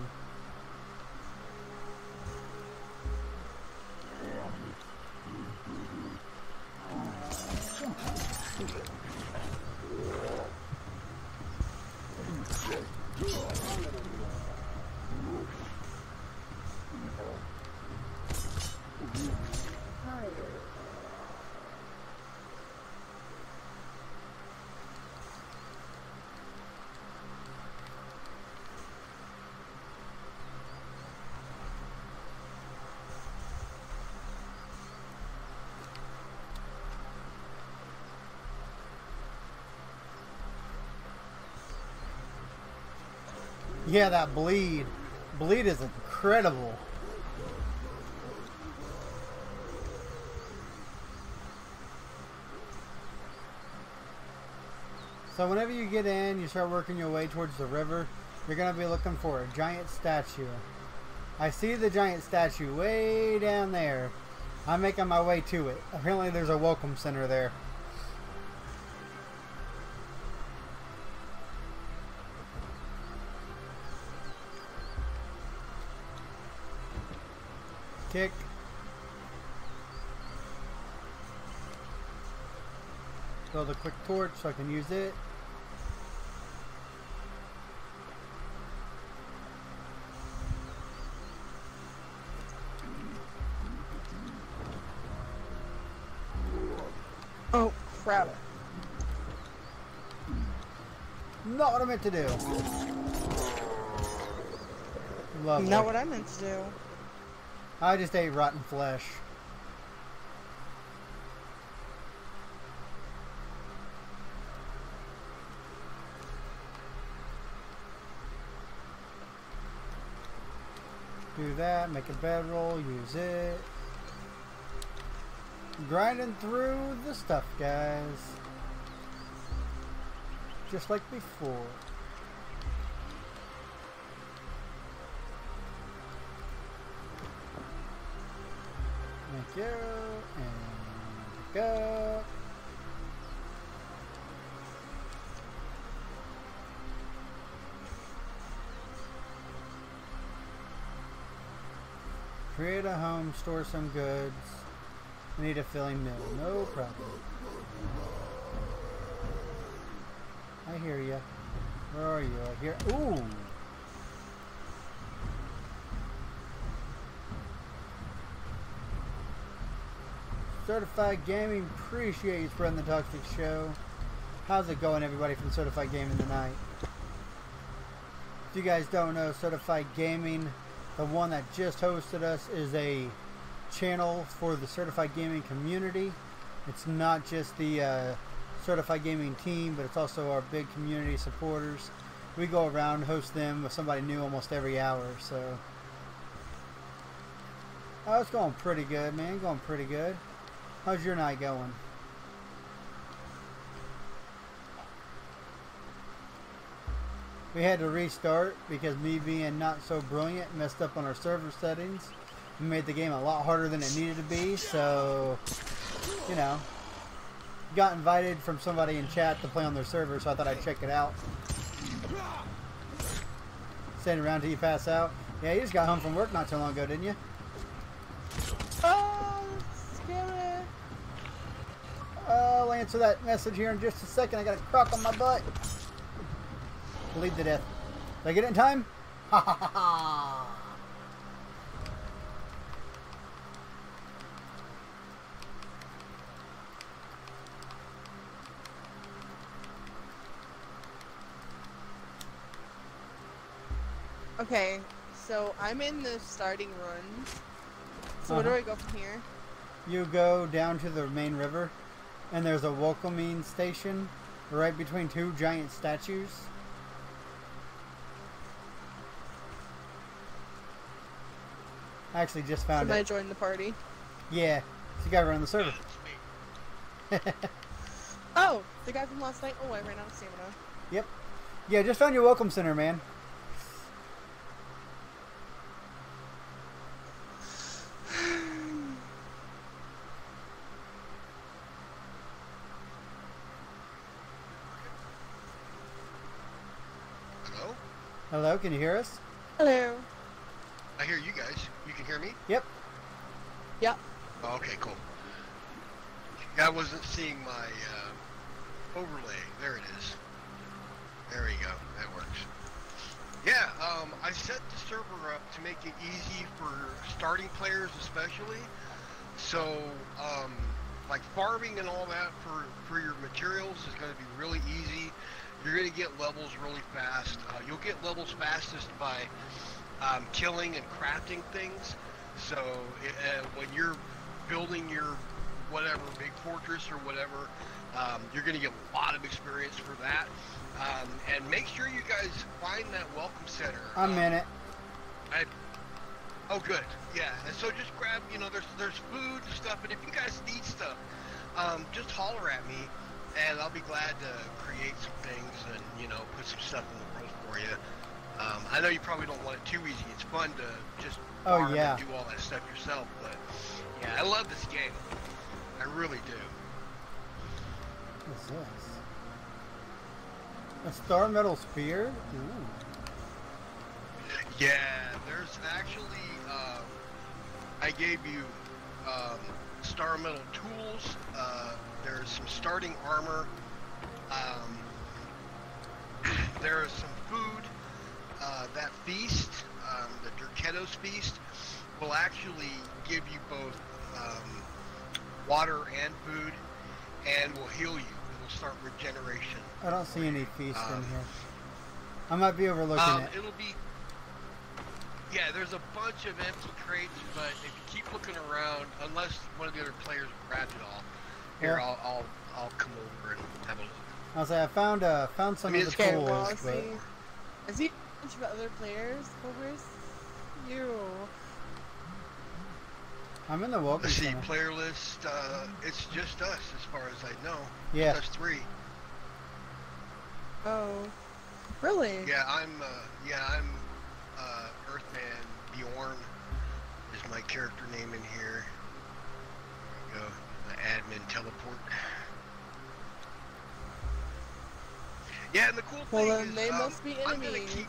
Yeah, that bleed. Bleed is incredible. So whenever you get in, you start working your way towards the river, you're going to be looking for a giant statue. I see the giant statue way down there. I'm making my way to it. Apparently there's a welcome center there. Kick. Build a quick torch so I can use it. Oh, crap. Not what I meant to do. Lovely. Not what I meant to do. I just ate rotten flesh. Do that, make a bedroll, use it. Grinding through the stuff, guys. Just like before. Thank you. And go. Create a home, store some goods. I need a filling mill. No problem. I hear ya. Where are you? I hear. Ooh! Certified Gaming, appreciate you spreading the Toxic Show. How's it going, everybody from Certified Gaming tonight? If you guys don't know, Certified Gaming, the one that just hosted us, is a channel for the Certified Gaming community. It's not just the Certified Gaming team, but it's also our big community supporters. We go around and host them with somebody new almost every hour, so. Oh, it's going pretty good, man. Going pretty good. How's your night going? We had to restart because me being not so brilliant messed up on our server settings. We made the game a lot harder than it needed to be, so, you know. Got invited from somebody in chat to play on their server, so I thought I'd check it out. Stand around till you pass out. Yeah, you just got home from work not too long ago, didn't you? Oh, scary. I'll answer that message here in just a second. I got a crock on my butt. Bleed to death. Did I get it in time? Ha ha ha ha! Okay, so I'm in the starting run. So where do I go from here? You go down to the main river, and there's a welcoming station right between two giant statues. I actually just found Can I it. join the party? Yeah, it's the guy running the server. Oh, the guy from last night. Oh, I ran out of stamina. Yep. Yeah, just found your welcome center, man. Hello? Hello, can you hear us? Hello. I hear you guys. You can hear me? Yep. Yep. Oh, okay, cool. I wasn't seeing my overlay. There it is. There you go. That works. Yeah, I set the server up to make it easy for starting players especially. So, like farming and all that for your materials is going to be really easy. You're going to get levels really fast. You'll get levels fastest by killing and crafting things. So when you're building your whatever big fortress or whatever, you're going to get a lot of experience for that. And make sure you guys find that welcome center. I'm in it. Oh, good. Yeah. And so just grab, you know, there's food and stuff. And if you guys need stuff, just holler at me, and I'll be glad to create some things and, you know, put some stuff in the world for you. I know you probably don't want it too easy. It's fun to just Oh, farm yeah. and do all that stuff yourself, but yeah, I love this game. I really do. What's this? A star metal spear? Ooh. Yeah, there's actually, I gave you star metal tools. There's some starting armor. There is some food. That feast, the Durketos feast, will actually give you both water and food, and will heal you. It'll start regeneration. I don't see any feast in here. I might be overlooking it. It'll be. Yeah, there's a bunch of empty crates, but if you keep looking around, unless one of the other players grabs it all, here Yeah. I'll come over and have a look. I'll say I found some I mean, of it's the Okay, tools, well, but see. Is he a bunch of other players? Where's you? I'm in the welcome Let's see, center. player list. It's just us, as far as I know. Yeah. Just us three. Oh, really? Yeah, I'm Earthman Bjorn is my character name in here. There we go. The admin teleport. Yeah, and the cool Well, thing then is, they must be I'm gonna enemies. keep.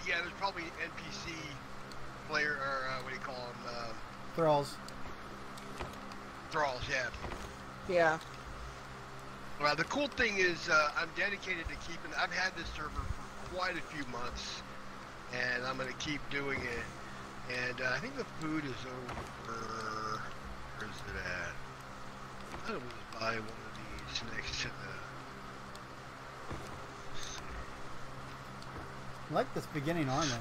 Yeah, there's probably NPC player, or what do you call them? Thralls. Thralls. Yeah. Yeah. Well, the cool thing is, I'm dedicated to keeping. I've had this server for quite a few months, and I'm going to keep doing it. And I think the food is over. Where's it at? I don't want to buy one of these next to the. I like this beginning armor.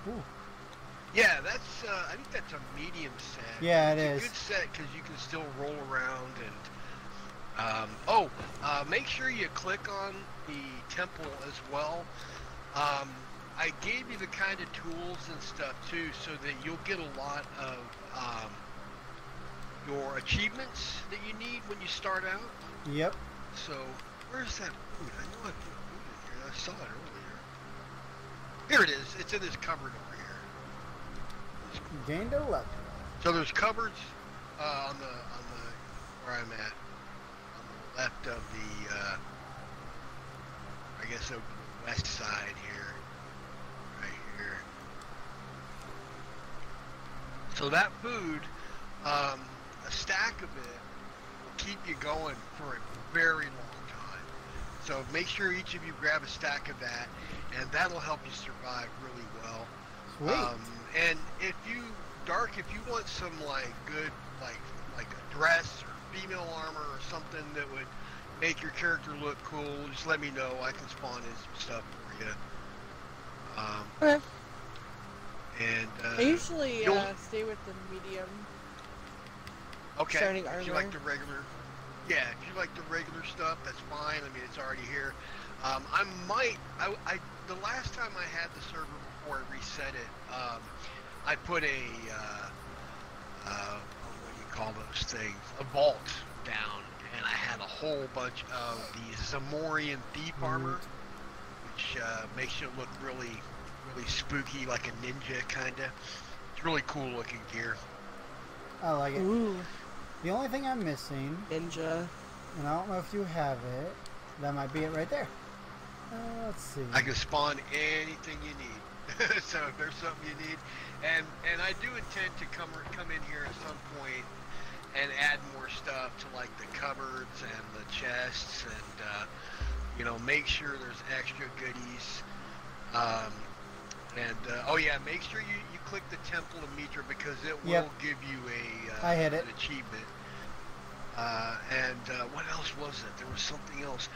Ooh. Yeah, that's. I think that's a medium set. Yeah, it it's is. a good set because you can still roll around and. Make sure you click on the temple as well. I gave you the kind of tools and stuff too, so that you'll get a lot of your achievements that you need when you start out. Yep. So, where's that food? I know I put food in here. I saw it earlier. Here it is. It's in this cupboard over here. Gained 11. So there's cupboards on the where I'm at. Left of the, I guess over the west side here, right here. So that food, a stack of it will keep you going for a very long time. So make sure each of you grab a stack of that, and that'll help you survive really well. Sweet. And if you want some like good, like a dress or female armor or something that would make your character look cool, just let me know. I can spawn in some stuff for you. Okay. And I usually you'll- stay with the medium. okay, starting if you armor. like the regular, yeah, if you like the regular stuff, that's fine. I mean, it's already here. The last time I had the server before I reset it, I put a what do you call those things? A vault down, and I had a whole bunch of the Zamorian thief armor, which makes you look really, really spooky, like a ninja kinda. It's really cool looking gear. I like it. Ooh, The only thing I'm missing, ninja. and I don't know if you have it, that might be it right there. Let's see. I can spawn anything you need. So if there's something you need, and I do intend to come in here at some point and add more stuff to like the cupboards and the chests, and make sure there's extra goodies. Oh yeah, make sure you click the Temple of Mitra, because it will Yep. give you I hit it. an achievement. What else was it? There was something else.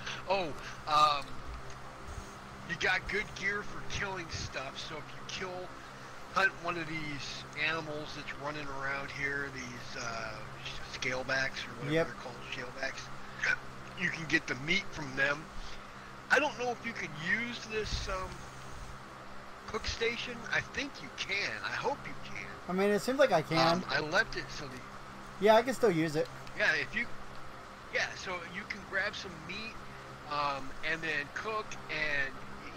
You got good gear for killing stuff, so if you hunt one of these animals that's running around here, these scalebacks or whatever Yep. they're called, shalebacks, you can get the meat from them. I don't know if you can use this cook station. I think you can. I hope you can. I mean, it seems like I can. I left it so Yeah, I can still use it. so you can grab some meat. and then cook and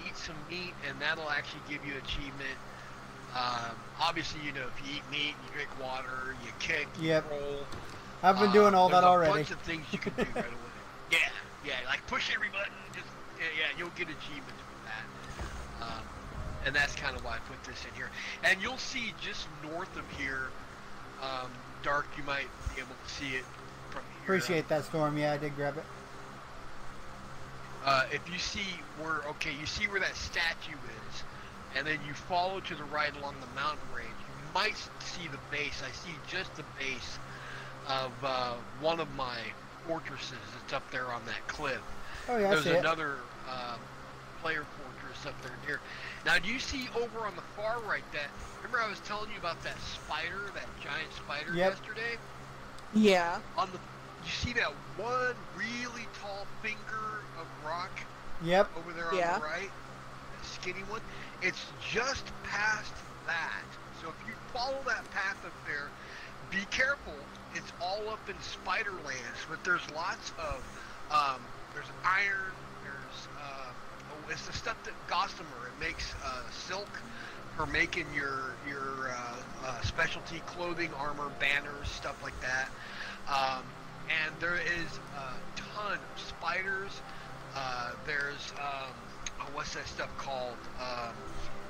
eat some meat, and that'll actually give you achievement. Obviously, you know, if you eat meat, you drink water, you kick, you Yep. roll. I've been doing all that already. There's a bunch of things you can do right away. Yeah, like push every button. Just you'll get achievements with that. And that's kind of why I put this in here. And you'll see just north of here, Dark. You might be able to see it from here. Appreciate that, Storm. Yeah, I did grab it. If you see you see where that statue is, and then you follow to the right along the mountain range, you might see the base. I see just the base of one of my fortresses that's up there on that cliff. Oh yeah, I There's see it. another player fortress up there near. Now, do you see over on the far right that? Remember I was telling you about that spider, that giant spider yesterday? Yeah. You see that one really tall finger of rock? Yep. Over there on the right, that skinny one. It's just past that. So if you follow that path up there, be careful. It's all up in spider lands, but there's lots of there's iron. There's it's the stuff that gossamer. It makes silk for making your specialty clothing, armor, banners, stuff like that. And there is a ton of spiders. There's what's that stuff called?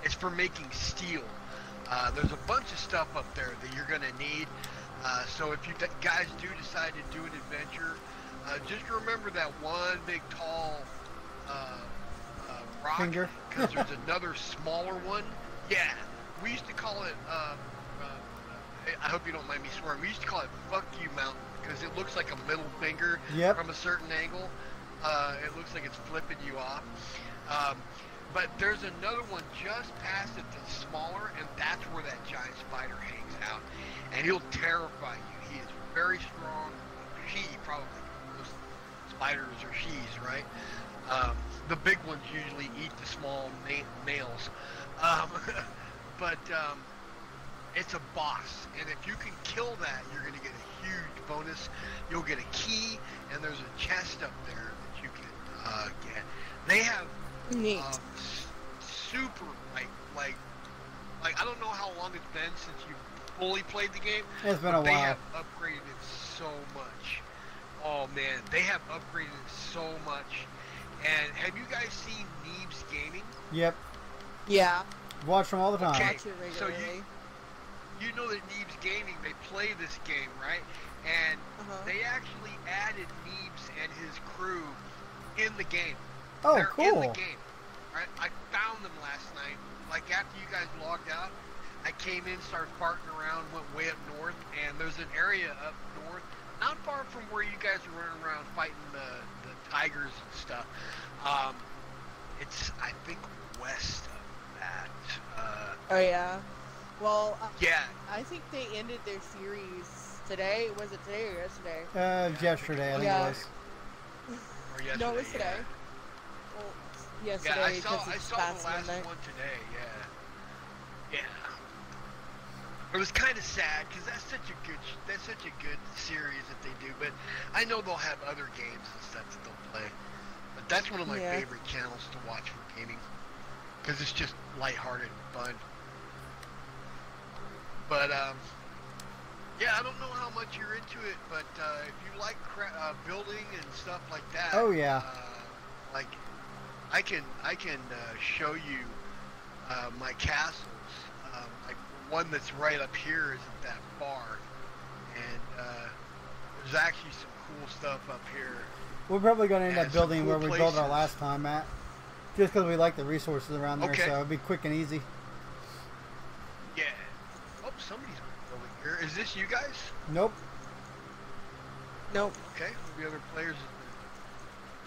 It's for making steel. There's a bunch of stuff up there that you're gonna need. So if you guys do decide to do an adventure, just remember that one big tall rock. Finger. Because there's another smaller one. Yeah, we used to call it. I hope you don't mind me swearing. We used to call it "fuck you" mountain because it looks like a middle finger from a certain angle. It looks like it's flipping you off. But there's another one just past it that's smaller, and that's where that giant spider hangs out. And he'll terrify you. He is very strong. She probably. Most spiders are she's, right? The big ones usually eat the small males. But it's a boss. And if you can kill that, you're going to get a huge bonus. You'll get a key, and there's a chest up there that you can get. They have super like I don't know how long it's been since you fully played the game. It's been a while. They have upgraded it so much. Oh man, they have upgraded it so much. And have you guys seen Neebs Gaming? Yep. Yeah. Watch them all the time. Okay, Watch it so regularly. you know that Neebs Gaming, they play this game, right? And they actually added Neebs and his crew in the game. Oh, They're cool. in the game. Right? I found them last night. Like after you guys logged out, I came in, started farting around, went way up north, and there's an area up north, not far from where you guys are running around fighting the tigers and stuff. It's, I think, west of that. Oh yeah. Well. Yeah. I think they ended their series today. Was it today or yesterday? Yesterday, I think it was. Or yesterday, No, it was today. Well, yesterday Yeah, I because saw it's the past last midnight. one today. Yeah. It was kind of sad because that's such a good series that they do. But I know they'll have other games and stuff that they'll play. But that's one of my favorite channels to watch for gaming because it's just lighthearted and fun. But yeah, I don't know how much you're into it, but if you like building and stuff like that, Oh yeah. like I can show you my castles. Like one that's right up here isn't that far, and there's actually some cool stuff up here. We're probably going to end And up some building cool where we built our places. last time, Matt. Just because we like the resources around there, Okay. so it'll be quick and easy. Yeah. Oh, somebody's over here. Is this you guys? Nope. Nope. Okay. The other players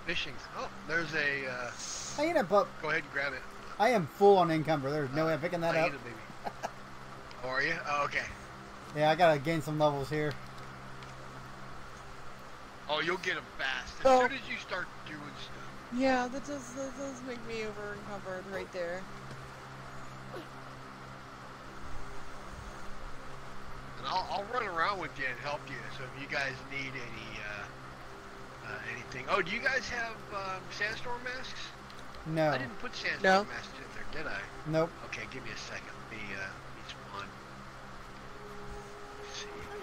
fishing. Oh, there's a. Hyena pup. Go ahead and grab it. I am full on encumber. There's no way I'm picking that up. Hyena, baby. Oh, are you? Oh, okay. Yeah, I gotta gain some levels here. Oh, you'll get them fast. As Oh. soon as you start doing stuff. Yeah, that does make me over encumbered right there. And I'll run around with you and help you. So if you guys need anything. Oh, do you guys have sandstorm masks? No. I didn't put sandstorm No. masks in there, did I? Nope. Okay, give me a second. Let me each one. Let's see. Let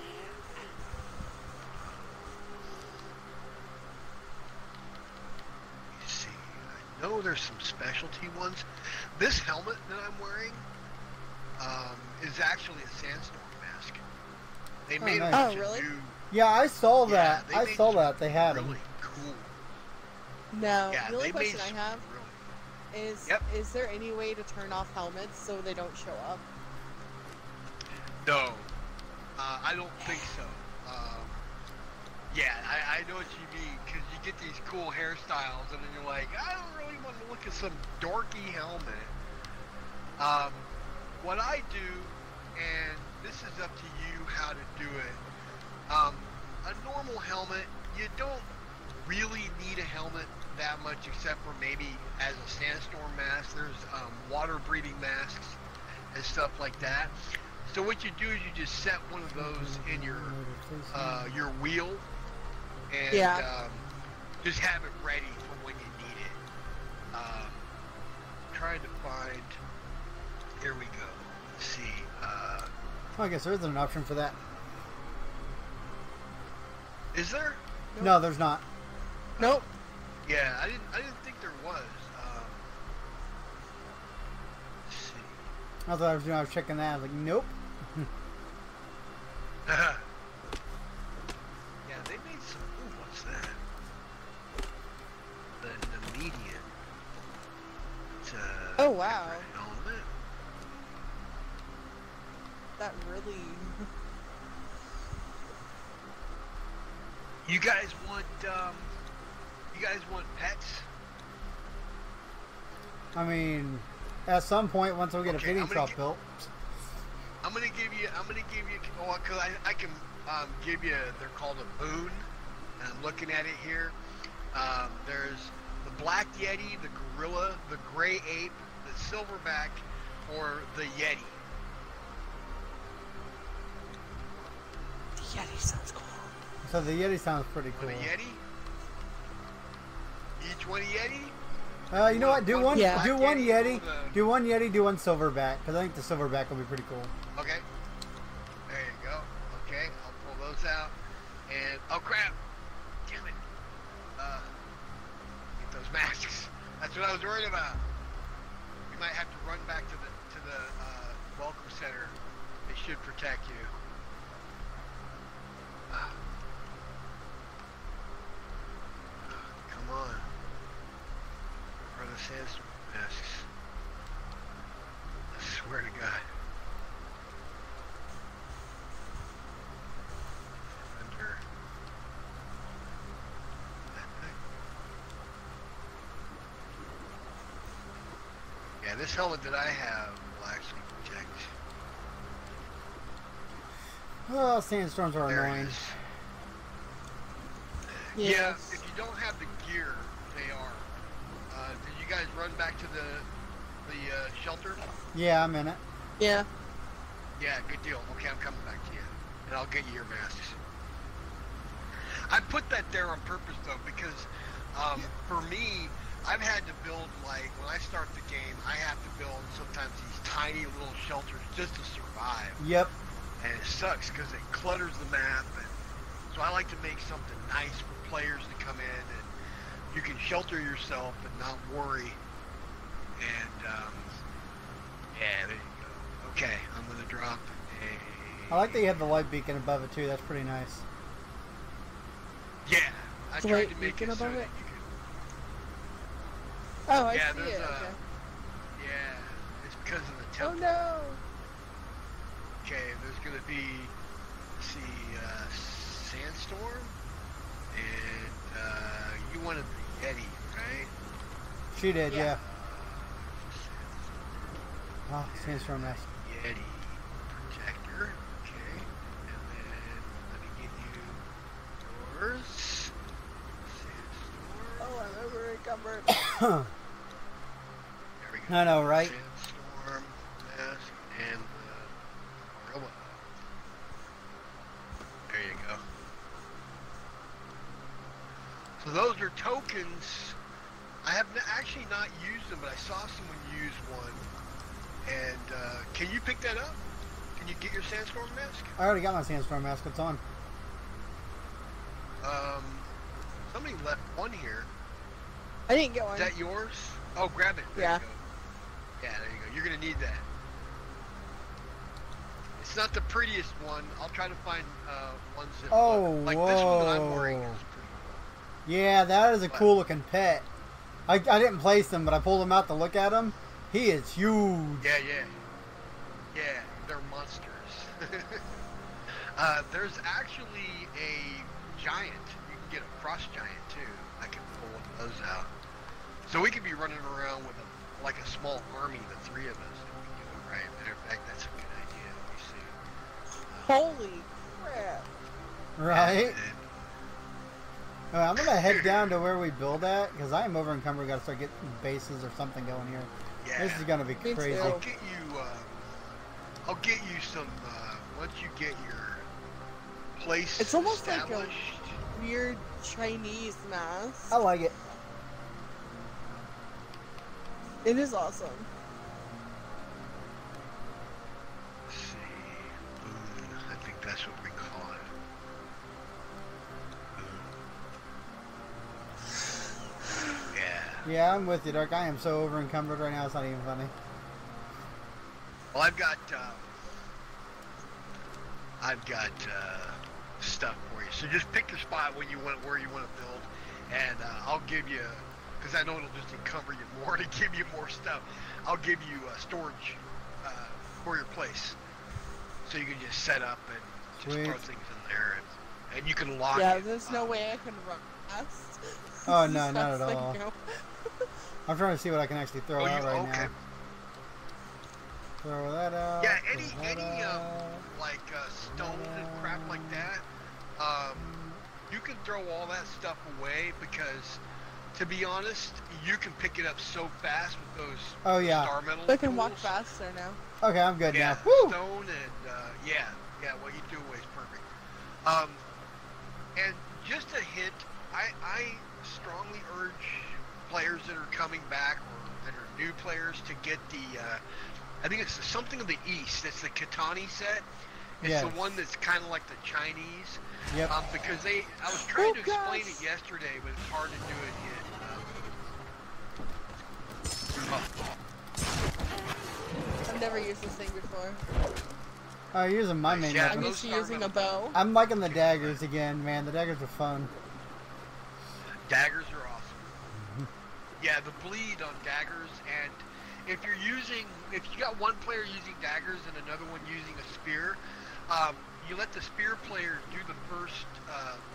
me see. I know there's some specialty ones. This helmet that I'm wearing is actually a sandstorm mask. They made nice. a bunch Oh, really? of new. Yeah, I saw that. they I made saw some that. They had really them. cool. No. Yeah, The only they question made I some have really. is: Yep. is there any way to turn off helmets so they don't show up? No, I don't think so. Yeah, I know what you mean, because you get these cool hairstyles, and then you're like, I don't really want to look at some dorky helmet. What I do, and this is up to you how to do it, a normal helmet, you don't really need a helmet that much, except for maybe as a sandstorm mask. There's water-breathing masks and stuff like that. So what you do is you just set one of those in your wheel, and just have it ready for when you need it. Trying to find. Here we go. Let's see. I guess there isn't an option for that. Is there? No, there's not. Nope. Yeah, I didn't think there was. Let's see. I thought I was checking that. I was like, nope. Yeah, they made some. Ooh, what's that? The median. It's Oh, wow. helmet. That really. You guys want pets? I mean, at some point, once we get a Okay, feeding I'm gonna shop get- built. I'm gonna give you. Oh, cause I can give you. They're called a boon. And I'm looking at it here. There's the black yeti, the gorilla, the gray ape, the silverback, or the yeti. The Yeti sounds cool. So the Yeti sounds pretty Want cool. a yeti? Each one a yeti? You know what? Do one. Yeah. Do one Black Yeti. Yeti or the- Do one Yeti. Do one Silverback. Because I think the Silverback will be pretty cool. Okay. There you go. Okay, I'll pull those out. And oh crap! Damn it! Get those masks. That's what I was worried about. You might have to run back to the welcome center. They should protect you. Come on. Where are the sandstorm masks? I swear to God. Under. Yeah, this helmet that I have will actually protect. Oh, sandstorms are There it annoying. is. Yes. Yeah, if you don't have the gear, they are. Did you guys run back to the shelter? Yeah, I'm in it. Yeah. Yeah, good deal. Okay, I'm coming back to you, and I'll get you your masks. I put that there on purpose though, because for me, I've had to build, like, when I start the game, I have to build sometimes these tiny little shelters just to survive, Yep. and it sucks because it clutters the map, and so I like to make something nice for players to come in, and you can shelter yourself and not worry, and yeah, there you go. Okay, I'm gonna drop a... I like that you have the light beacon above it too. That's pretty nice. Yeah, I The tried light to make beacon it so above that it? you could... Oh, I Yeah, see there's it. a- Okay. Yeah, it's because of the Oh temple. no. Okay, there's gonna be, let's see, sandstorm, and you wanted the yeti, right? She did, Yeah. yeah. Oh, sandstorm mask. Yeti protector, okay, and then let me get you yours. Sandstorm. Oh, I'm over encumbered. There we go. I know, right? Sandstorm mask and the gorilla. There you go. So those are tokens. I have actually not used them, but I saw someone use one. And can you pick that up? Can you get your sandstorm mask? I already got my sandstorm mask. It's on. Somebody left one here. I didn't get one. Is that yours? Oh, grab it. There Yeah. you go. Yeah, there you go. You're gonna need that. It's not the prettiest one. I'll try to find ones that look like this one that I'm wearing is pretty cool. Yeah, that is a cool looking pet. I didn't place him, but I pulled him out to look at him. He is huge. Yeah, they're monsters. There's actually a giant. You can get a frost giant too. I can pull one of those out. So we could be running around with like a small army, the three of us. If we do it right. Matter of fact, that's a good idea. Let me see. Holy crap. Right? I'm going to head down to where we build at, because I am over encumbered. Got to start getting bases or something going here. Yeah. This is going to be Me crazy. too. I'll get you some, once you get your place It's almost like a established. weird Chinese mask. I like it. It is awesome. Let's see. Boon, I think that's what we call it. Boon. Yeah. Yeah, I'm with you, Dark. I am so over encumbered right now. It's not even funny. Well, I've got stuff for you. So just pick your spot where you want to build, and I'll give you, because I know it'll just encumber you more to give you more stuff. I'll give you storage for your place, so you can just set up and just throw things in there, and you can lock it. Yeah, there's no way I can run fast. Oh, no, not at Like, all. no. I'm trying to see what I can actually throw out right now. Throw that out. Yeah, throw any that out. like stones and crap like that, you can throw all that stuff away, because to be honest, you can pick it up so fast with those star metal I can walk tools. faster now. Okay, I'm good Yeah, now. Woo! stone and what you do away is perfect. And just a hint, I strongly urge players that are coming back or that are new players to get the I think it's something of the East. It's the Katani set. It's the one that's kind of like the Chinese. Yep. Because I was trying to explain it yesterday, but it's hard to do it I've never used this thing before. Oh, you're using my main Yeah, weapon. I'm used to using a bow. I'm liking the daggers again, man. The daggers are fun. Daggers are awesome. Yeah, the bleed on daggers, and if you got one player using daggers and another one using a spear, you let the spear player do the first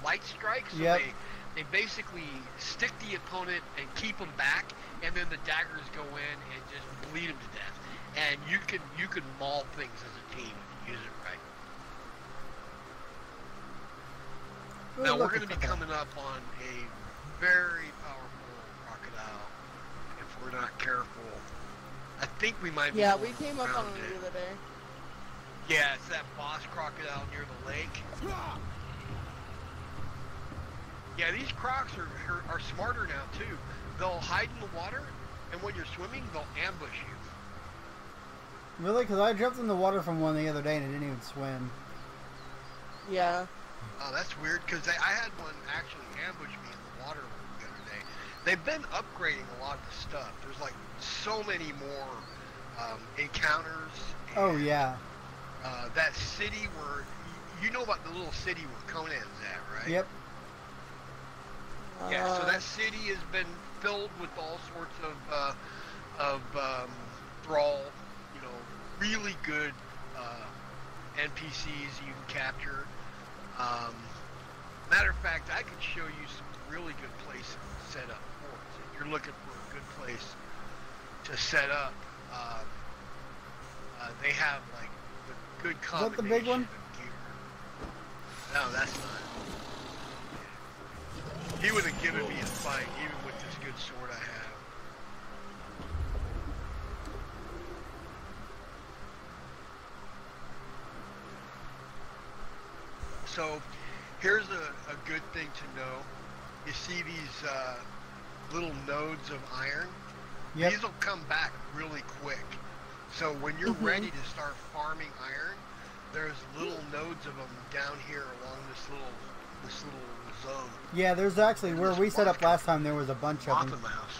light strike, so they basically stick the opponent and keep them back, and then the daggers go in and just bleed them to death. And you can maul things as a team if you use it right. Ooh, Now we're look going to at be that. coming up on a very powerful crocodile if we're not careful. I think we might be. Yeah, going we came up on around it the other day. Yeah, it's that boss crocodile near the lake. Yeah, these crocs are smarter now too. They'll hide in the water, and when you're swimming, they'll ambush you. Really? Because I jumped in the water from one the other day and it didn't even swim. Yeah. Oh, that's weird, because I had one actually ambush me in the water the other day. They've been upgrading a lot of the stuff. There's like so many more encounters. And, Oh, yeah. that city where, you know about the little city where Conan's at, right? Yep. Yeah, so that city has been filled with all sorts of thrall, really good NPCs you can capture. Matter of fact, I could show you some really good places to set up forts. If you're looking for a good place to set up, they have like the good combination. Is that the big one? Of gear. No, that's not. He would have given me a fight, even with this good sword I have. So, here's a good thing to know. you see these little nodes of iron. Yep. These will come back really quick. So when you're ready to start farming iron, there's little nodes of them down here along this little zone. Yeah, there's actually where we set up last time. There was a bunch of Off them. in my house.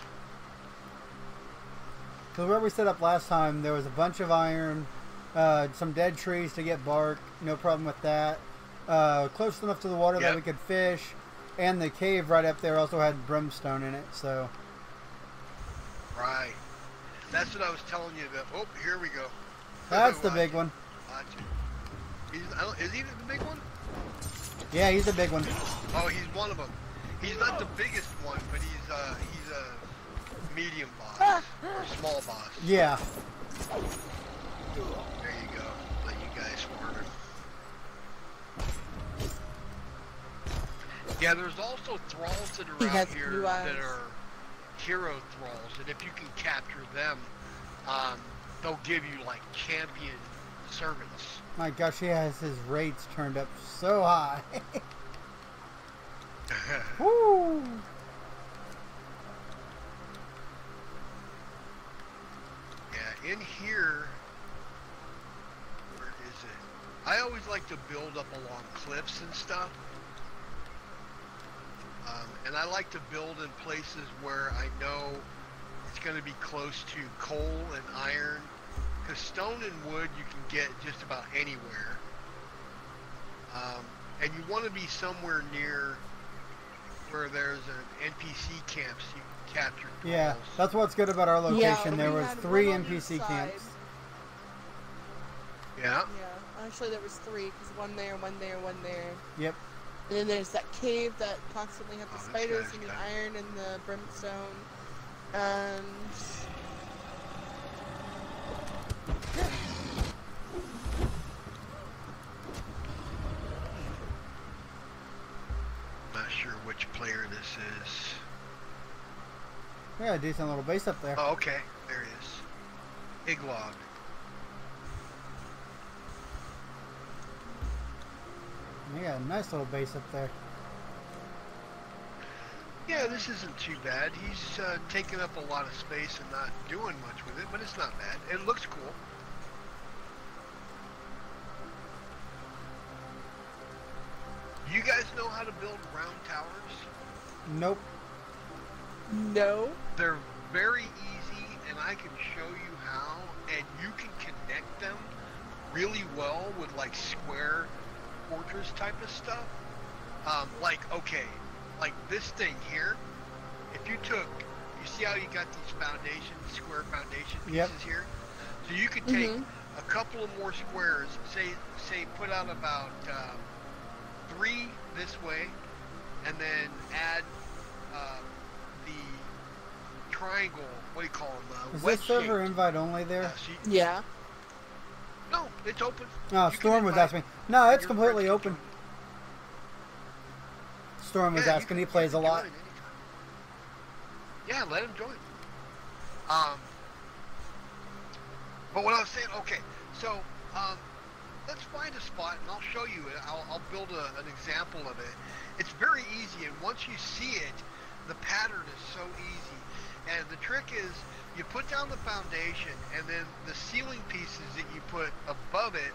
So where we set up last time, there was a bunch of iron, some dead trees to get bark. No problem with that. Close enough to the water that we could fish, and the cave right up there also had brimstone in it. So. Right. That's what I was telling you about. Oh, here we go. That's the big one. Is he the big one? Yeah, he's the big one. Oh, he's one of them. He's not the biggest one, but he's a medium boss or small boss. Yeah. There you go. Let you guys farm him. Yeah, there's also thralls that are out here that are hero thralls, and if you can capture them, they'll give you like champion servants. My gosh, he has his rates turned up so high. Woo! Yeah, in here, where is it? I always like to build up along cliffs and stuff. And I like to build in places where I know it's going to be close to coal and iron. Because stone and wood you can get just about anywhere. And you want to be somewhere near where there's an NPC camp so you can capture thralls. Yeah, that's what's good about our location. Yeah, there was 3 NPC camps. Yeah. Yeah, actually there was 3, because one there, one there, one there. Yep. And then there's that cave that constantly had the spiders guy's and the got iron and the brimstone. And Not sure which player this is. Yeah, a decent little base up there. Oh, okay. There he is. Iglog. You got a nice little base up there. Yeah, this isn't too bad. He's taking up a lot of space and not doing much with it, but it's not bad. It looks cool. You guys know how to build round towers? Nope. no. They're very easy, and I can show you how, and you can connect them really well with like square fortress type of stuff. Like this thing here, if you see how you got these square foundation pieces here? So you could take a couple of more squares, say put out about 3 this way, and then add the triangle, what do you call them? Is wedge this server shaped. invite only there? Yeah. No, it's open. No, You can Storm was invite asking me. No, it's your completely friends open. to Storm was Yeah, you asking. can- He plays a you can lot. join anytime. Yeah, let him join. But what I was saying, okay, so let's find a spot and I'll show you it. I'll build an example of it. It's very easy, and once you see it, the pattern is so easy. And the trick is you put down the foundation, and then the ceiling pieces that you put above it,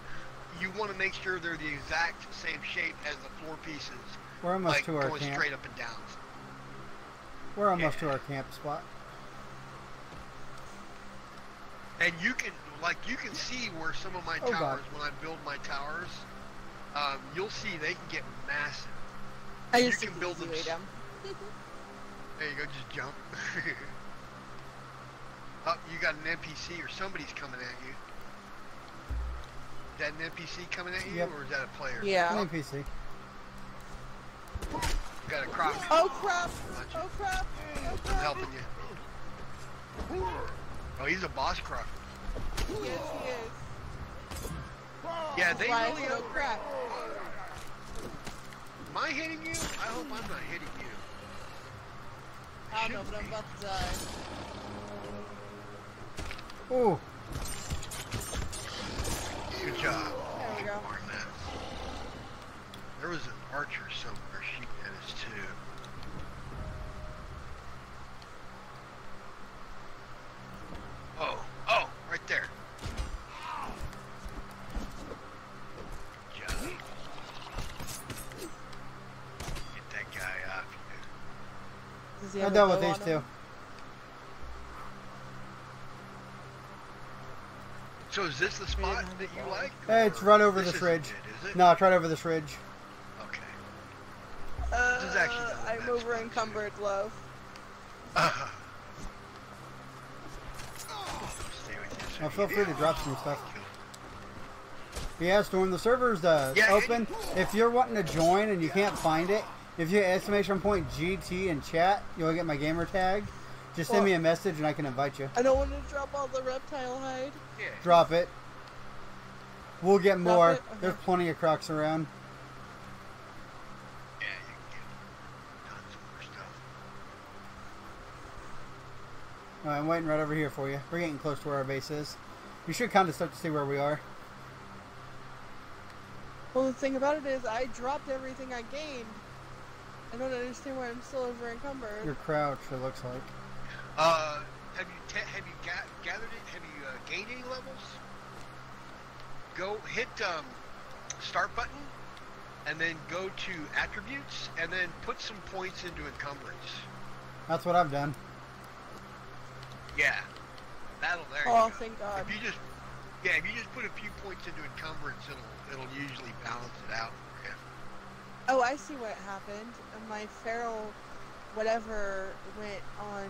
you want to make sure they're the exact same shape as the floor pieces. We're almost Like to our going camp. straight up and down. We're almost to our camp spot. And you can see where some of my Oh, God. towers, when I build my towers, you'll see they can get massive. I You just can took the build easy them way s- down. There you go, just jump. Oh, you got an NPC or somebody's coming at you. Is that an NPC coming at you, Yep. or is that a player? Yeah. NPC. Got a crop. Oh crap! Gotcha. Oh crap! Oh I'm crap! helping you. Oh, he's a boss croc. Yes, he is. Yeah, they Why really is it oh crap? Am I hitting you? I hope I'm not hitting you. I don't know, but I'm about to die. Ooh. Good job. There we go. Farm that. There was an archer somewhere shooting at us too. You I ever dealt with go these on two. them? So is this the spot that you like? Hey, it's or right over this this isn't ridge. it, is it? No, it's right over this ridge. Okay. This is actually not a I'm bad over spot, encumbered, love. Stay with you, Well, sir. feel free to drop some stuff. Yeah, Storm, the server's Yeah, open. If you're wanting to join and you can't find it, if you exclamation point GT in chat, you'll get my gamer tag. Just send me a message and I can invite you. I don't want to drop all the reptile hide. Yeah. Drop it. We'll get more. it? Okay. There's plenty of crocs around. Yeah, you can get tons more stuff. Alright, I'm waiting right over here for you. We're getting close to where our base is. You should kind of start to see where we are. Well, the thing about it is, I dropped everything I gained. I don't understand why I'm still over encumbered. Your crouch, it looks like. Have you gathered it? Have you gained any levels? Go hit start button, and then go to attributes, and then put some points into encumbrance. That's what I've done. Yeah, there you Oh, go. thank God. If you just put a few points into encumbrance, it'll usually balance it out for you. Oh, I see what happened. My feral whatever went on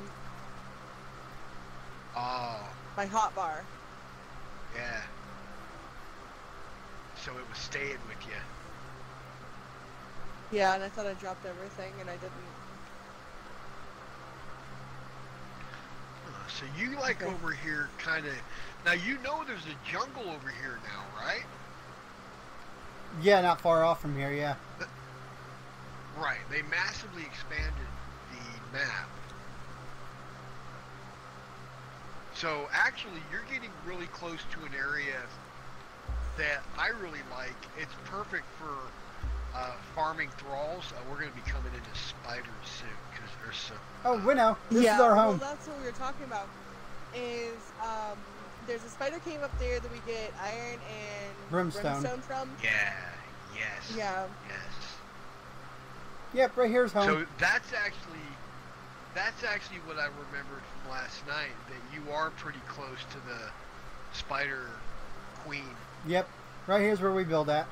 Oh, my hotbar. yeah. So it was staying with you. Yeah, and I thought I dropped everything, and I didn't. So you like Okay. over here kind of... Now you know there's a jungle over here now, right? Yeah, not far off from here, yeah. Right. They massively expanded the map. So actually you're getting really close to an area that I really like. It's perfect for farming thralls. We're going to be coming into spiders soon because there's some... Oh, we know. This yeah, is our home. well, that's what we were talking about. Is there's a spider cave up there that we get iron and Brimstone. from. Yeah. Yes. Yeah. Yes. Yep, right here's home. So that's actually what I remembered from last night, that you are pretty close to the spider queen. Yep, right here's where we build at.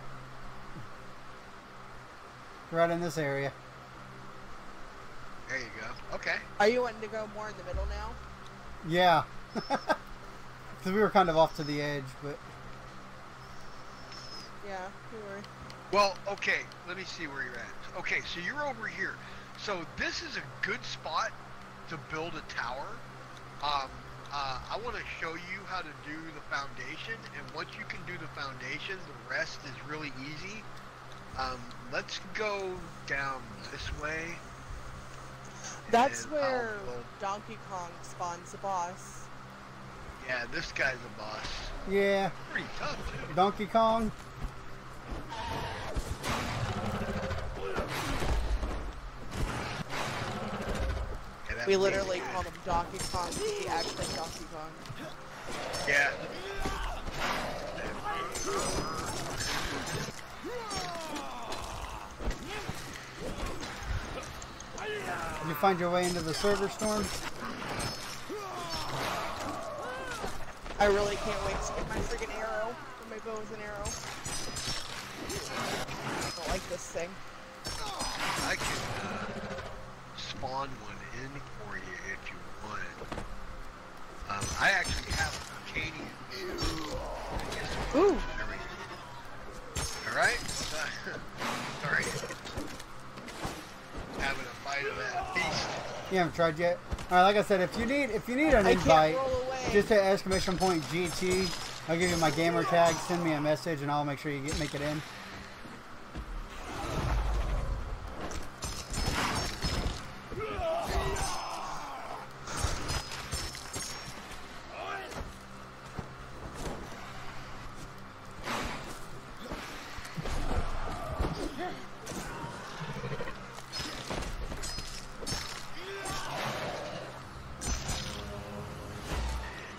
Right in this area. There you go. Okay. Are you wanting to go more in the middle now? Yeah. Because we were kind of off to the edge, but... Yeah, we were. Well, okay, let me see where you're at. Okay, so you're over here. So this is a good spot to build a tower. I want to show you how to do the foundation, and once you can do the foundation, the rest is really easy. Let's go down this way. That's and where I'll build- Donkey Kong spawns the boss. Yeah, this guy's a boss. Yeah, Pretty tough, too. Donkey Kong. Yeah, that We was literally easy. called him Donkey Kong because he actually Donkey Kong. Yeah. Did you find your way into the server, Storm? I really can't wait to get my friggin' arrow. My bow is an arrow. I don't like this thing. I can spawn one in for you if you want. I actually have Arcadian. Ooh. Alright? Sorry. Having a bite of that beast. You haven't tried yet? Alright, like I said, if you need an I invite, can't roll away. just hit exclamation point GT. I'll give you my gamer tag, send me a message, and I'll make sure you make it in.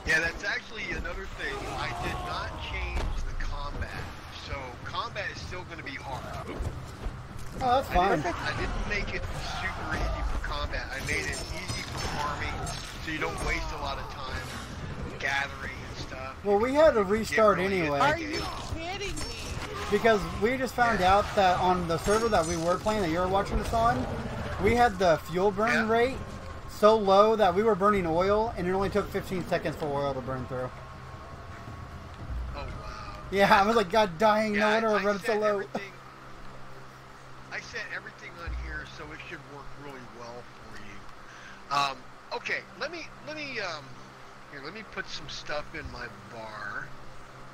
Yeah, that's actually another thing. I did not change the combat. So combat is still going to be hard. Oh, that's fine. I didn't make it super easy for combat. bet. I made it easy for farming, so you don't waste a lot of time gathering and stuff. Well, we had to Get restart really into anyway. Are the you game. kidding me? Because we just found out that on the server that we were playing, that you were watching us on, we had the fuel burn rate so low that we were burning oil, and it only took 15 seconds for oil to burn through. Oh wow. Yeah, I was like, God dying, no Yeah, wonder I we're running so set low. I set everything on here, so it should work really well for you. Okay, let me put some stuff in my bar,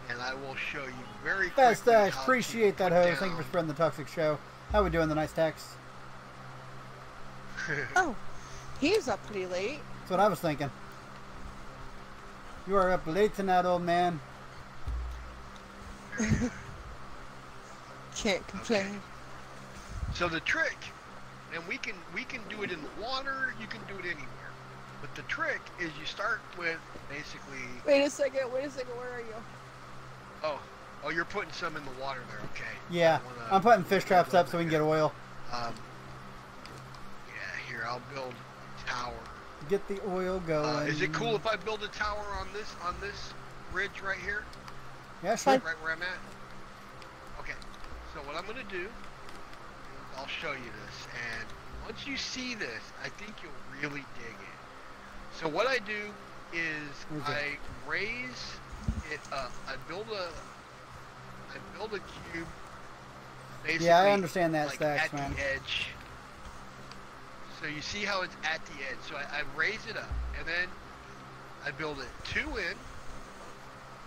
and I will show you very quickly. Fast Dash, how appreciate to that, put host. Thank you for down- spreading the toxic show. How we doing, the nice tax? Oh, he's up pretty late. That's what I was thinking. You are up late tonight, old man. Can't complain. So the trick, and we can do it in the water, you can do it anywhere. But the trick is you start with basically. Wait a second, where are you? Oh, you're putting some in the water there. Okay. Yeah, I'm putting fish traps up so we can get oil. Yeah, here I'll build a tower. Get the oil going. Is it cool if I build a tower on this ridge right here? Yeah, sure. Right where I'm at? Okay. So what I'm going to do is I'll show you this. And once you see this, I think you'll really dig it. So what I do is I raise it up. I build a cube. Basically, Yeah, I understand that, like Stacks, at man. the edge. So you see how it's at the edge. So I raise it up, and then I build it 2 in.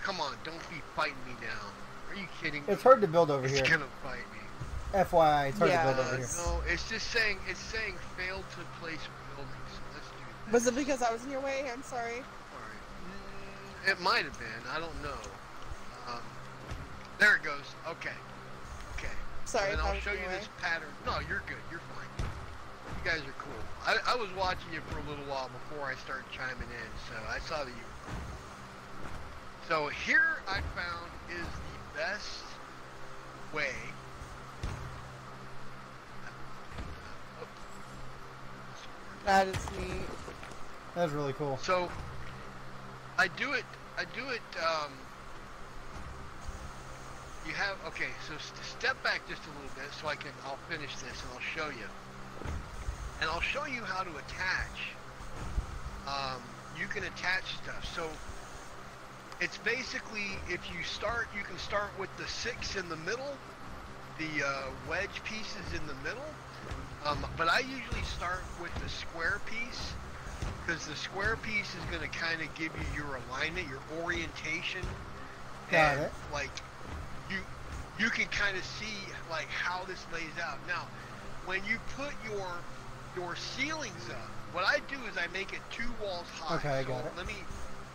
Come on, don't be fighting me now. Are you kidding me? It's hard to build over It's here. gonna fight me. FYI, it's hard Yeah. to build over here. No, it's just saying failed to place building. So let's do that. Was it because I was in your way? I'm sorry. Alright. It might have been. I don't know. There it goes. Okay. Okay. Sorry And if I I'll was show in you your this way. pattern. No, you're good. You're fine. You guys are cool. I was watching you for a little while before I started chiming in, so I saw that you were cool. So here I found is the best way. That is neat. That's really cool. So I do it, you have, okay, so step back just a little bit so I'll finish this and I'll show you. And I'll show you how to attach. You can attach stuff. So it's basically, if you can start with the 6 in the middle, the wedge pieces in the middle. But I usually start with the square piece, because the square piece is going to kind of give you your alignment, your orientation. Got and it. like you can kind of see like how this lays out. Now, when you put your ceilings up, what I do is I make it 2 walls high. Okay, I got it.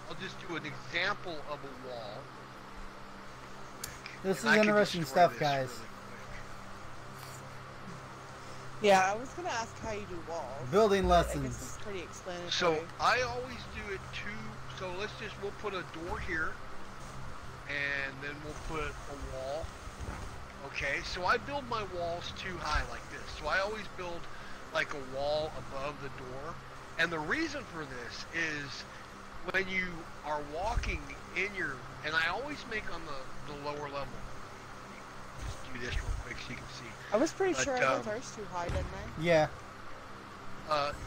I'll just do an example of a wall. This And is I can interesting destroy stuff, this guys. really quick. Yeah, I was gonna ask how you do walls. Building but I guess lessons. it's pretty explanatory. So I always do it so we'll put a door here, and then we'll put a wall. Okay, so I build my walls too high like this. So I always build like a wall above the door. And the reason for this is when you are walking in and I always make on the lower level. Just do this real quick so you can see. I was pretty But, sure I built ours too high, didn't I? Yeah.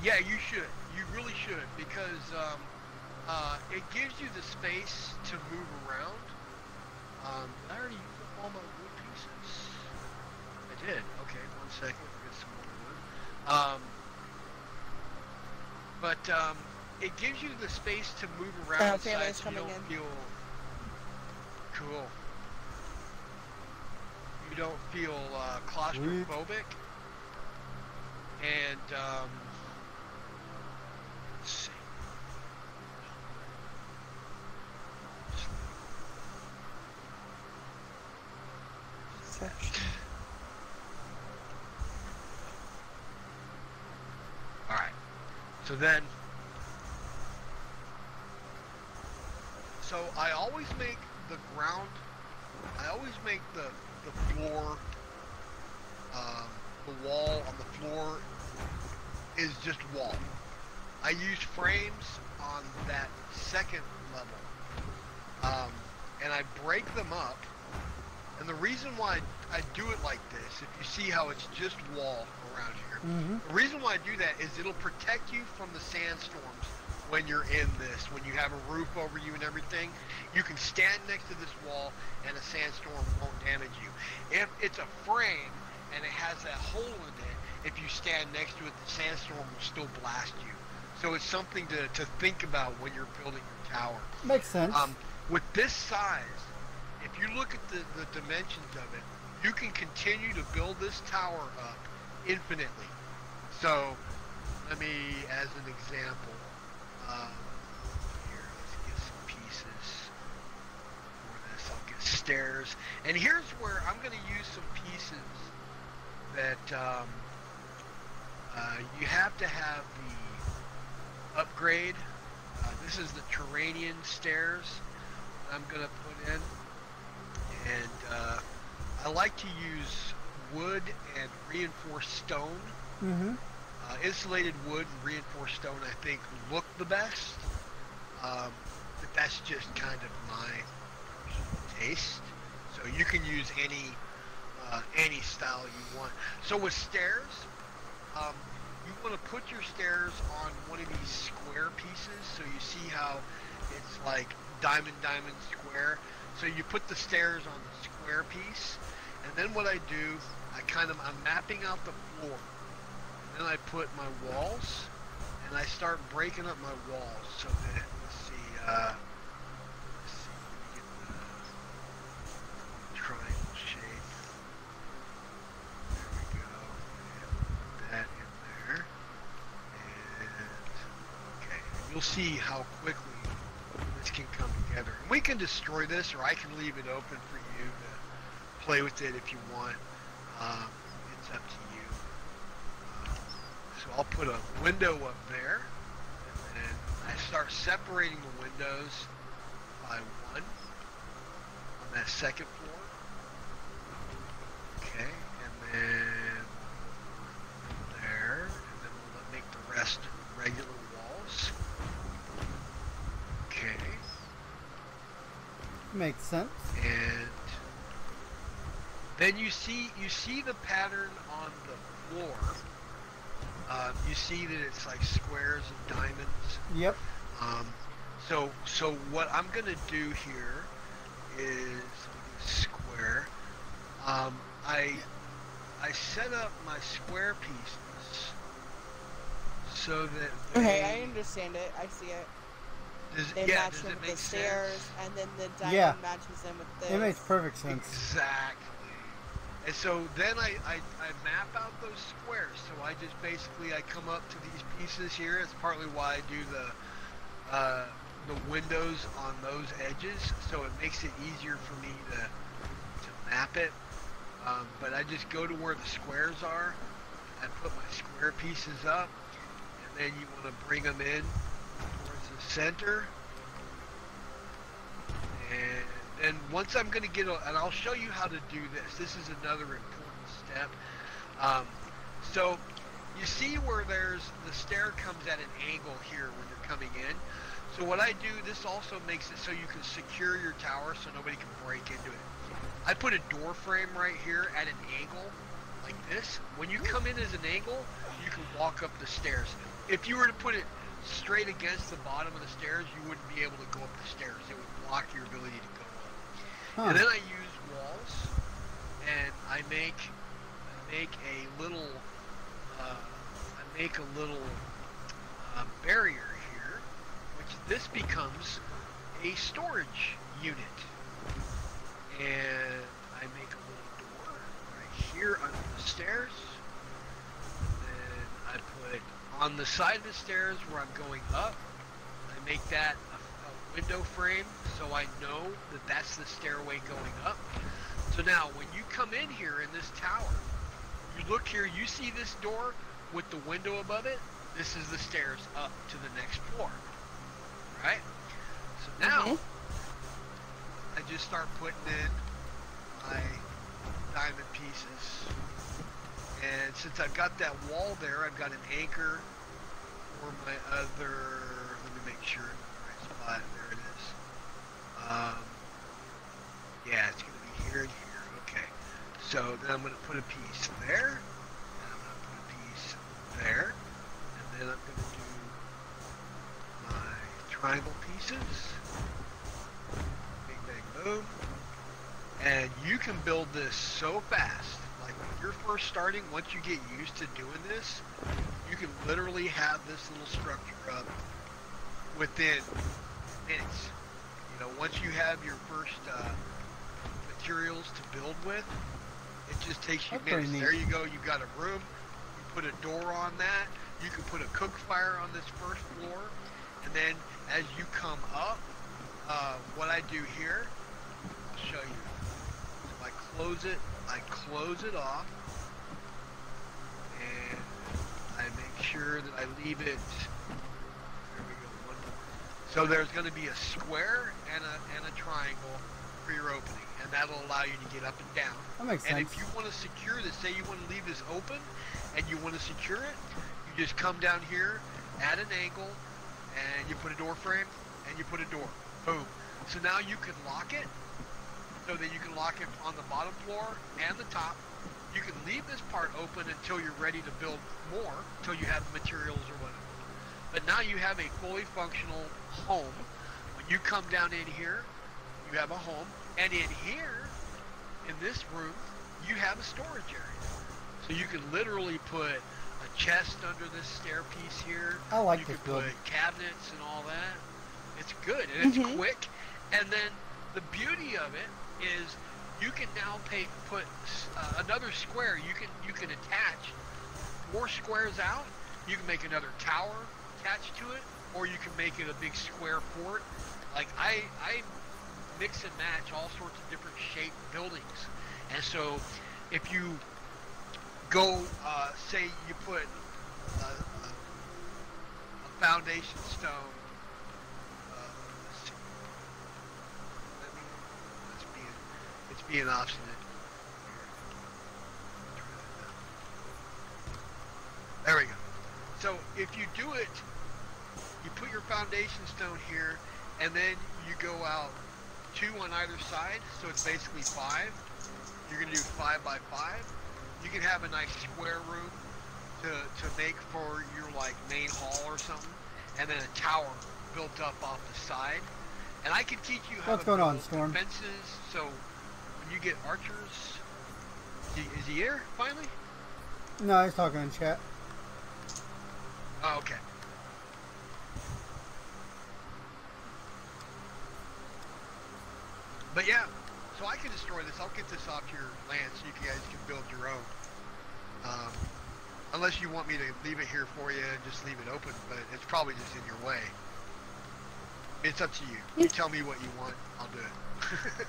Yeah, you should. You really should, because it gives you the space to move around. I already used up all my wood pieces. I did. Okay, 1 second. I'll get some more wood. But it gives you the space to move around family's inside, so you coming don't in. feel cool. You don't feel claustrophobic. And let's see. All right. So then, I always make the ground. I always make the floor, the wall on the floor is just wall. I use frames on that second level, and I break them up. And the reason why I do it like this, if you see how it's just wall around here, the reason why I do that is it'll protect you from the sandstorms when you're in this. When you have a roof over you and everything, you can stand next to this wall and a sandstorm won't damage you. If it's a frame and it has that hole in it, if you stand next to it, the sandstorm will still blast you. So it's something to think about when you're building your tower. Makes sense. With this size, if you look at the dimensions of it, you can continue to build this tower up infinitely. So, let me, as an example, here, let's get some pieces for this. I'll get stairs. And here's where I'm going to use some pieces that you have to have the upgrade. This is the Turanian stairs I'm going to put in. And I like to use wood and reinforced stone. Insulated wood and reinforced stone, I think, look the best. But that's just kind of my personal taste. So you can use any style you want. So with stairs, you want to put your stairs on one of these square pieces. So you see how it's like diamond, square. So you put the stairs on the square piece, and then what I do, I'm mapping out the floor. And then I put my walls, and I start breaking up my walls so that, let's see, let me get the triangle shape. There we go. And put that in there. And, okay, you'll see how quickly this can come together. And we can destroy this, or I can leave it open for you to play with it if you want. It's up to you. So I'll put a window up there, and then I start separating the windows by one on that second floor. Okay, and then there, and then we'll make the rest regular walls. Okay. Makes sense. And then you see the pattern on the floor. You see that it's like squares and diamonds. Yep. So what I'm gonna do here is square. I set up my square pieces so that Okay, I understand it. I see it. They match does them it with make the stairs, sense? and then the diamond Yeah. matches them with this. It makes perfect sense. Exactly. And so then I map out those squares. So I just basically I come up to these pieces here. It's partly why I do the windows on those edges. So it makes it easier for me to map it. But I just go to where the squares are. I put my square pieces up, and then you want to bring them in towards the center. And then once I'm going to get, and I'll show you how to do this. This is another important step. So you see where the stair comes at an angle here when you're coming in. So what I do, this also makes it so you can secure your tower so nobody can break into it. I put a door frame right here at an angle like this. When you come in as an angle, you can walk up the stairs. If you were to put it straight against the bottom of the stairs, you wouldn't be able to go up the stairs. It would block your ability to go up. And then I use walls, and I make a little barrier here, which this becomes a storage unit. And I make a little door right here under the stairs. And then I put on the side of the stairs where I'm going up, I make that a window frame so I know that that's the stairway going up. So now when you come in here in this tower, you look here, you see this door with the window above it? This is the stairs up to the next floor. Right? So now I just start putting in my diamond pieces. And since I've got that wall there, I've got an anchor for my other, let me make sure I'm in the right spot. There it is. Yeah, it's going to be here and here. Okay. So then I'm going to put a piece there. And I'm going to put a piece there. And then I'm going to do my triangle pieces. Bing, bang, boom. And you can build this so fast. Like when you're first starting, once you get used to doing this, you can literally have this little structure up within minutes. You know, once you have your first materials to build with, it just takes you minutes. There you go. You've got a room. You put a door on that. You can put a cook fire on this first floor. And then as you come up, what I do here, I'll show you. So I close it off. And I make sure that I leave it. There we go. One more. So there's going to be a square and a triangle for your opening, and that'll allow you to get up and down. That makes sense. And if you want to secure this, say you want to leave this open, and you want to secure it, you just come down here, add an angle, and you put a door frame, and you put a door. Boom. So now you can lock it, so that you can lock it on the bottom floor and the top. You can leave this part open until you're ready to build more, until you have the materials or whatever. But now you have a fully functional home. When you come down in here, you have a home. And in here, in this room, you have a storage area. So you can literally put a chest under this stair piece here. I like you this can build. put cabinets and all that. It's good, and it's quick. And then the beauty of it is you can now put another square. You can attach 4 squares out. You can make another tower attached to it, or you can make it a big square fort. Like I mix and match all sorts of different shaped buildings. And so if you go, say you put a foundation stone. It's being obstinate. There we go. So if you do it, you put your foundation stone here, and then you go out 2 on either side, so it's basically 5. You're going to do 5 by 5. You can have a nice square room to make for your like main hall or something, and then a tower built up off the side. And I can teach you how What's to going on, build Storm? defenses. So when you get archers, is he here finally? No, he's talking in chat. Oh, okay. But yeah, so I can destroy this. I'll get this off your land so you guys can build your own. Unless you want me to leave it here for you and just leave it open, but it's probably just in your way. It's up to you. You tell me what you want, I'll do it.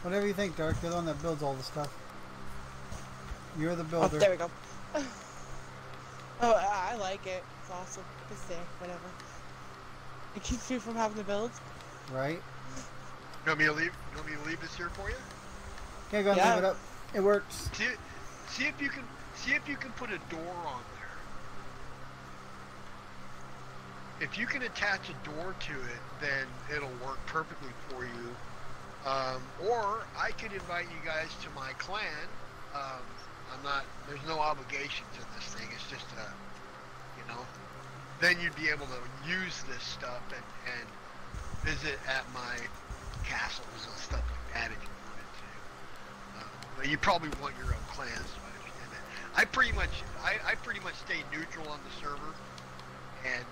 Whatever you think, Dark. You're the one that builds all the stuff. You're the Oh, builder. there we go. Oh, I like it. It's awesome. It's there, whatever. It keeps me from having to build. Right? You want me to leave? You want me to leave this here for you? Okay, go ahead and leave it up. It works. See if you can put a door on there. If you can attach a door to it, then it'll work perfectly for you. Or I could invite you guys to my clan. There's no obligations in this thing. It's just then you'd be able to use this stuff and visit at my castles and stuff like that if you wanted to. But you probably want your own clans, so I understand that. I pretty much stay neutral on the server, and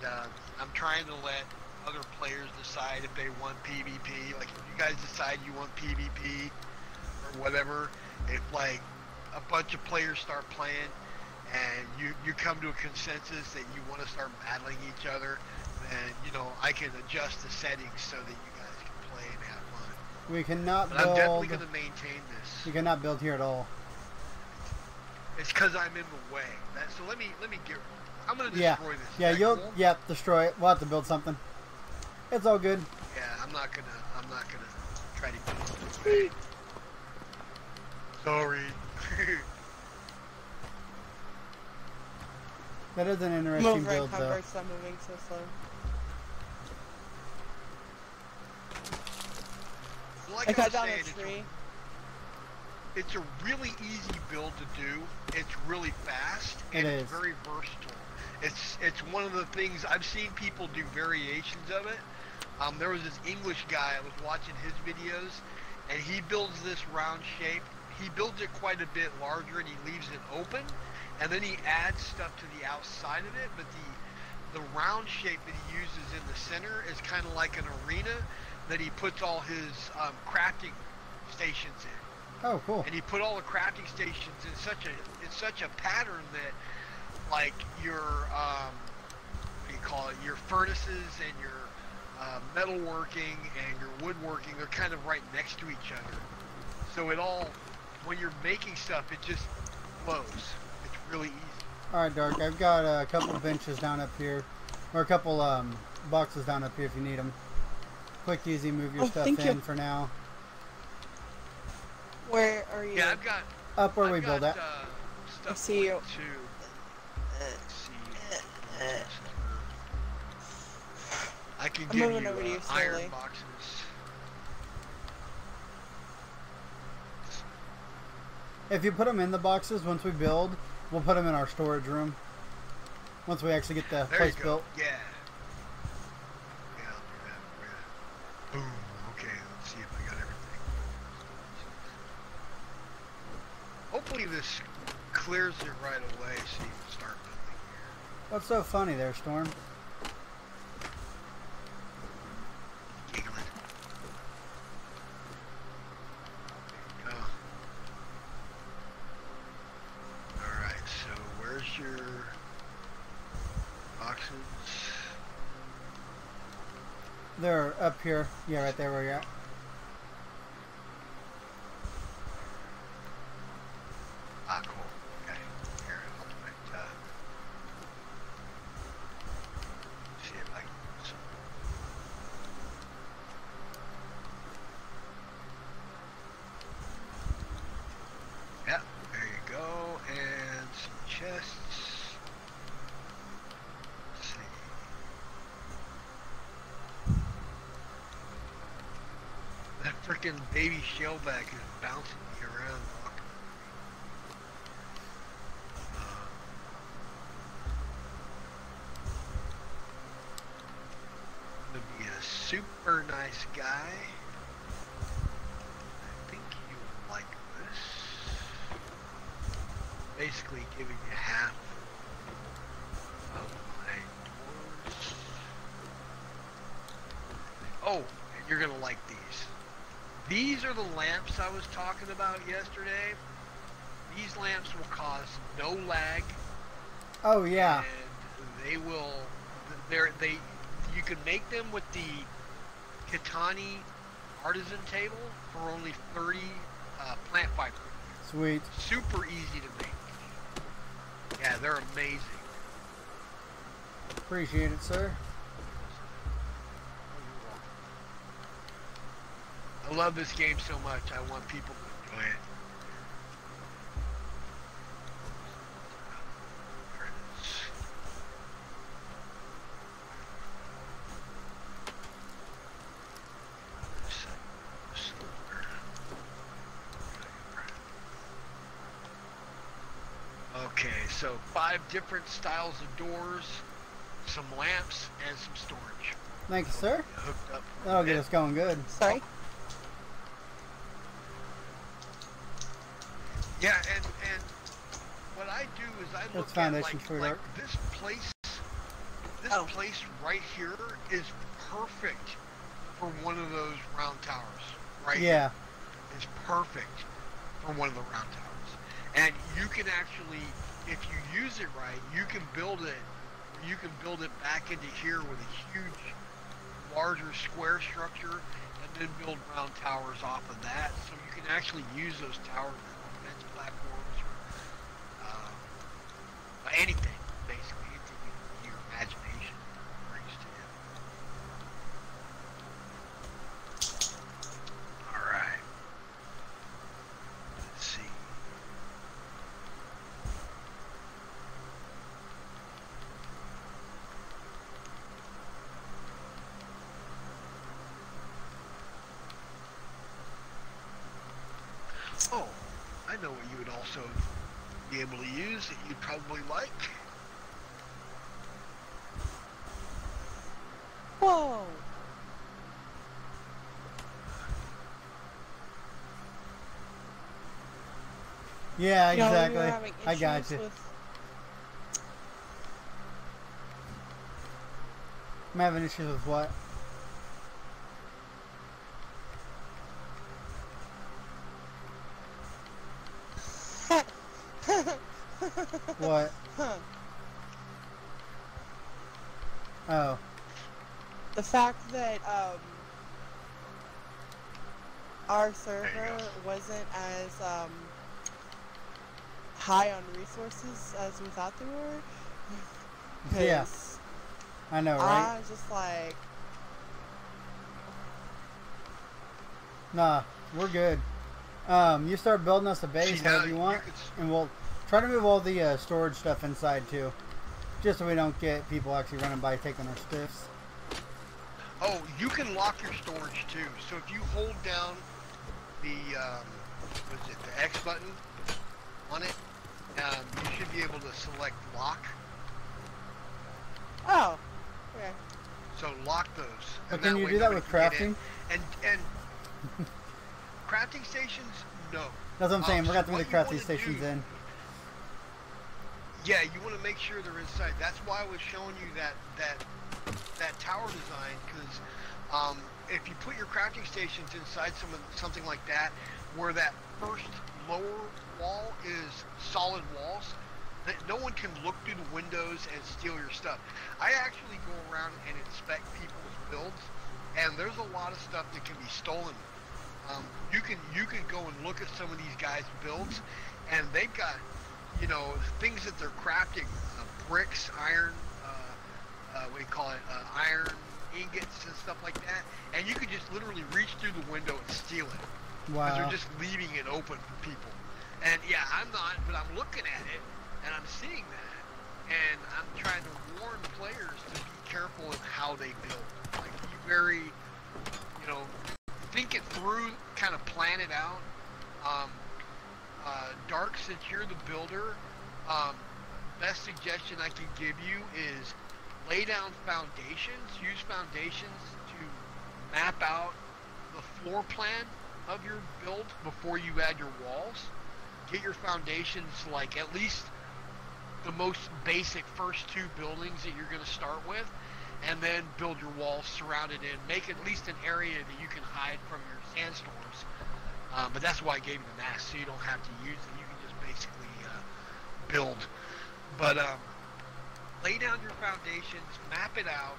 I'm trying to let other players decide if they want PvP. Like if you guys decide you want PvP or whatever, if like a bunch of players start playing and you come to a consensus that you want to start battling each other, then I can adjust the settings so that you guys can play and have fun. We cannot But build. I'm definitely going to maintain this. We cannot build here at all. It's because I'm in the way. So let me get. I'm going to destroy this. Yeah, Is that cool? destroy it. We'll have to build something. It's all good. Yeah, I'm not gonna try to do it. Sorry. That is an interesting Move right build, though. cover, stop moving so slow. Like I I cut was down saying, a tree. it's a really easy build to do. It's really fast and It it's is. very versatile. It's one of the things I've seen people do variations of it. There was this English guy, I was watching his videos, and he builds this round shape. He builds it quite a bit larger and he leaves it open, and then he adds stuff to the outside of it, but the round shape that he uses in the center is kind of like an arena that he puts all his crafting stations in. Oh, cool. And he put all the crafting stations in such a pattern that, like, your what do you call it, your furnaces and your metalworking and your woodworking, they're kind of right next to each other. So it all, when you're making stuff, it just flows. It's really easy. Alright, Dark. I've got a couple benches down up here. Or a couple boxes down up here if you need them. Quick, easy, move your stuff thank in you. for now. Where are you? Yeah, I've got Up where we I've build got, at. Stuff I see you. going too. Let's see. I can I'm give moving you over to you iron slowly. boxes. If you put them in the boxes, once we build, we'll put them in our storage room. Once we actually get the There place you go. built. Yeah. Yeah, I'll do that for you. Boom. Okay, let's see if I got everything. Hopefully this clears it right away so you can start building here. What's so funny there, Storm? Giggling. There you go. Alright, so where's your boxes? They're up here. Yeah, right there where you're at. Ah, cool. Okay. Here, I'll do it. See if I can do some. Yeah, there you go. And some chests. Let's see. That freaking baby shellback is bouncing me around. To be a super nice guy. I think you would like this. Basically giving you half of my doors. Oh, and you're gonna like these. These are the lamps I was talking about yesterday. These lamps will cause no lag. Oh, yeah. And they will. You can make them with the Katani artisan table for only 30 plant fiber. Sweet. Super easy to make. Yeah, they're amazing. Appreciate it, sir. I love this game so much. I want people to enjoy it. There it is. Okay, so 5 different styles of doors, some lamps, and some storage. Thank you, sir. Hooked up. That'll get us going good. Sorry? Yeah, and what I do is I look That's at foundation like, for like dark. this place. This Oh. place right here is perfect for one of those round towers. Right. Yeah. It's perfect for one of the round towers. And you can actually, if you use it right, you can build it. You can build it back into here with a huge, larger square structure, and then build round towers off of that. So you can actually use those towers as fence platforms or anything, basically, anything your imagination brings to you. All right. Let's see. I know what you would also be able to use that you'd probably like. Whoa! Yeah, You know, we were exactly. having I got issues you. with- I'm having issues with what? What? Oh. The fact that our There server you go. wasn't as high on resources as we thought they were. Yeah. 'Cause I know, right? I was just like, Nah, we're good. You start building us a base See, now however you want, and we'll try to move all the storage stuff inside too, just so we don't get people actually running by taking our stiffs. Oh, you can lock your storage too. So if you hold down the what is it, the X button on it, you should be able to select lock. oh, okay. So lock those. But and can you way do that nobody with can get in. crafting? And crafting stations, no. That's what I'm saying. We're So going to what have to you crafting wanna stations do- in. Yeah, you want to make sure they're inside. That's why I was showing you that tower design, because if you put your crafting stations inside something like that, where that first lower wall is solid walls, that no one can look through the windows and steal your stuff. I actually go around and inspect people's builds, and there's a lot of stuff that can be stolen. You can go and look at some of these guys' builds, and they've got, you know, things that they're crafting, bricks, iron, what do you call it, iron ingots and stuff like that, and you could just literally reach through the window and steal it. Because Wow. they're just leaving it open for people. And yeah, I'm not, but I'm looking at it, and I'm seeing that, and I'm trying to warn players to be careful in how they build. Like, be very, you know, think it through, kind of plan it out. Dark, since you're the builder, best suggestion I can give you is lay down foundations. Use foundations to map out the floor plan of your build before you add your walls. Get your foundations like at least the most basic first two buildings that you're going to start with, and then build your walls surrounded in. Make at least an area that you can hide from your sandstorms. But that's why I gave you the mask, so you don't have to use it. You can just basically build. But lay down your foundations, map it out,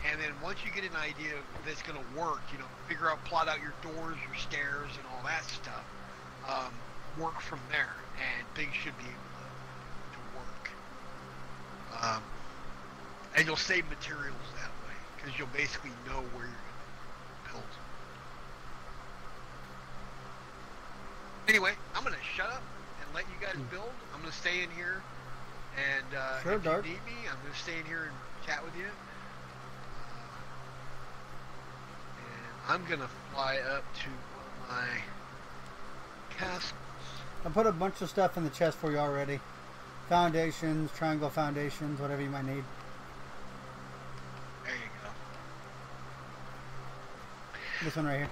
and then once you get an idea if it's going to work, you know, figure out, plot out your doors, your stairs, and all that stuff. Work from there, and things should be able to work. And you'll save materials that way, because you'll basically know where you're going to build. Anyway, I'm going to shut up and let you guys build. I'm going to stay in here, and Sure, if Dark. you need me, I'm going to stay in here and chat with you. And I'm going to fly up to one of my castles. I put a bunch of stuff in the chest for you already. Foundations, triangle foundations, whatever you might need. There you go. This one right here.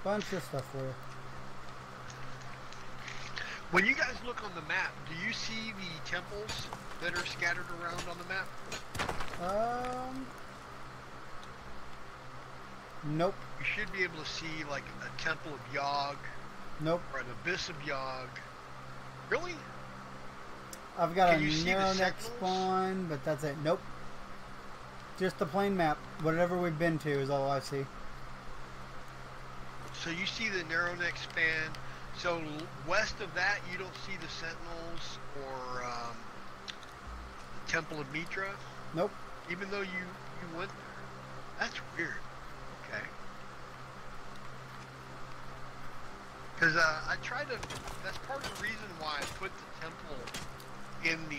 Bunch of stuff for you. When you guys look on the map, do you see the temples that are scattered around on the map? Nope. You should be able to see like a temple of Yogg Nope. or an abyss of Yogg. Really? I've got Can a you see the narrow neck sentinels? spawn, but that's it. Nope. Just the plain map. Whatever we've been to is all I see. So you see the narrow neck span. So west of that, you don't see the sentinels or the Temple of Mitra, Nope. even though you went there. That's weird. Okay. Because I tried to. That's part of the reason why I put the temple in the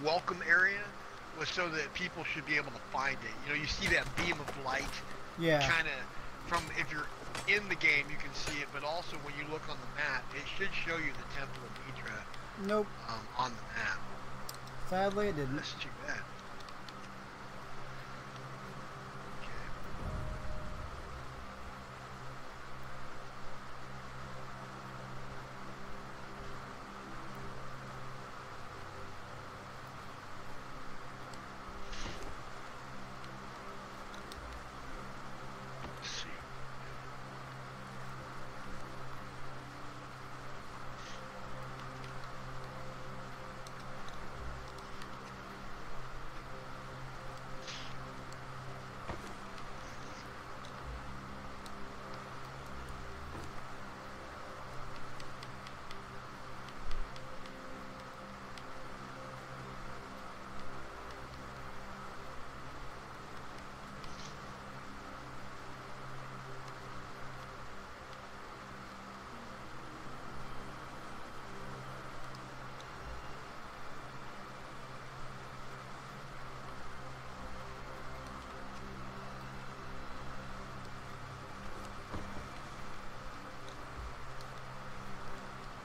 welcome area, was so that people should be able to find it. You know, you see that beam of light. Yeah. Kind of from, if you're in the game, you can see it, but also when you look on the map, it should show you the Temple of Mitra. Nope. On the map. Sadly, it didn't. That's too bad.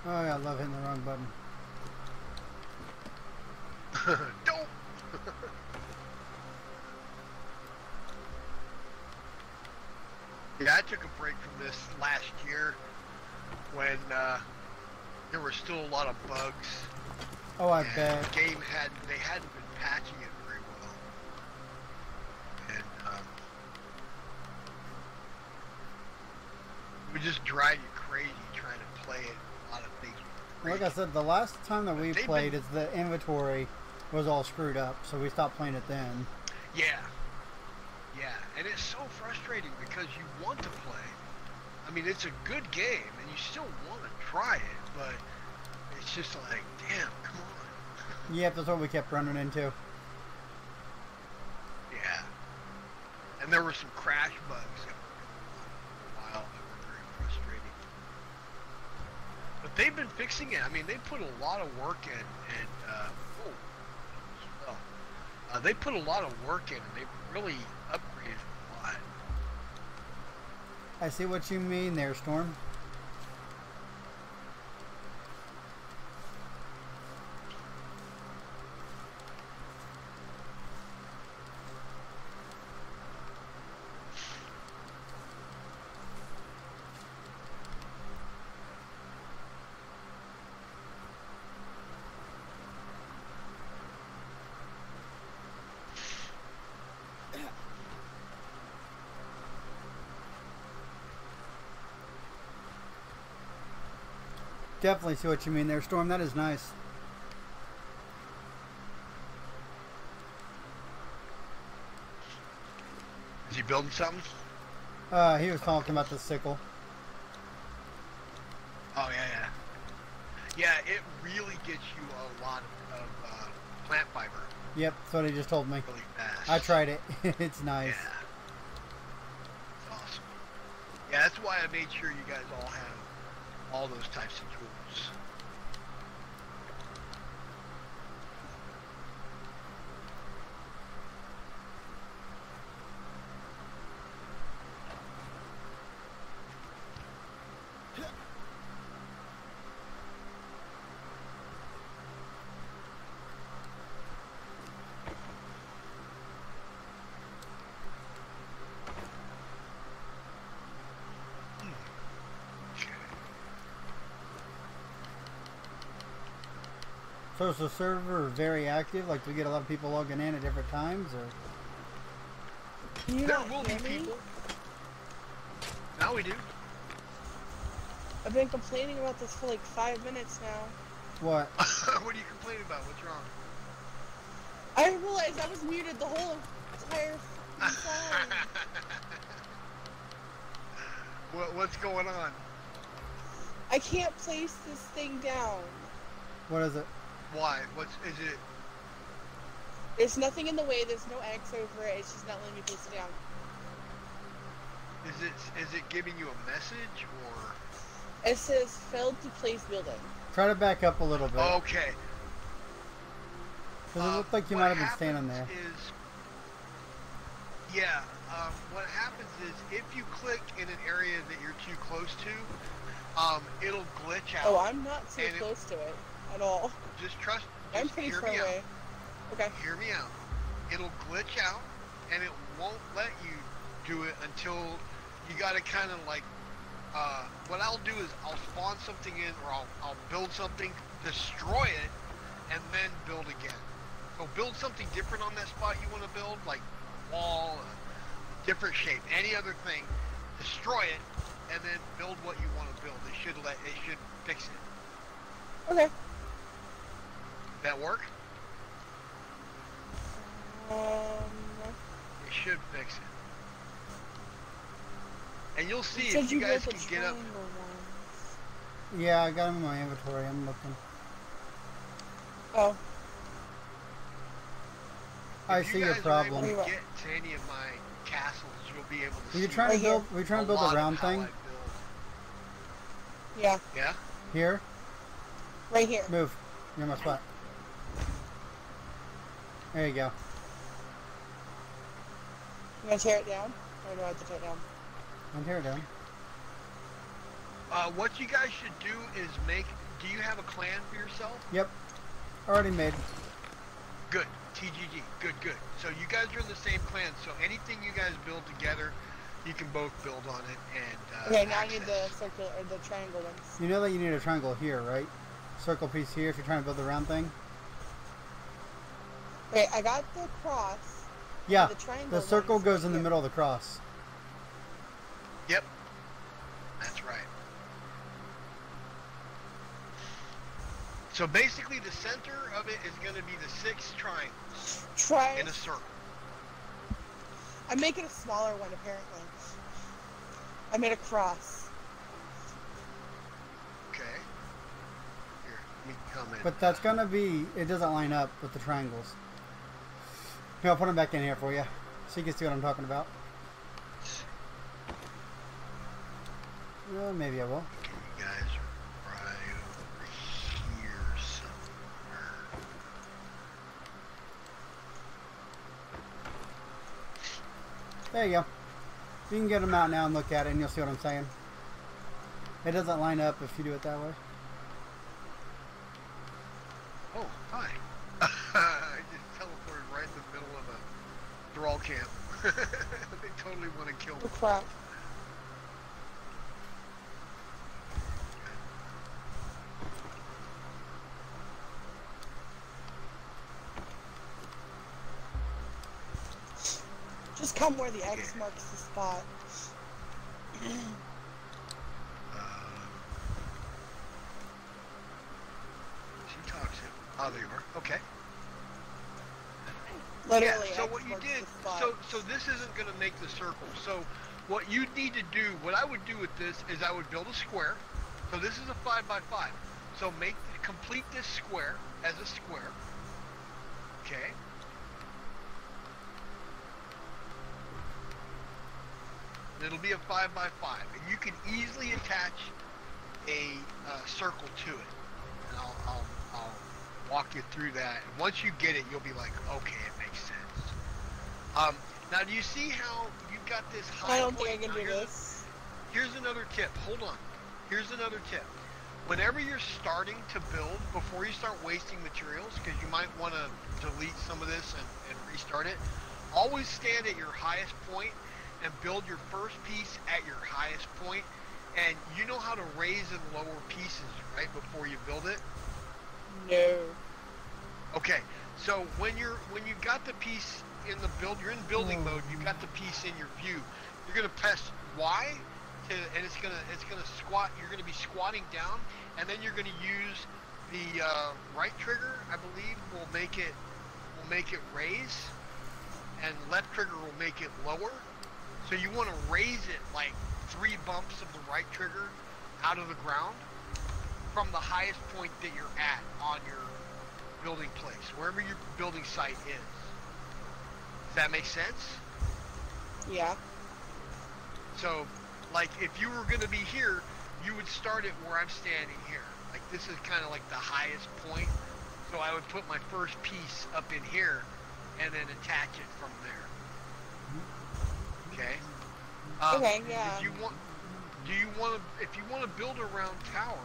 Oh, yeah, I love hitting the wrong button. Don't! Yeah, I took a break from this last year when there were still a lot of bugs. Oh, I and bet. The game hadn't been patching it very well. And it would just drive you crazy trying to play it. A lot of things. Like I said, the last time that we played, is the inventory was all screwed up, so we stopped playing it then. Yeah. Yeah, and it's so frustrating because you want to play. I mean, it's a good game, and you still want to try it, but it's just like, damn, come on. Yeah, that's what we kept running into. Yeah. And there were some crash bugs that were going on for a while that were very frustrating. But they've been fixing it. I mean, they put a lot of work in, and they put a lot of work in, and they've really upgraded a lot. I see what you mean there, Storm. Definitely see what you mean there, Storm. That is nice. Is he building something? He was talking about the sickle. Oh, yeah. Yeah, it really gets you a lot of plant fiber. Yep, that's what he just told me. Really fast. I tried it. It's nice. Yeah. It's awesome. Yeah, that's why I made sure you guys all have all those types of tools. So is the server very active? Like, do we get a lot of people logging in at different times, or? Can you There not will be hear me? people. Now we do. I've been complaining about this for like 5 minutes now. What? What are you complaining about? What's wrong? I realized I was muted the whole entire time. What's going on? I can't place this thing down. What is it? Why? Is it? There's nothing in the way, there's no X over it, it's just not letting me place it down. Is it giving you a message or? It says failed to place building. Try to back up a little bit. Okay. Because it looked like you What might have been standing there. What happens is if you click in an area that you're too close to, it'll glitch out. Oh, I'm not too close to it at all. Just trust. I'm Just pretty hear far me away. out. Okay. Hear me out. It'll glitch out, and it won't let you do it until you gotta kind of like. What I'll do is I'll spawn something in, or I'll build something, destroy it, and then build again. So build something different on that spot you want to build, like a wall, a different shape, any other thing. Destroy it, and then build what you want to build. It should fix it. Okay. That work? Um. It should fix it. And you'll see Said if you guys built can the get up. triangle ones. Yeah, I got them in my inventory. I'm looking. Oh. I If see you your guys are able problem. to get to any of my castles, you'll be able to Were you see trying to Right build? Were you trying to build lot a of round how thing? I build. Yeah. Yeah? Here, Right here. move. You're in my spot. There you go. You gonna tear it down? Or do I have to tear it down? And tear it down. What you guys should do is do you have a clan for yourself? Yep. Already made. Good. TGG. Good. So you guys are in the same clan, so anything you guys build together, you can both build on it and Okay, now I need the access. circular or the triangle ones. You know that you need a triangle here, right? Circle piece here if you're trying to build the round thing. Okay, I got the cross. Yeah. The triangle The circle ones goes in the here. middle of the cross. Yep. That's right. So basically the center of it is going to be the 6 triangles Try. in a circle. I'm making a smaller one apparently. I made a cross. Okay. Here, let me come in. But that's gonna be. It doesn't line up with the triangles. Here, I'll put them back in here for you, so you can see what I'm talking about. Maybe I will. Okay, you guys are right over here somewhere. There you go. You can get them out now and look at it, and you'll see what I'm saying. It doesn't line up if you do it that way. Oh, hi. I just teleported right in the middle of a thrall camp. They totally want to kill me. Oh crap. Just come where the X marks the spot. She talks it. Oh, there you are. Okay. Literally. Yeah, so X what you marks did, the spot. so this isn't going to make the circle. So what you need to do, what I would do with this is I would build a square. So this is a 5x5. So complete this square as a square. Okay. It'll be a 5x5, and you can easily attach a circle to it. And I'll walk you through that. And once you get it, you'll be like, okay, it makes sense. Now, do you see how you've got this high I don't point? think I can Now, do this. Here's another tip. Hold on. Here's another tip. Whenever you're starting to build, before you start wasting materials, because you might want to delete some of this and restart it, always stand at your highest point and build your first piece at your highest point. And you know how to raise and lower pieces, right, before you build it? No. Okay, so when you've got the piece in the build, you're in building mode, you've got the piece in your view, you're gonna press Y and it's gonna squat, you're gonna be squatting down, and then you're gonna use the right trigger, I believe, will make it raise, and left trigger will make it lower. So you want to raise it like 3 bumps of the right trigger out of the ground from the highest point that you're at on your building place, wherever your building site is. Does that make sense? Yeah. So, like, if you were going to be here, you would start it where I'm standing here. Like, this is kind of like the highest point. So I would put my first piece up in here and then attach it from there. Okay? Okay, yeah. If you want to build a round tower,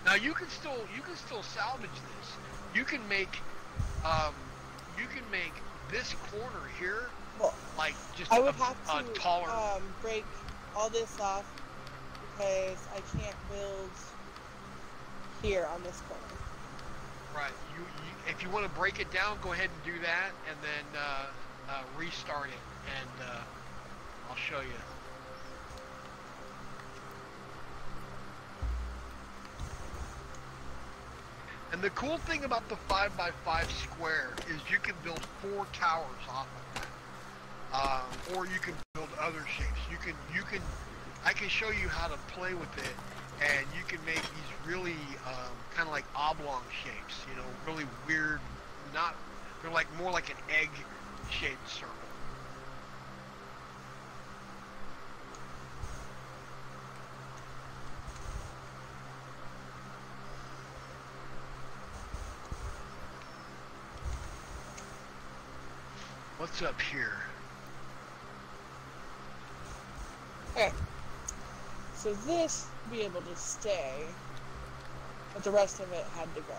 now you can still salvage this. You can make this corner here, Well, like, just I would have a to taller. break all this off because I can't build here on this corner. Right. You if you want to break it down, go ahead and do that, and then restart it, and I'll show you. And the cool thing about the 5x5 square is you can build 4 towers off of that, or you can build other shapes. I can show you how to play with it, and you can make these really kind of like oblong shapes. You know, really weird. They're like more like an egg-shaped circle. What's up here? Okay. So this would be able to stay, but the rest of it had to go.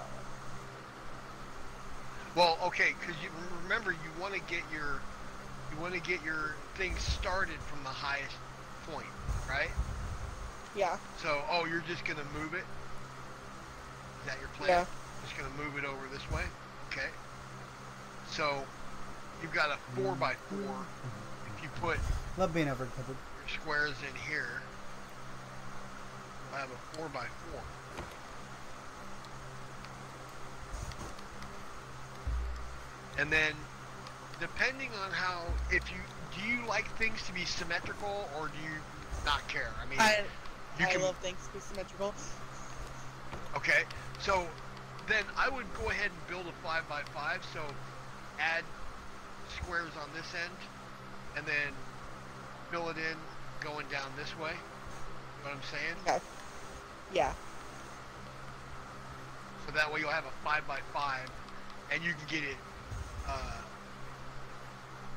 Well, okay, because you remember you want to get your thing started from the highest point, right? Yeah. So, you're just gonna move it? Is that your plan? Yeah. Just gonna move it over this way? Okay. So, you've got a 4x4. If you put Love being overcovered. your squares in here, I have a 4x4. And then, depending on do you like things to be symmetrical, or do you not care? I mean, I love things to be symmetrical. Okay, so then I would go ahead and build a 5x5. So add squares on this end, and then fill it in going down this way. You know what I'm saying? Okay. Yeah. So that way you'll have a 5x5, and you can get it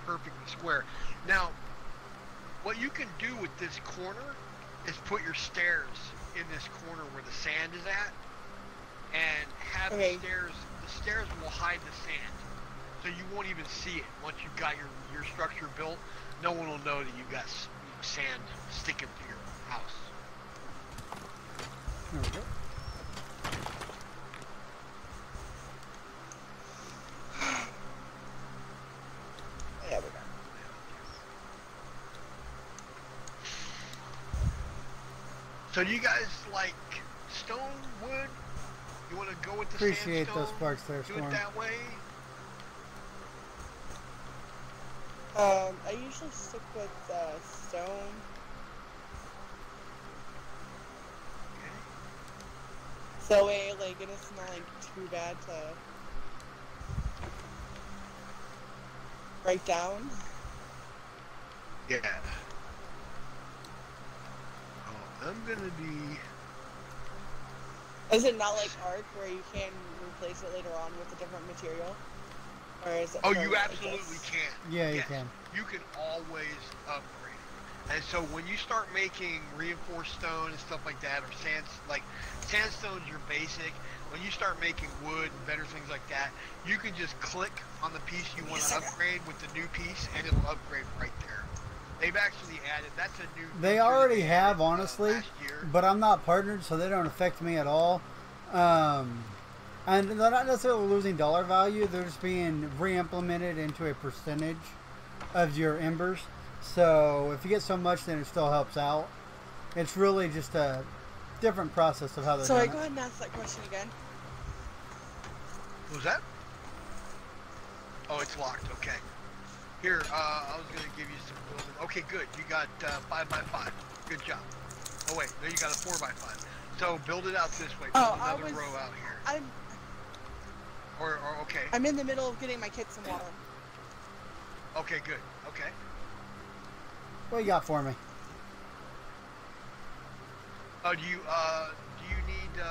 perfectly square. Now, what you can do with this corner is put your stairs in this corner where the sand is at, and have Okay. the stairs will hide the sand, so you won't even see it. Once you've got your structure built, no one will know that you've got sand sticking to your house. There we go. There we go. So do you guys like stone, wood? You want to go with the Appreciate sandstone? those sparks there, Do Storm. it that way? I usually stick with stone. Okay. So way, like, it's not like too bad to break down. Yeah. Oh, I'm gonna be. Is it not like Arc where you can replace it later on with a different material? Or is it Oh, permanent you like absolutely this? can. Yeah, you Yes. can. You can always upgrade it. And so when you start making reinforced stone and stuff like that, or sandstone's your basic. When you start making wood and better things like that, you can just click on the piece you want to upgrade with the new piece, and it'll upgrade right there. They've actually added, that's a new. They feature already they have, added, honestly, last year. but I'm not partnered, so they don't affect me at all. And they're not necessarily losing dollar value; they're just being re-implemented into a percentage of your embers. So if you get so much, then it still helps out. It's really just a different process of how they're Sorry, doing go it. ahead and ask that question again. What was that? Oh, it's locked. Okay. Here, I was gonna give you some building. Okay, good. You got 5x5. Good job. Oh wait, no, you got a 4x5. So build it out this way. Build another row out here. Or okay. I'm in the middle of getting my kids some water. Okay, good. Okay. What you got for me? Oh, do you need,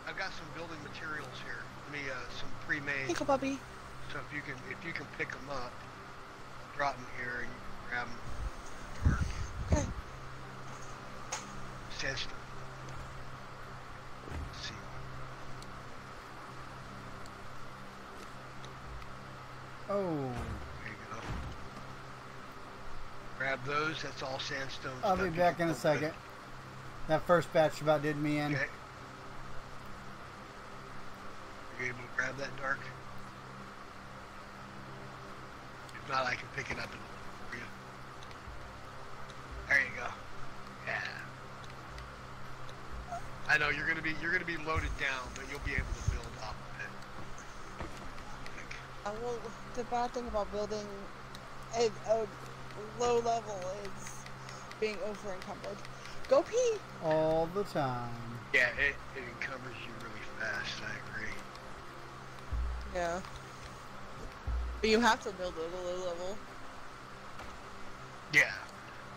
I've got some building materials here. Let me, some pre-made. Pickle puppy. So if you can pick them up, drop them here and grab them. Okay. Sandstone. Let's see. Oh. There you go. Grab those. That's all sandstone. I'll stuff be you back can in a put second. That first batch about did me in. Okay. You able to grab that, Dark? If not, I can pick it up and for you. There you go. Yeah. I know you're gonna be loaded down, but you'll be able to build up it. Well, the bad thing about building a low level is being over encumbered. Go pee. All the time. Yeah, it encumbers you really fast. I agree. Yeah. But you have to build at a low level. Yeah.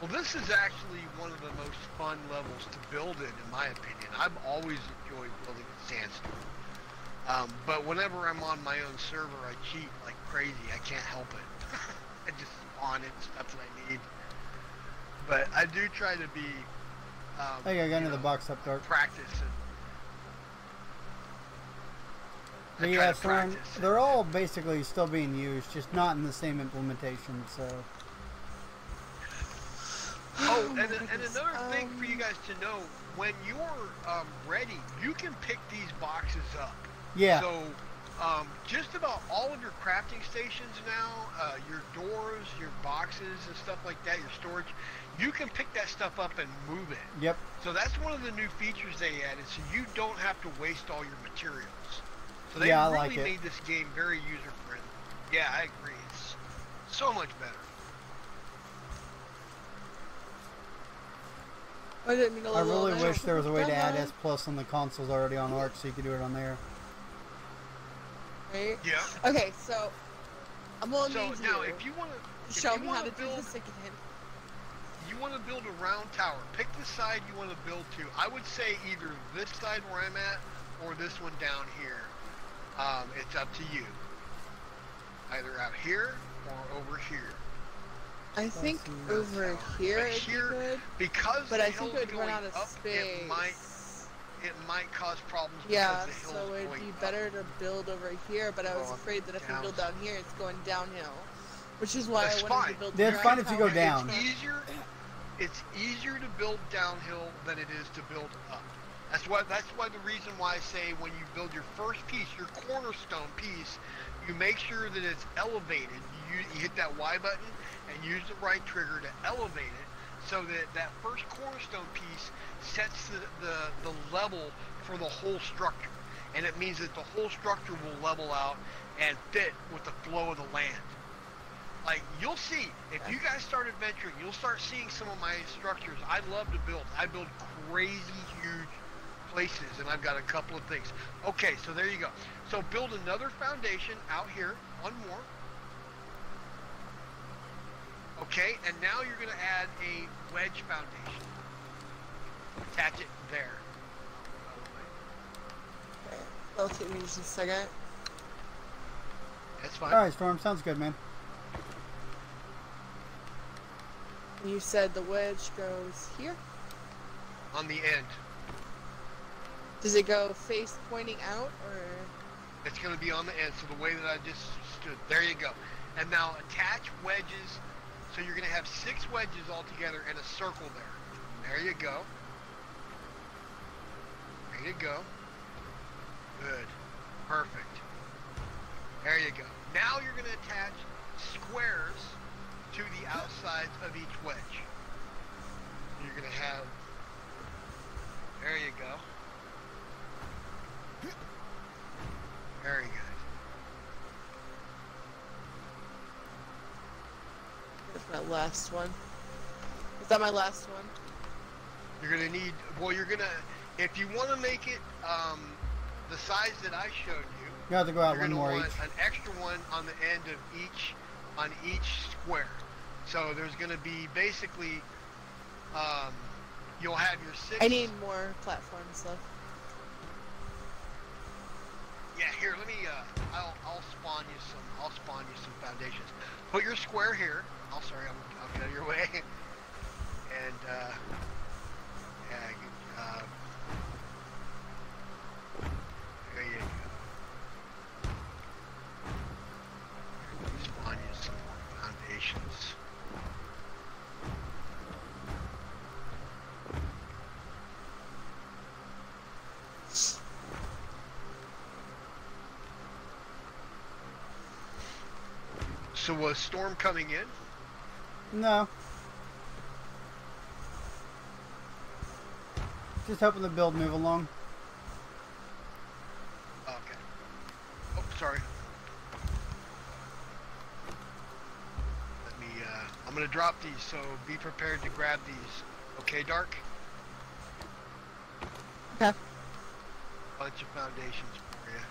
Well, this is actually one of the most fun levels to build in my opinion. I've always enjoyed building in sandstone. But whenever I'm on my own server, I cheat like crazy. I can't help it. I just spawn it, stuff that I need. But I do try to be, Hey, I got into the box up, Dark. practice and But I try yeah, to Storm, practice. they're all basically still being used, just not in the same implementation, so... Oh, and another thing for you guys to know, when you're ready, you can pick these boxes up. Yeah. So, just about all of your crafting stations now, your doors, your boxes and stuff like that, your storage, you can pick that stuff up and move it. Yep. So that's one of the new features they added, so you don't have to waste all your materials. So they Yeah, I really like it. made this game very user-friendly. Yeah, I agree. It's so much better. I didn't mean to I load really that. wish there was a way to add Bye-bye. S Plus on the consoles already on Arc, so you could do it on there. Right? Yeah. Okay, so I'm gonna So need now, you if you want to, show me how to do this again. you want to build a round tower. Pick the side you want to build to. I would say either this side where I'm at or this one down here. It's up to you. Either out here or over here. I think see. over here But it'd be here, good, because but the I think hill's it would run going out of up, space. it might cause problems. Yeah, because the so hill's it'd going be up. better to build over here, but I was Going afraid that if we down. build down here, it's going downhill. Which is why That's I wanted fine. to build That's the fine round if you go tower. down. It's easier to build downhill than it is to build up. That's why the reason why I say when you build your first piece, your cornerstone piece, you make sure that it's elevated. You hit that Y button and use the right trigger to elevate it so that that first cornerstone piece sets the level for the whole structure. And it means that the whole structure will level out and fit with the flow of the land. Like, you'll see, if you guys start adventuring, you'll start seeing some of my structures. I love to build. I build crazy huge places, and I've got a couple of things. Okay, so there you go. So build another foundation out here, one more. Okay, and now you're going to add a wedge foundation. Attach it there. That'll take me just a second. That's fine. Alright, Storm, sounds good, man. You said the wedge goes here? On the end. Does it go face pointing out, or? It's going to be on the end, so the way that I just stood. There you go. And now attach wedges. So you're going to have 6 wedges all together and a circle there. There you go. There you go. Good. Perfect. There you go. Now you're going to attach squares to the outsides of each wedge. You're going to have... There you go. Very good. That's my last one. Is that my last one? You're going to need... Well, you're going to... If you want to make it the size that I showed you, You have to go out you're one going to more want each. an extra one on the end of each, on each square. So there's going to be basically, you'll have your 6. I need more platforms though. Yeah, here, let me, I'll spawn you some foundations. Put your square here. Oh, sorry, I'll get out of your way. And, yeah, good job. There you go. Let me spawn you some more foundations. So was storm coming in? No. Just helping the build move along. Okay. Oh, sorry. Let me, I'm gonna drop these, so be prepared to grab these. Okay, Dark? Okay. Bunch of foundations for you.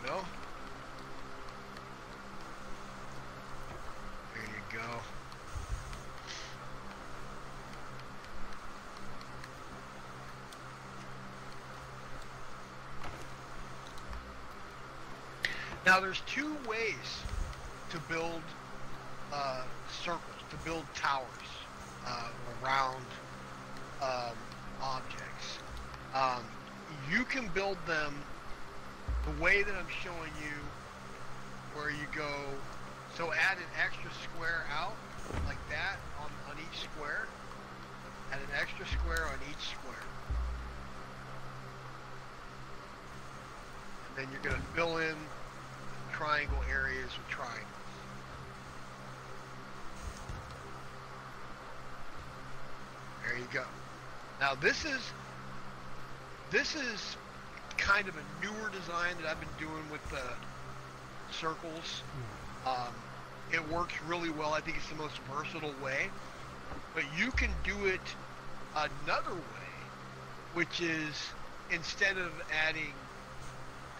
No? There you go. Now there's 2 ways to build circles, to build towers around objects. You can build them the way that I'm showing you, where you go, so add an extra square out, like that, on each square. Add an extra square on each square. And then you're going to fill in triangle areas with triangles. There you go. Now this is kind of a newer design that I've been doing with the circles. It works really well. I think it's the most versatile way. But you can do it another way, which is instead of adding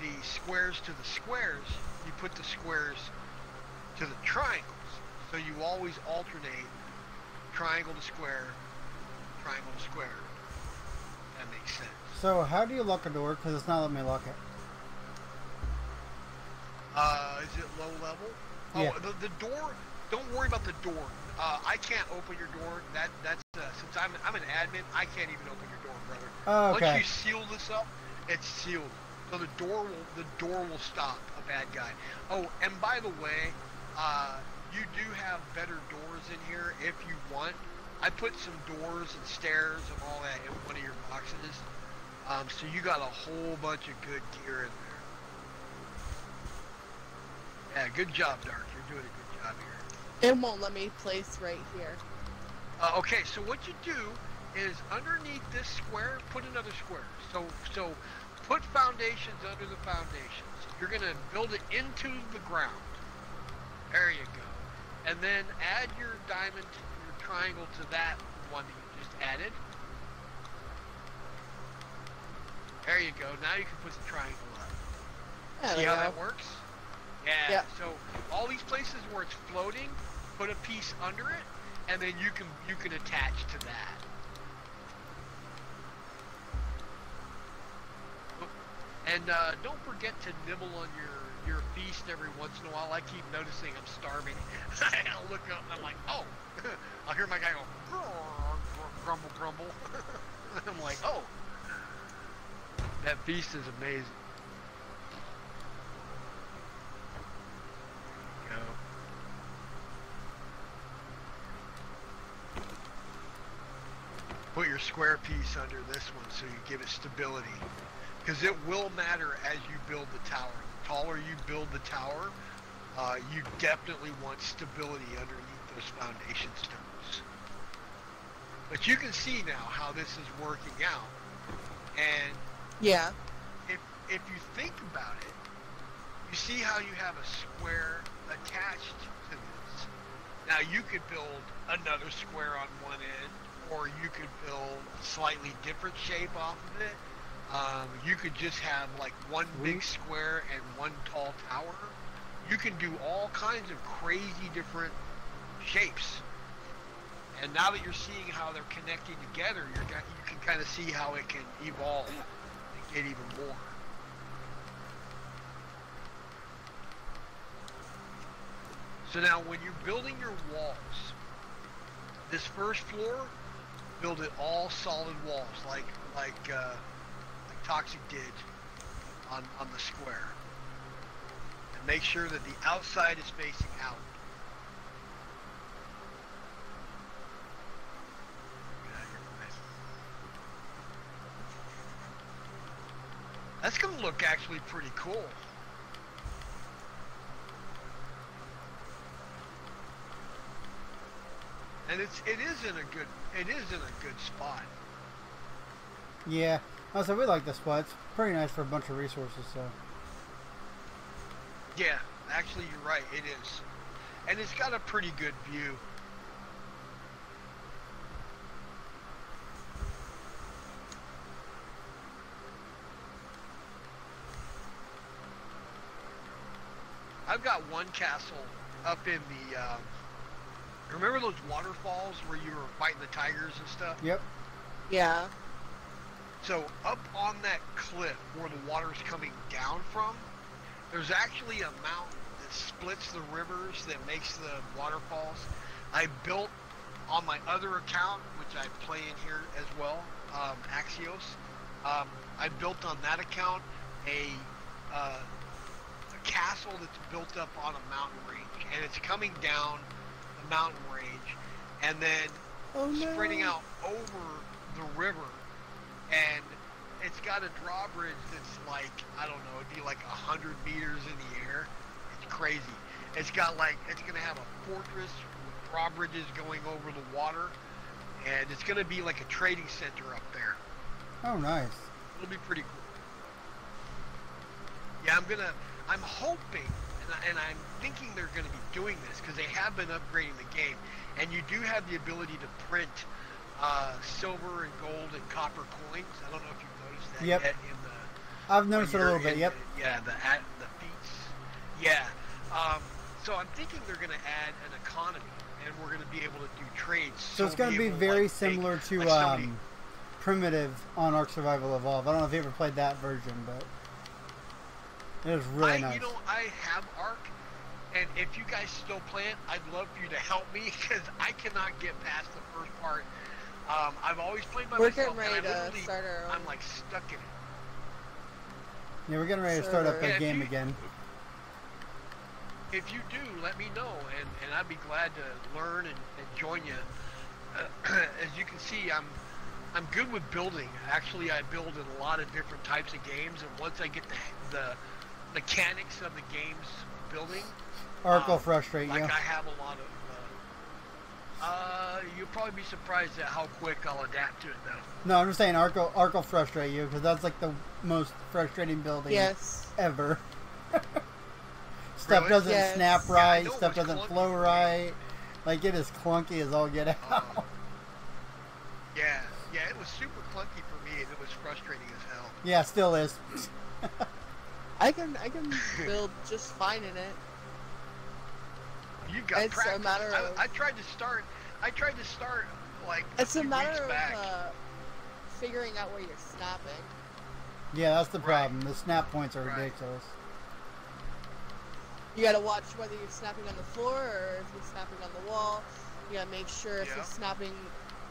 the squares to the squares, you put the squares to the triangles. So you always alternate triangle to square, triangle to square. That makes sense. So how do you lock a door? Because it's not letting me lock it. Is it low level? Yeah. Oh, the door. Don't worry about the door. I can't open your door. That's since I'm an admin, I can't even open your door, brother. Oh, okay. Once you seal this up, it's sealed. So the door will stop a bad guy. Oh, and by the way, you do have better doors in here if you want. I put some doors and stairs and all that in one of your boxes. So you got a whole bunch of good gear in there. Yeah, good job, Dark. You're doing a good job here. It won't let me place right here. Okay, so what you do is underneath this square, put another square. So put foundations under the foundations. You're gonna build it into the ground. There you go. And then add your diamond, your triangle to that one that you just added. There you go. Now you can put the triangle up. See how that works? Yeah. So all these places where it's floating, put a piece under it, and then you can attach to that. And don't forget to nibble on your feast every once in a while. I keep noticing I'm starving. I'll look up and I'm like, oh. I'll hear my guy go, grumble, grumble. I'm like, oh. That feast is amazing. Go. Put your square piece under this one so you give it stability. Because it will matter as you build the tower. The taller you build the tower, you definitely want stability underneath those foundation stones. But you can see now how this is working out. And Yeah. if you think about it, you see how you have a square attached to this. Now you could build another square on one end, or you could build a slightly different shape off of it. You could just have like one big square and one tall tower. You can do all kinds of crazy different shapes. And now that you're seeing how they're connecting together, you can kind of see how it can evolve and get even more. So now when you're building your walls, this first floor, build it all solid walls, like Toxic did on the square. And make sure that the outside is facing out. That's going to look actually pretty cool. And it is in a good spot. Yeah, also we like this spot. It's pretty nice for a bunch of resources. So. Yeah, actually you're right. It is, and it's got a pretty good view. I've got one castle up in the. Remember those waterfalls where you were fighting the tigers and stuff? Yep. Yeah. So up on that cliff where the water's coming down from, there's actually a mountain that splits the rivers that makes the waterfalls. I built on my other account, which I play in here as well, Axios. I built on that account a castle that's built up on a mountain range, and it's coming down the mountain range, and then spreading out over the river, and it's got a drawbridge that's like, I don't know, it'd be like 100 meters in the air. It's crazy. It's got like, it's gonna have a fortress with drawbridges going over the water, and it's gonna be like a trading center up there. Oh, nice. It'll be pretty cool. Yeah, I'm hoping, and I'm thinking they're going to be doing this because they have been upgrading the game, and you do have the ability to print silver and gold and copper coins. I don't know if you've noticed that yet in the. I've noticed it a little bit. Yep. Yeah, the feats. Yeah. So I'm thinking they're going to add an economy, and we're going to be able to do trades. So it's going to be very similar to Primitive on Ark Survival Evolved. I don't know if you ever played that version, but. It was really nice. You know, I have Ark, and if you guys still play it, I'd love for you to help me because I cannot get past the first part. I've always played by myself, getting ready and to start our own. I'm like stuck in it. Yeah, we're getting ready to start up that game again. If you do, let me know, and I'd be glad to learn and join you. As you can see, I'm good with building. Actually, I build in a lot of different types of games, and once I get the mechanics of the game's building, Ark will frustrate you. Like I have a lot of. You'll probably be surprised at how quick I'll adapt to it, though. No, I'm just saying Ark will frustrate you because that's like the most frustrating building ever. Stuff doesn't snap right. Stuff doesn't flow right. Like it is clunky as all get out. Yeah, it was super clunky for me, and it was frustrating as hell. Yeah, still is. I can build just fine in it. You got it's practice. A matter of, I tried to start like it's a matter back. of figuring out where you're snapping. Yeah, that's the problem. The snap points are ridiculous. You gotta watch whether you're snapping on the floor or if you're snapping on the wall. You gotta make sure if you're snapping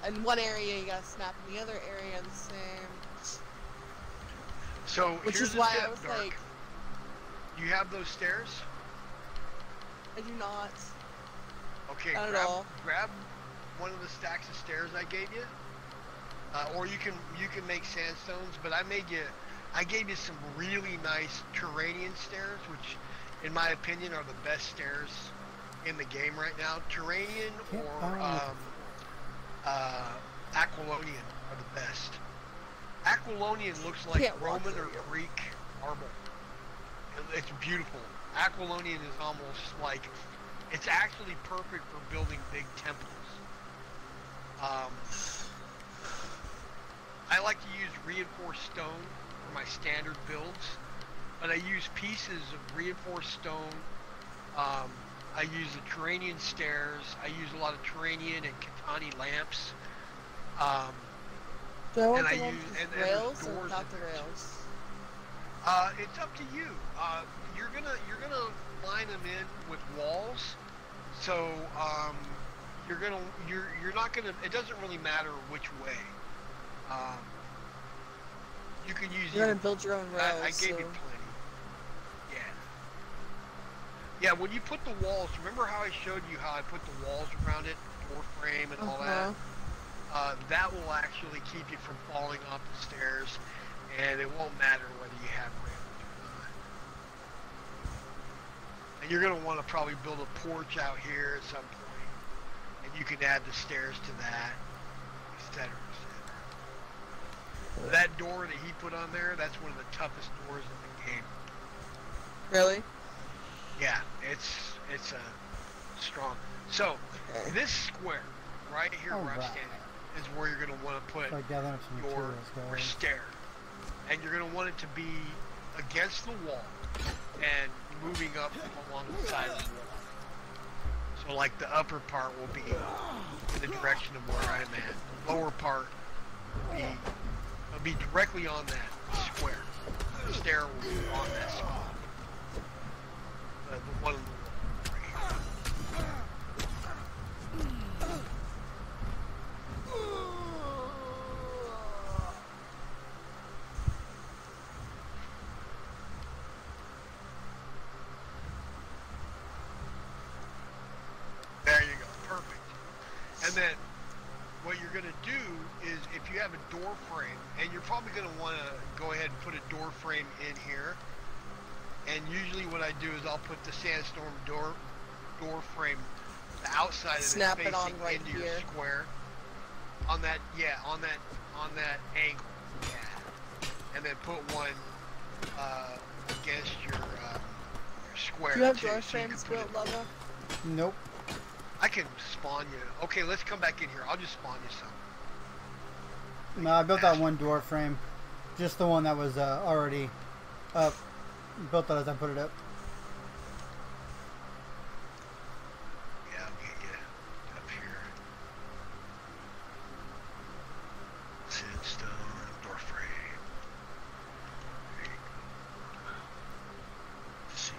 in one area, you gotta snap in the other area the same. So which is why I was Dark. like, you have those stairs? I do not. Okay, not at all. Grab one of the stacks of stairs I gave you, or you can make sandstones. But I gave you some really nice Turanian stairs, which, in my opinion, are the best stairs in the game right now. Turanian or Aquilonian are the best. Aquilonian looks like Roman or Greek marble. It's beautiful. Aquilonian is almost like, it's actually perfect for building big temples. I like to use reinforced stone for my standard builds, but I use pieces of reinforced stone. I use the Turanian stairs. I use a lot of Turanian and Katani lamps. Do I want And the I ones use- with and there's rails or doors without in the there, too. rails? It's up to you. You're gonna line them in with walls, so you're not gonna. It doesn't really matter which way. You can use. You're gonna build your own rails. I gave you plenty. Yeah. Yeah. When you put the walls, remember how I showed you how I put the walls around it, door frame and all that. That will actually keep you from falling off the stairs, and it won't matter whether you have rails or not. And you're going to want to probably build a porch out here at some point, and you can add the stairs to that, etc., etc. That door that he put on there, that's one of the toughest doors in the game. Really? Yeah, it's strong. So, this square right here where I'm Alright. standing is where you're going to want to put Start gathering up some your materials, guys. stair. And you're going to want it to be against the wall and moving up along the side of the wall. So like the upper part will be in the direction of where I'm at. The lower part will be directly on that square. The stair will be on that square. The one in the wall right here. There you go, perfect. And then what you're going to do is if you have a door frame, and you're probably going to want to go ahead and put a door frame in here. And usually what I do is I'll put the sandstorm door frame, the outside of Snap it it on facing right into your here. square. On that angle, yeah. And then put one against your square. Do you have too, door so you can frames put it- built, Lava? Nope. I can spawn you. Okay, let's come back in here. I'll just spawn you some. No, I built that one door frame. Just the one that was already up. Built that as I put it up. Yeah, I'll get you up here. Sandstone, door frame. There you go. Let's see.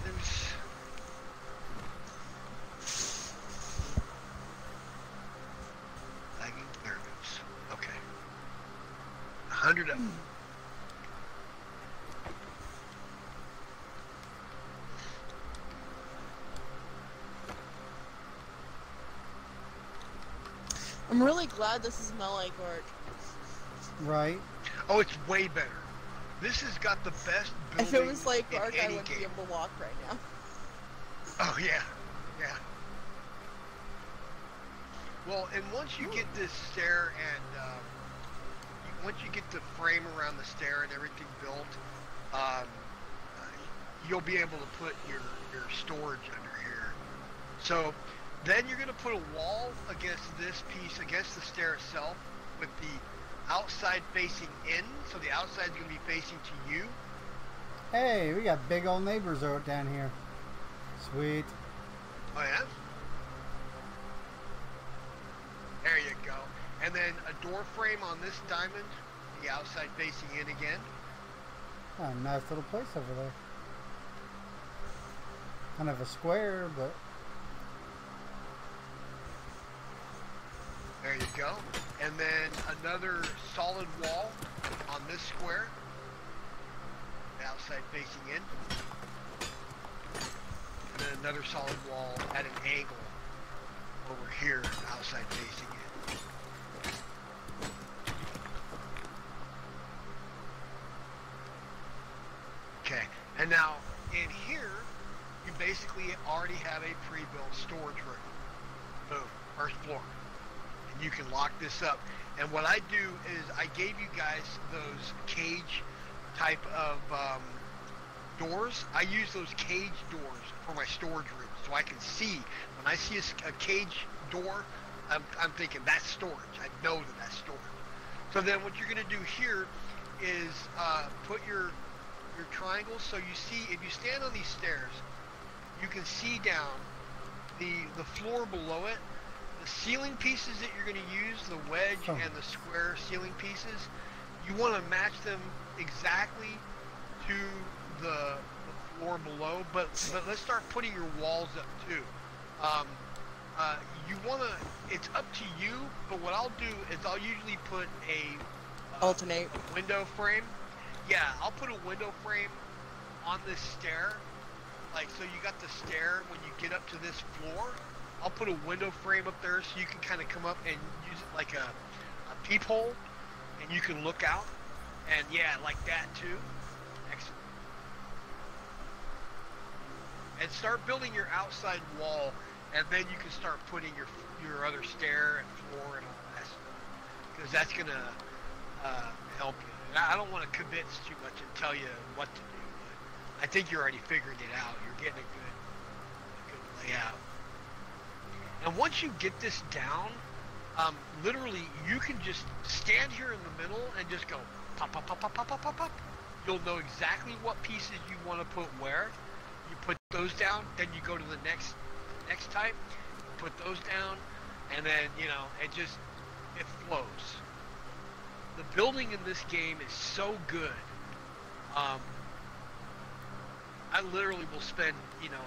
There's... Lagging, there it goes. Okay. 100 up. I'm really glad this is not like work. Right. Oh, it's way better. This has got the best building If it was like in work, I any wouldn't be game. able to walk right now. Oh yeah, yeah. Well, and once you get this stair and once you get the frame around the stair and everything built, you'll be able to put your storage under here. So then you're going to put a wall against this piece, against the stair itself, with the outside facing in. So the outside is going to be facing to you. Hey, we got big old neighbors out down here. Sweet. Oh yeah? There you go. And then a door frame on this diamond, the outside facing in again. Oh, nice little place over there. Kind of a square, but There you go. And then another solid wall on this square, the outside facing in. And then another solid wall at an angle over here, outside facing in. Okay, and now in here, you basically already have a pre-built storage room. Boom, first floor. And you can lock this up. And what I do is I gave you guys those cage type of doors. I use those cage doors for my storage room, so I can see. When I see a cage door, I'm thinking that's storage. I know that that's storage. So then what you're going to do here is put your triangles. So you see, if you stand on these stairs, you can see down the floor below it. The ceiling pieces that you're going to use, the wedge and the square ceiling pieces, you want to match them exactly to the floor below. But let's start putting your walls up too. You want to, it's up to you, but what I'll do is I'll usually put a Alternate. window frame. Yeah, I'll put a window frame on this stair. Like, so you got the stair when you get up to this floor. I'll put a window frame up there so you can kind of come up and use it like a peephole, and you can look out. And yeah, like that too. Excellent. And start building your outside wall, and then you can start putting your other stair and floor and all that stuff, because that's gonna help you. And I don't want to commit too much and tell you what to do, but I think you're already figuring it out. You're getting a good layout. And once you get this down, literally you can just stand here in the middle and just go pop, pop, pop, pop, pop, pop, pop, pop. You'll know exactly what pieces you want to put where. You put those down, then you go to the next type, put those down, and then, you know, it flows. The building in this game is so good. I literally will spend, you know,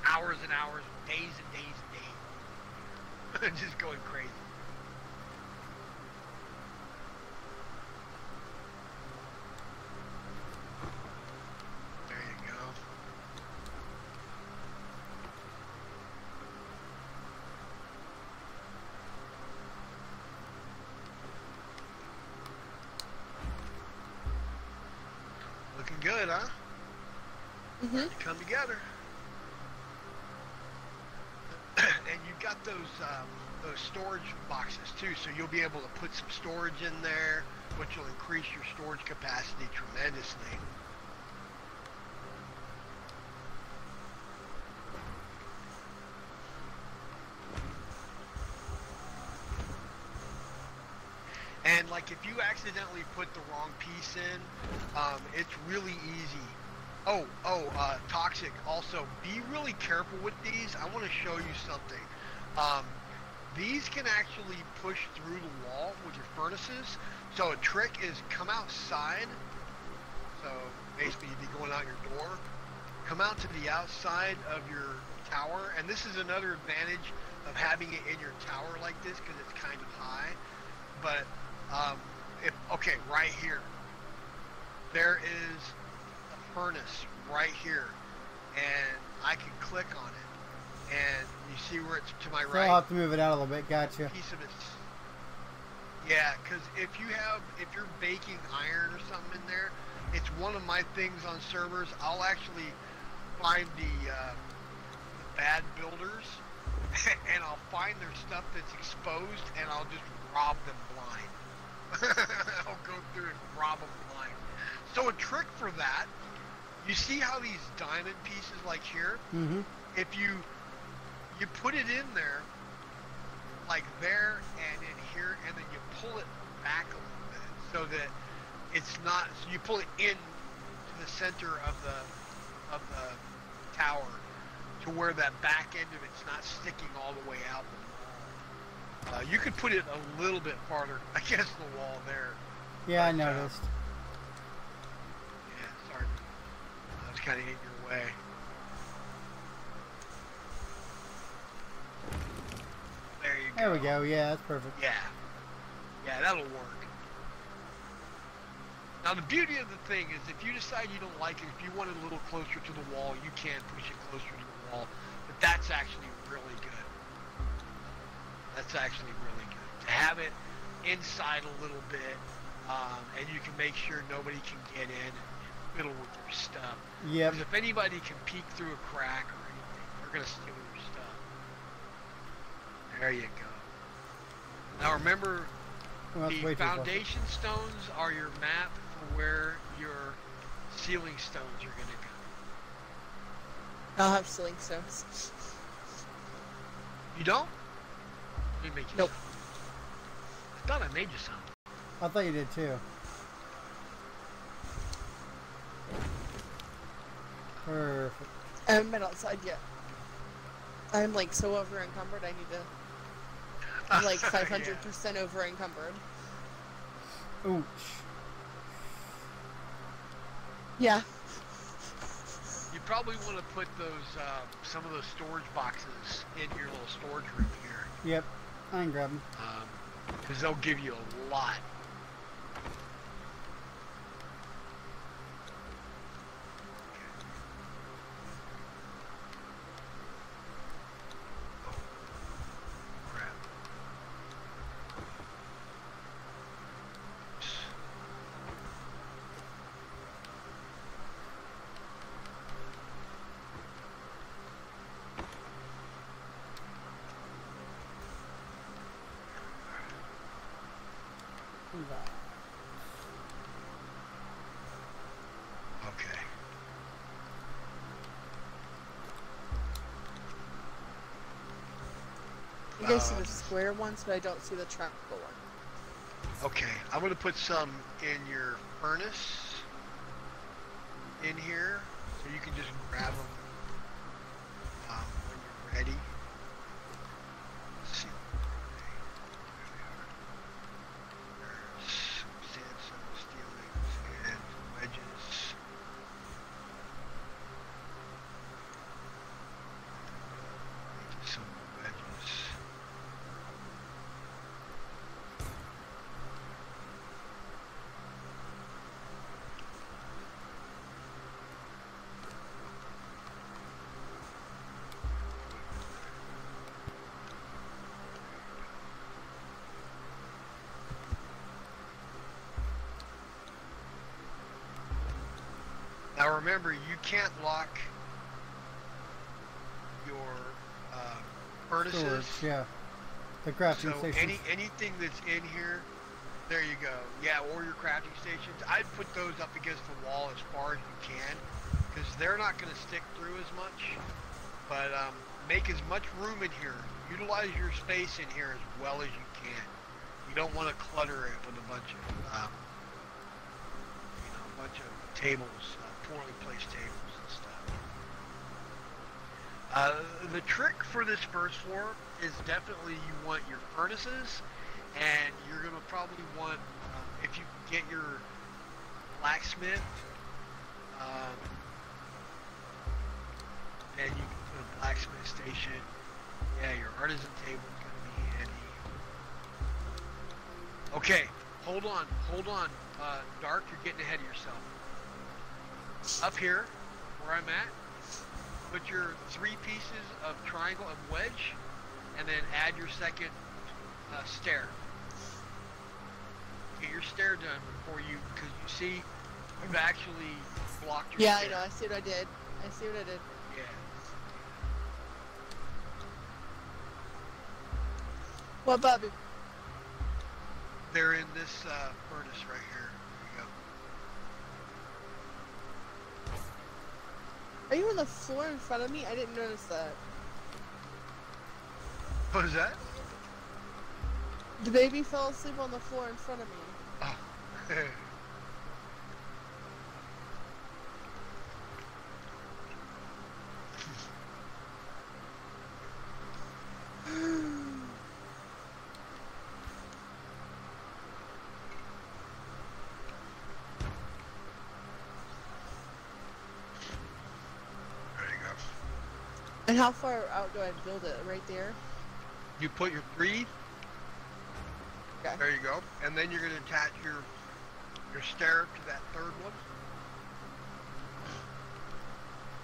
hours and hours, days and days and days, just going crazy. There you go. Looking good, huh? Mhm. Come together. And you've got those storage boxes too, so you'll be able to put some storage in there, which will increase your storage capacity tremendously. And like if you accidentally put the wrong piece in, it's really easy. Toxic. Also, be really careful with these. I want to show you something. These can actually push through the wall with your furnaces. So a trick is come outside. So basically you'd be going out your door. Come out to the outside of your tower. And this is another advantage of having it in your tower like this, because it's kind of high. But, right here. There is furnace right here, and I can click on it, and you see where it's to my So right. I'll have to move it out a little bit. Gotcha. Piece of it's, yeah, because if you're baking iron or something in there, it's one of my things on servers. I'll actually find the bad builders, and I'll find their stuff that's exposed, and I'll just rob them blind. I'll go through and rob them blind. So a trick for that, you see how these diamond pieces like here, Mm-hmm. if you put it in there, like there and in here, and then you pull it back a little bit so that it's not, so you pull it in to the center of the tower to where that back end of it's not sticking all the way out the wall. You could put it a little bit farther against the wall there. Yeah, I But, noticed. Yeah, sorry. I was kind of in your way. There you go. There we go. Yeah, that's perfect. Yeah. Yeah, that'll work. Now the beauty of the thing is if you decide you don't like it, if you want it a little closer to the wall, you can push it closer to the wall. But that's actually really good. That's actually really good. To have it inside a little bit, and you can make sure nobody can get in and fiddle with your stuff. Yep. Because if anybody can peek through a crack or anything, they're going to steal your stuff. There you go. Now remember, Well, that's the way too close. foundation stones are your map for where your ceiling stones are going to go. I'll have ceiling stones. You don't? Let me make you Nope. some. I thought I made you some. I thought you did too. Perfect. I haven't been outside yet. I'm like so over encumbered. I need to. I'm like 500% over encumbered. Ouch. Yeah. Yeah. You probably want to put those, some of those storage boxes in your little storage room here. Yep. I can grab them. Because they'll give you a lot. Crap. Okay. You guys see the square ones, but I don't see the triangle one. Okay, I'm gonna put some in your furnace in here, so you can just grab them when you're ready. Let's see. There's sandstone, steelings, and wedges. Some wedges. Now remember, you can't lock your furnaces. Storage, yeah. The crafting So station. anything that's in here, there you go. Yeah, or your crafting stations. I'd put those up against the wall as far as you can, because they're not going to stick through as much. But make as much room in here. Utilize your space in here as well as you can. You don't want to clutter it with a bunch of, tables, poorly placed tables and stuff. The trick for this first floor is definitely you want your furnaces, and you're going to probably want, if you can get your blacksmith, and you can put a blacksmith station. Yeah, your artisan table is going to be handy. Okay, hold on. Dark, you're getting ahead of yourself. Up here, where I'm at, put your 3 pieces of triangle and wedge, and then add your second stair. Get your stair done before you, because you see, you've actually blocked your Yeah, stair. I know. I see what I did. Yeah. What, Bobby? They're in this furnace right here. There you Are you on the floor in front of me? I didn't notice that. go. What is that? The baby fell asleep on the floor in front of me. Oh. There you go. And how far out do I build it? Right there? You put your 3. Okay. There you go. And then you're going to attach your stair to that 3rd one.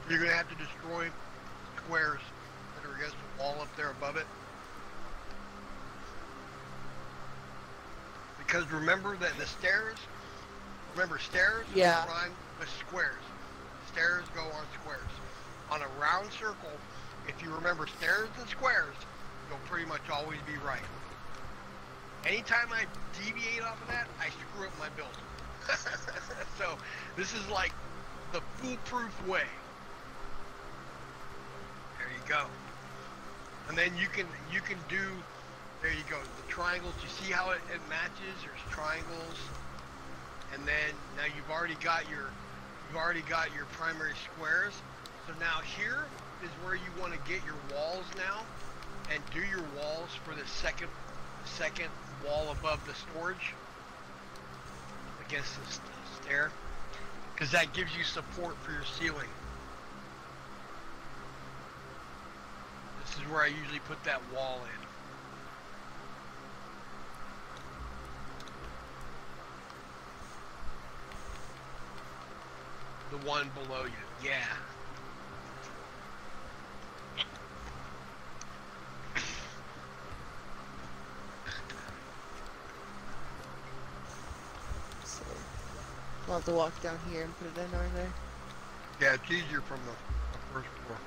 You're going to have to destroy squares that are against the wall up there above it. Because remember that the stairs, stairs Yeah. run with squares. Stairs go on squares. On a round circle, if you remember stairs and squares, you'll pretty much always be right. Anytime I deviate off of that, I screw up my build. So this is like the foolproof way. There you go. And then you can do There you go. The triangles. You see how it matches? There's triangles, and then now you've already got your primary squares. So now here is where you want to get your walls now, and do your walls for the second wall above the storage against the stair, because that gives you support for your ceiling. This is where I usually put that wall in. The one below you, yeah. So, we'll have to walk down here and put it in over there. Yeah, it's easier from the first floor.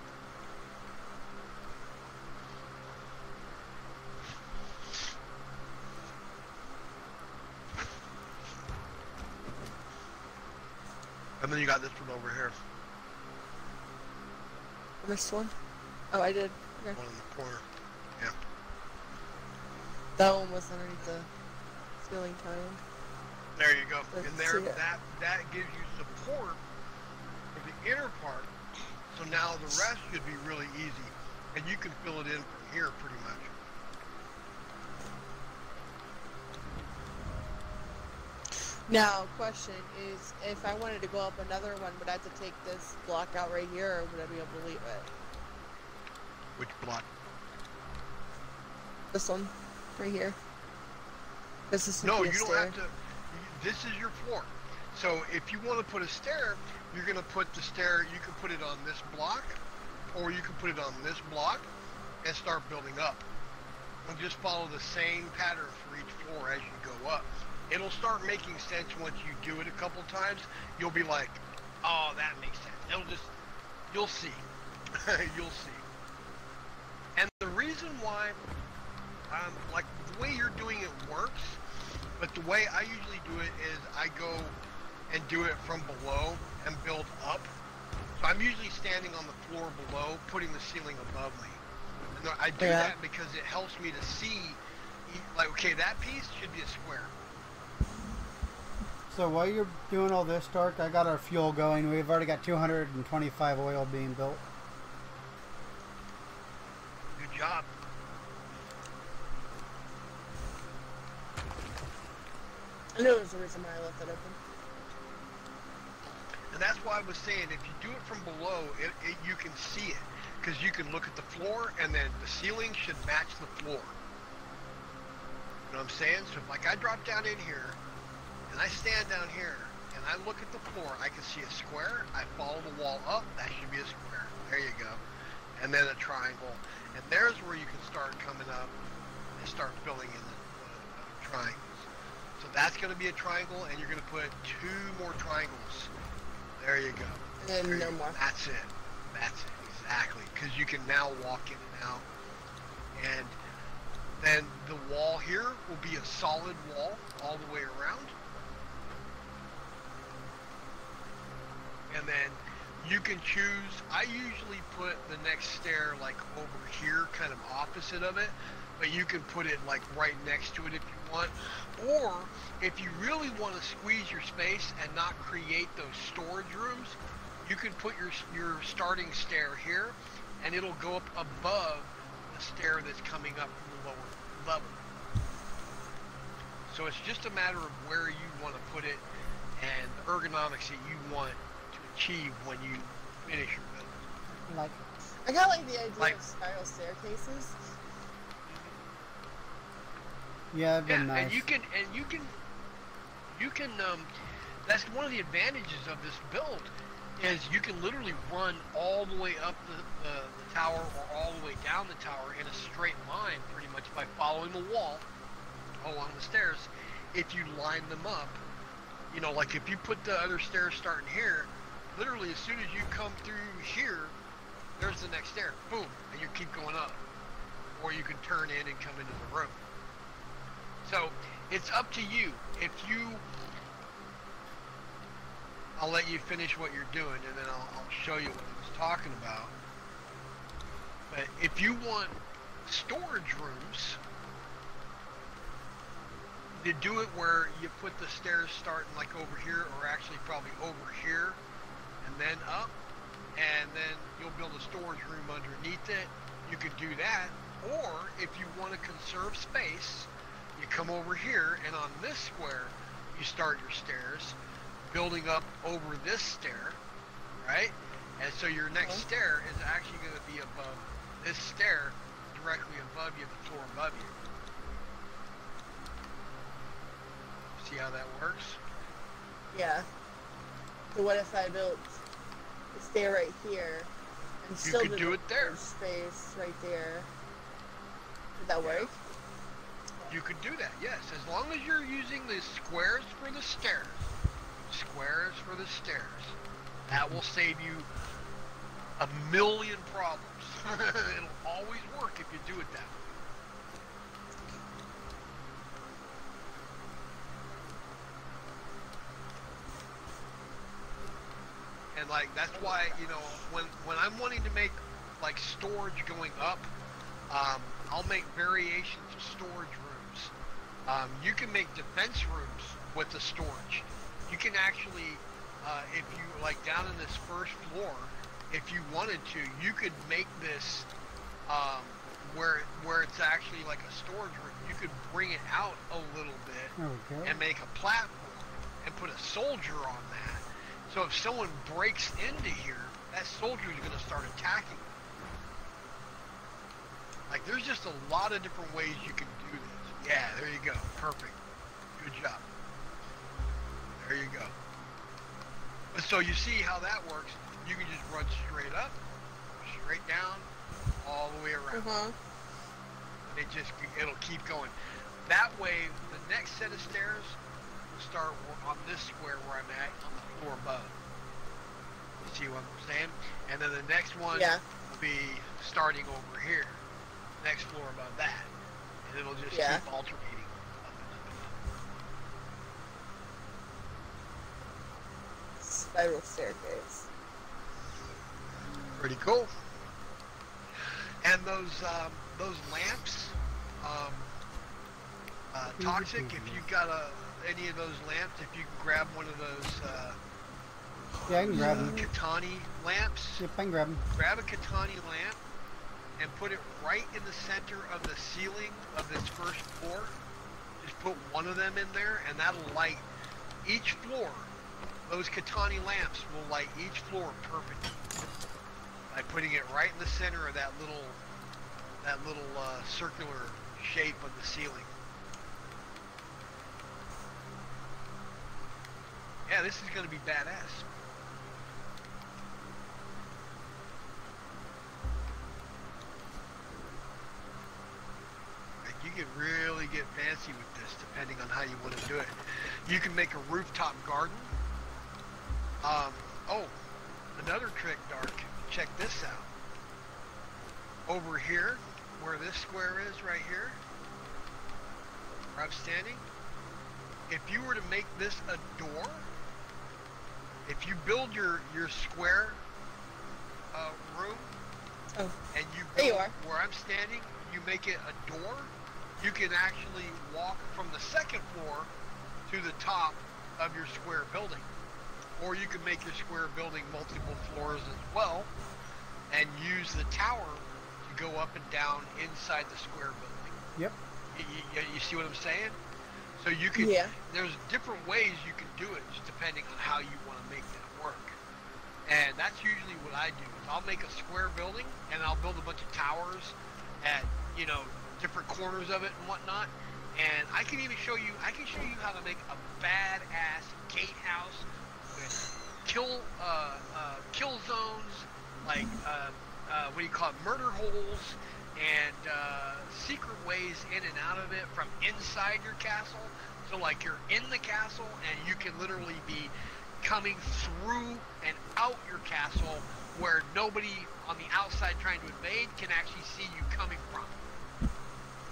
And then you got this one over here. This one? Oh, I did. Okay. One in the corner. Yeah. That one was underneath the ceiling tile. There you go. Let's And there, see it. that gives you support for the inner part. So now the rest should be really easy. And you can fill it in from here pretty much. Now, question is, if I wanted to go up another one, would I have to take this block out right here, or would I be able to leave it? Which block? This one, right here. This is No, you don't have to. This is your floor. So if you want to put a stair, you're going to put the stair, you can put it on this block, or you can put it on this block and start building up. And just follow the same pattern for each floor as you go up. It'll start making sense once you do it a couple times. You'll be like, oh, that makes sense. You'll see. You'll see. And the reason why, like the way you're doing it works, but the way I usually do it is I go and do it from below and build up. So I'm usually standing on the floor below, putting the ceiling above me. And I do that because it helps me to see, like, okay, that piece should be a square. So while you're doing all this, Stark, I got our fuel going. We've already got 225 oil being built. Good job. I know there's a reason why I left it open. And that's why I was saying, if you do it from below, you can see it. Because you can look at the floor, and then the ceiling should match the floor. You know what I'm saying? So if, like, I drop down in here, and I stand down here, and I look at the floor, I can see a square. I follow the wall up, that should be a square. There you go. And then a triangle. And there's where you can start coming up and start filling in the triangles. So that's going to be a triangle, and you're going to put 2 more triangles. There you go. And no more. That's it. That's it. Exactly. Because you can now walk in and out. And then the wall here will be a solid wall all the way around. And then you can choose, I usually put the next stair like over here, kind of opposite of it, but you can put it like right next to it if you want. Or if you really want to squeeze your space and not create those storage rooms, you can put your starting stair here, and it'll go up above the stair that's coming up from the lower level. So it's just a matter of where you want to put it and the ergonomics that you want to achieve when you finish your build. Like, I got like the idea of spiral staircases. yeah, it'd been nice. And you can that's one of the advantages of this build, is you can literally run all the way up the tower or all the way down the tower in a straight line pretty much by following the wall along the stairs. If you line them up, you know, like if you put the other stairs starting here, literally as soon as you come through here, there's the next stair, boom, and you keep going up. Or you can turn in and come into the room. So it's up to you. If you, I'll let you finish what you're doing, and then I'll show you what I was talking about. But if you want storage rooms, you do it where you put the stairs starting like over here, or actually probably over here, and then up, and then you'll build a storage room underneath it. You could do that, or if you want to conserve space, you come over here, and on this square, you start your stairs, building up over this stair, right? And so your next stair is actually going to be above this stair, directly above you, the floor above you. See how that works? Yeah. So what if I built a stair right here and You still could do it there. Space right there. Would that work? You could do that, yes, as long as you're using the squares for the stairs. Squares for the stairs. That will save you a million problems. It'll always work if you do it that way. And like that's why, you know, when I'm wanting to make like storage going up, I'll make variations of storage rooms. You can make defense rooms with the storage. You can actually, if you like down in this first floor, if you wanted to, you could make this where it's actually like a storage room. You could bring it out a little bit and make a platform and put a soldier on that. So if someone breaks into here, that soldier is going to start attacking. Like there's just a lot of different ways you can do this. Yeah, there you go. Perfect. Good job. There you go. So you see how that works. You can just run straight up, straight down, all the way around. And it'll keep going. That way, the next set of stairs will start on this square where I'm at, on the floor above. You see what I'm saying? And then the next one will be starting over here, next floor above that. And it'll just keep alternating up and up and up. Spiral staircase. Pretty cool. And those lamps, toxic. If you got any of those lamps, if you can grab one of those, yeah, I can grab them. Katani lamps. Yep, I can grab them. Grab a Katani lamp and put it right in the center of the ceiling of this first floor. Just put one of them in there, and that'll light each floor. Those Katani lamps will light each floor perfectly by putting it right in the center of that little circular shape of the ceiling. Yeah, this is going to be badass. Like you can really get fancy with this depending on how you want to do it. You can make a rooftop garden. Another trick, Dark. Check this out. Over here, where this square is right here, where I'm standing, if you were to make this a door, if you build your square room, and you build where I'm standing, you make it a door, you can actually walk from the second floor to the top of your square building. Or you can make your square building multiple floors as well, and use the tower to go up and down inside the square building. Yep. You see what I'm saying? So you can, there's different ways you can do it, just depending on how you want to make that work. And that's usually what I do, is I'll make a square building, and I'll build a bunch of towers at, you know, different corners of it and whatnot. And I can even show you, how to make a badass gatehouse with kill zones, like, what do you call it, murder holes, and secret ways in and out of it from inside your castle. So like you're in the castle and you can literally be coming through and out your castle where nobody on the outside trying to invade can actually see you coming from.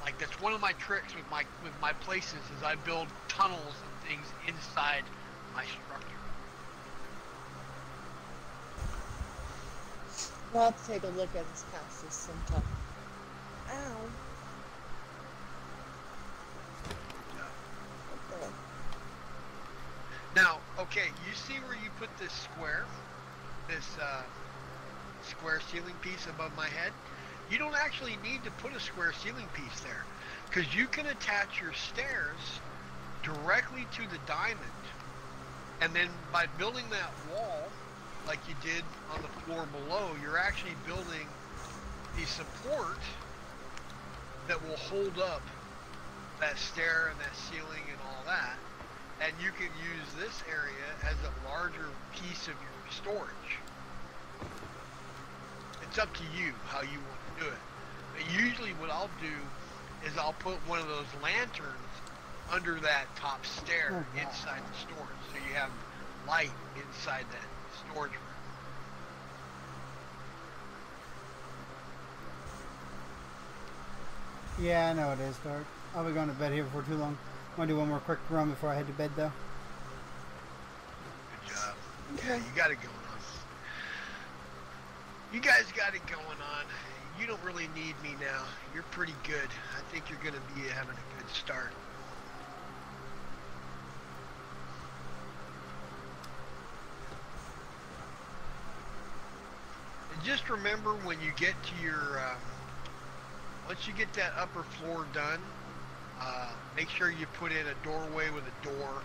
Like that's one of my tricks with my places, is I build tunnels and things inside my structure. We'll have to take a look at this castle sometime. Ow. Okay, you see where you put this square? This square ceiling piece above my head? You don't actually need to put a square ceiling piece there, because you can attach your stairs directly to the diamond, and then by building that wall like you did on the floor below, you're actually building the support that will hold up that stair and that ceiling and all that, and you can use this area as a larger piece of your storage. It's up to you how you want to do it. But usually what I'll do is I'll put one of those lanterns under that top stair inside the storage, so you have light inside that storage room. Yeah, I know it is dark. I'll be going to bed here before too long. I'm going to do one more quick run before I head to bed, though. Good job. Yeah, you got it going on. You guys got it going on. You don't really need me now. You're pretty good. I think you're going to be having a good start. And just remember, when you get to your, once you get that upper floor done, make sure you put in a doorway with a door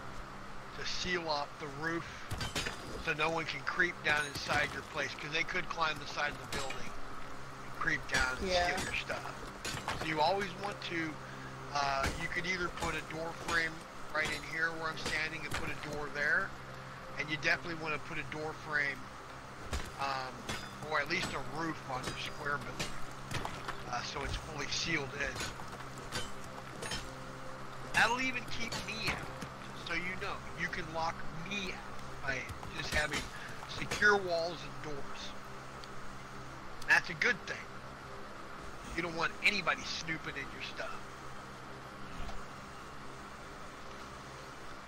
to seal off the roof so no one can creep down inside your place, because they could climb the side of the building and creep down and steal your stuff. So you always want to, you could either put a door frame right in here where I'm standing and put a door there, and you definitely want to put a door frame, or at least a roof on your square building, so it's fully sealed in. That'll even keep me out, so you know. You can lock me out by just having secure walls and doors. That's a good thing. You don't want anybody snooping in your stuff.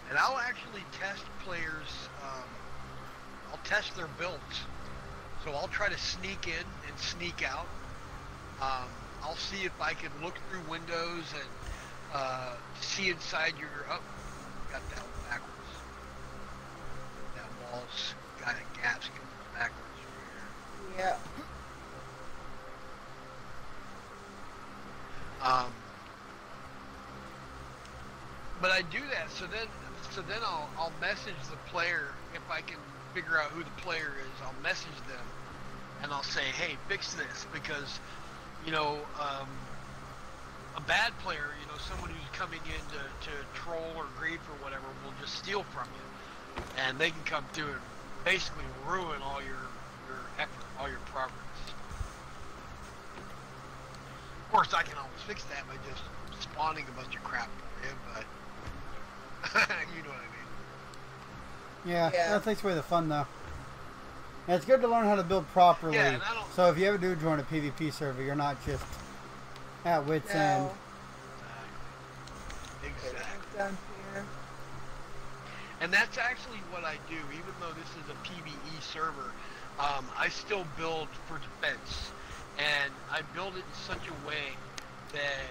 And I'll actually test players, I'll test their builds. So I'll try to sneak in and sneak out. I'll see if I can look through windows and see inside your, got that one backwards. That wall's got a gaps going backwards from here. Yeah. But I do that, so then I'll message the player. If I can figure out who the player is, I'll message them and I'll say, hey, fix this, because, you know, a bad player, you know, someone who's coming in to troll or grief or whatever, will just steal from you, and they can come through and basically ruin all your effort, all your progress. Of course, I can always fix that by just spawning a bunch of crap for you, but you know what I mean. Yeah, that takes away the fun, though. And it's good to learn how to build properly. Yeah, so if you ever do join a PvP server, you're not just at wit's end. Exactly. Down here. And that's actually what I do. Even though this is a PvE server, I still build for defense, and I build it in such a way that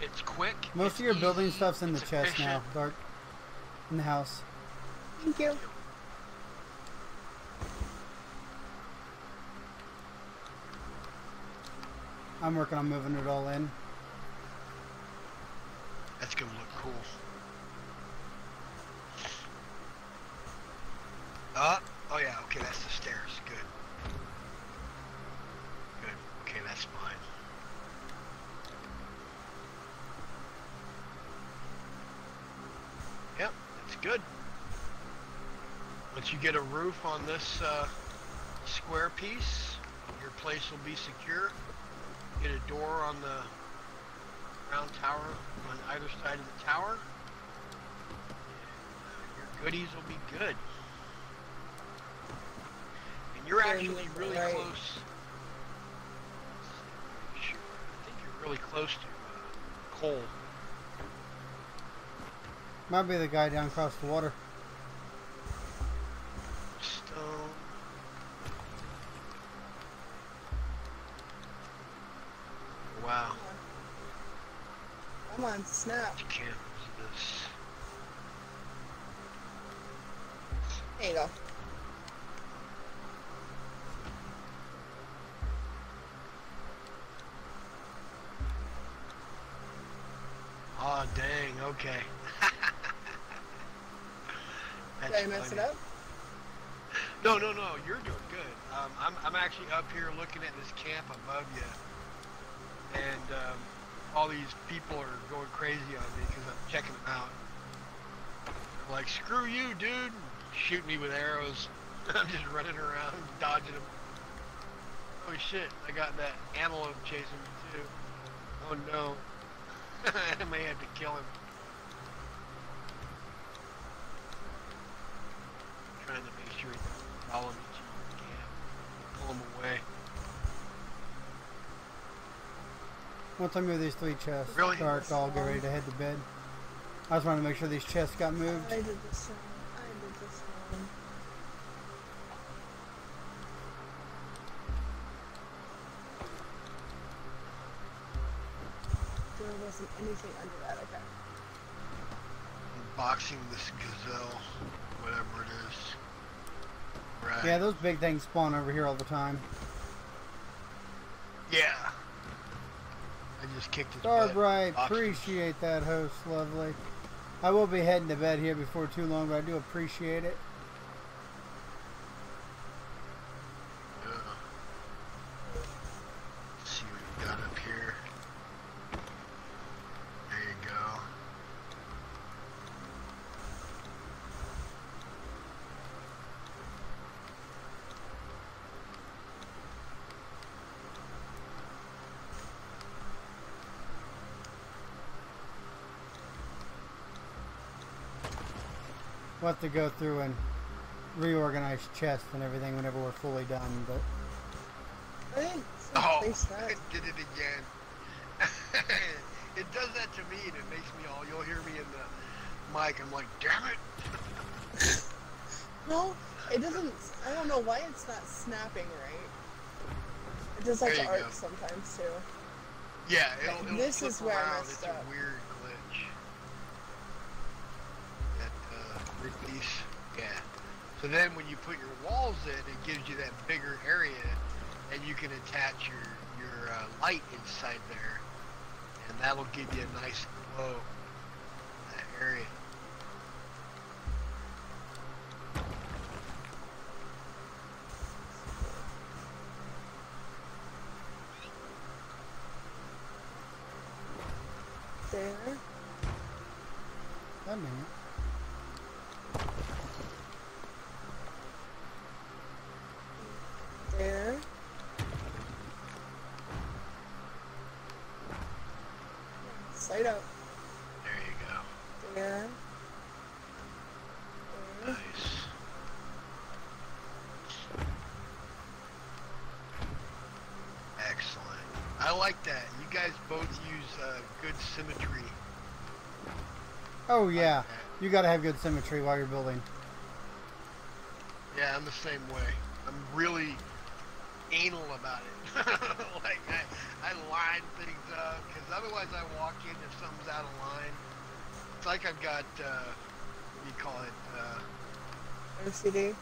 it's quick. Most of your building stuff's in the chest efficient. now, Dark. In the house. Thank you. I'm working on moving it all in. That's gonna look cool. Oh yeah, okay, that's the stairs. Good. Good. Okay, that's fine. Yep, that's good. Once you get a roof on this square piece, your place will be secure. Get a door on the round tower on either side of the tower. Your goodies will be good. And you're actually really close. Sure, I think you're really close to coal. Might be the guy down across the water. Stone. Wow. Come on, snap. Which camp is this? There you go. Oh, dang, okay. That's Did I mess it funny. up? No, you're doing good. I'm actually up here looking at this camp above you, and all these people are going crazy on me because I'm checking them out. Like, screw you, dude! Shooting me with arrows. I'm just running around, dodging them. Oh shit, I got that antelope chasing me too. Oh no. I may have to kill him. Trying to make sure he doesn't follow me to the camp. Pull him away. Once I move these 3 chests, Really? dark, I'll get ready to head to bed. I just wanted to make sure these chests got moved. I did this one. I did this one. There wasn't anything under that, okay. Unboxing this gazelle, whatever it is. Right. Yeah, those big things spawn over here all the time. Yeah. I just kicked his butt. Starbright, Boxing. appreciate that, host. Lovely. I will be heading to bed here before too long, but I do appreciate it. Yeah. Let's see what we got up here. There you go. We'll have to go through and reorganize chests and everything whenever we're fully done, but I didn't Oh, face that. it did it again. It does that to me, and it makes me all. You'll hear me in the mic. I'm like, damn it. No, it doesn't. I don't know why it's not snapping right. It does like There you arc go. sometimes too. Yeah, it'll This flip is where I around. messed It's up. a weird glitch. That release. Yeah. So then when you put your walls in, it gives you that bigger area, and you can attach your light inside there, and that'll give you a nice glow in that area. There. that minute. There. Slide out. There you go. There. There. Nice. Excellent. I like that. You guys both use good symmetry. Oh yeah, Like that. you gotta have good symmetry while you're building. Yeah, I'm the same way. I'm really anal about it. Like, I line things up, because otherwise I walk in if something's out of line. It's like I've got, what do you call it? OCD.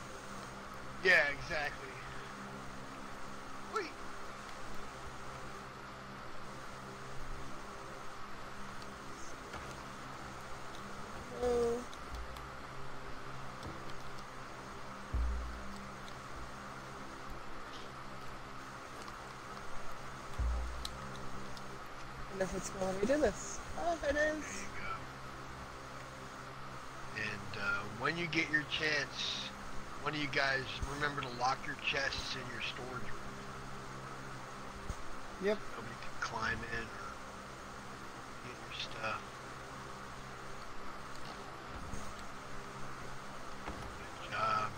Yeah, exactly. Wait. Oh. And if it's going to let me do this. Oh, it There is. you go. And when you get your chance, one of you guys remember to lock your chests in your storage room. Yep. Nobody can climb in or get your stuff. Good job.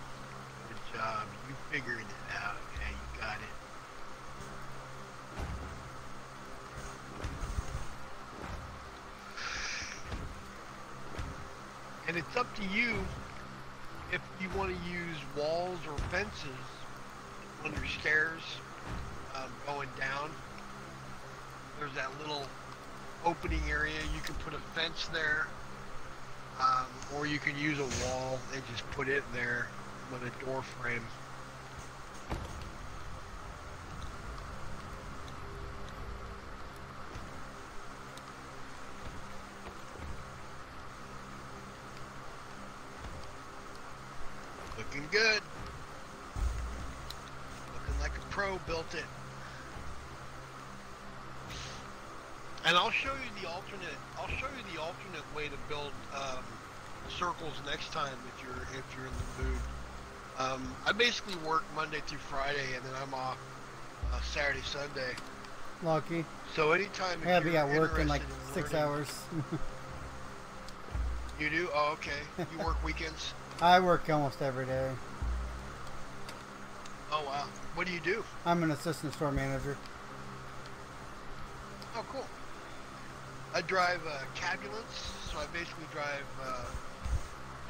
Good job. You figured it out. Yeah, you got it. And it's up to you if you want to use walls or fences on your stairs going down. There's that little opening area. You can put a fence there, or you can use a wall and just put it there. with a door frame. Looking good. Looking like a pro built it. And I'll show you the alternate. I'll show you the alternate way to build circles next time if you're in the mood. I basically work Monday through Friday, and then I'm off Saturday, Sunday. Lucky. So anytime if I gotta be you're at work in like interested 6 learning- hours. You do? Oh, okay. You work weekends? I work almost every day. Oh wow. What do you do? I'm an assistant store manager. Oh, cool. I drive cabulance, so I basically drive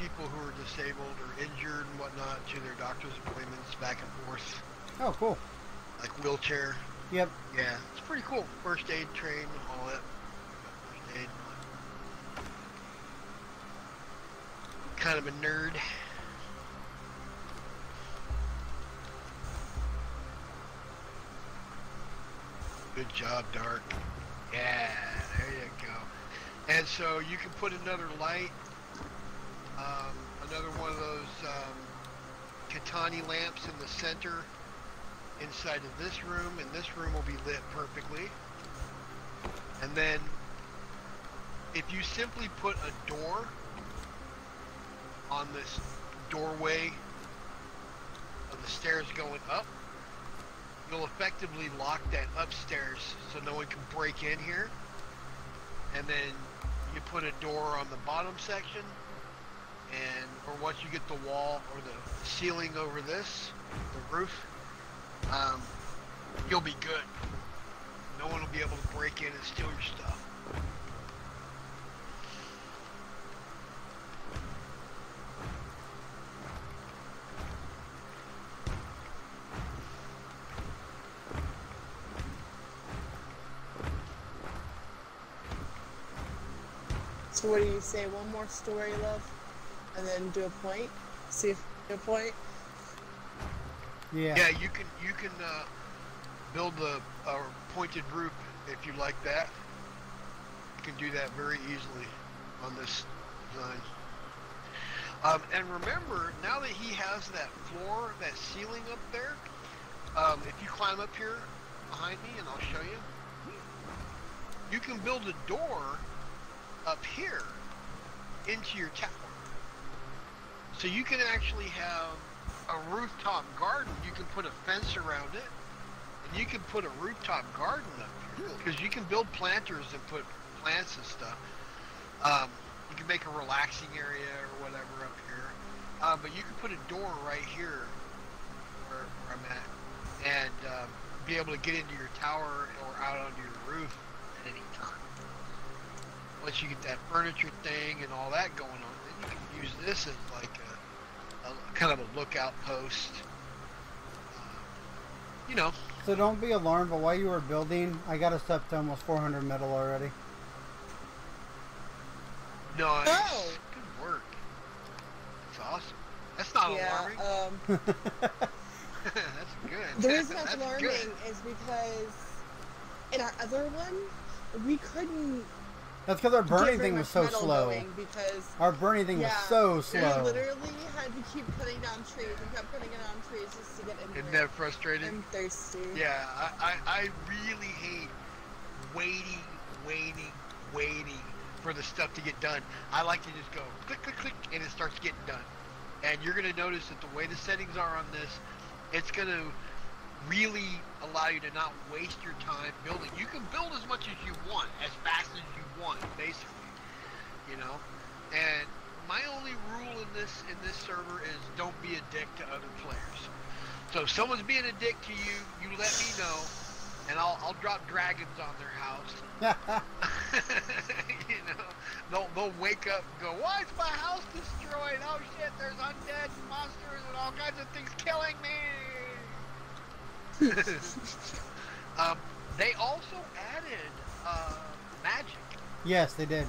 people who are disabled or injured and whatnot to their doctor's appointments back and forth, Oh, cool. like wheelchair. Yep. Yeah, it's pretty cool. First aid trained and all that. First aid. Kind of a nerd. Good job, Dark. Yeah, there you go. And so you can put another light, another one of those Katani lamps in the center inside of this room, and this room will be lit perfectly. And then if you simply put a door on this doorway of the stairs going up, you'll effectively lock that upstairs so no one can break in here. And then you put a door on the bottom section, and or once you get the wall or the ceiling over this, the roof, you'll be good. No one will be able to break in and steal your stuff. So what do you say? One more story, love, and then do a point. See if you do a point. Yeah. Yeah, you can build a pointed roof if you like that. You can do that very easily on this design. And remember, now that he has that floor, that ceiling up there, if you climb up here behind me, and I'll show you, you can build a door up here into your tower. So you can actually have a rooftop garden. You can put a fence around it, and you can put a rooftop garden up here, because you can build planters and put plants and stuff. You can make a relaxing area or whatever up here, but you can put a door right here where I'm at, and be able to get into your tower or out onto your roof at any time. Once you get that furniture thing and all that going on, then you can use this as like a kind of a lookout post. You know. So don't be alarmed, but while you were building, I got us up to almost 400 metal already. Nice. Oh! Good work. That's awesome. That's not alarming. That's good. The reason that's That's alarming good. is because in our other one, we couldn't That's because our get burning very thing much was so metal slow. going because Our burning thing was so we slow. literally had to keep cutting down trees and kept cutting down trees just to get in Isn't there. that frustrating? I'm thirsty. Yeah, I really hate waiting for the stuff to get done. I like to just go click, click, click, and it starts getting done. And you're going to notice that the way the settings are on this, it's going to really allow you to not waste your time building. You can build as much as you want, as fast as you want, basically, you know. And my only rule in this server is don't be a dick to other players. So if someone's being a dick to you, you let me know, and I'll drop dragons on their house. You know, they'll wake up and go, why is my house destroyed? Oh shit, there's undead monsters and all kinds of things killing me. They also added magic. Yes, they did.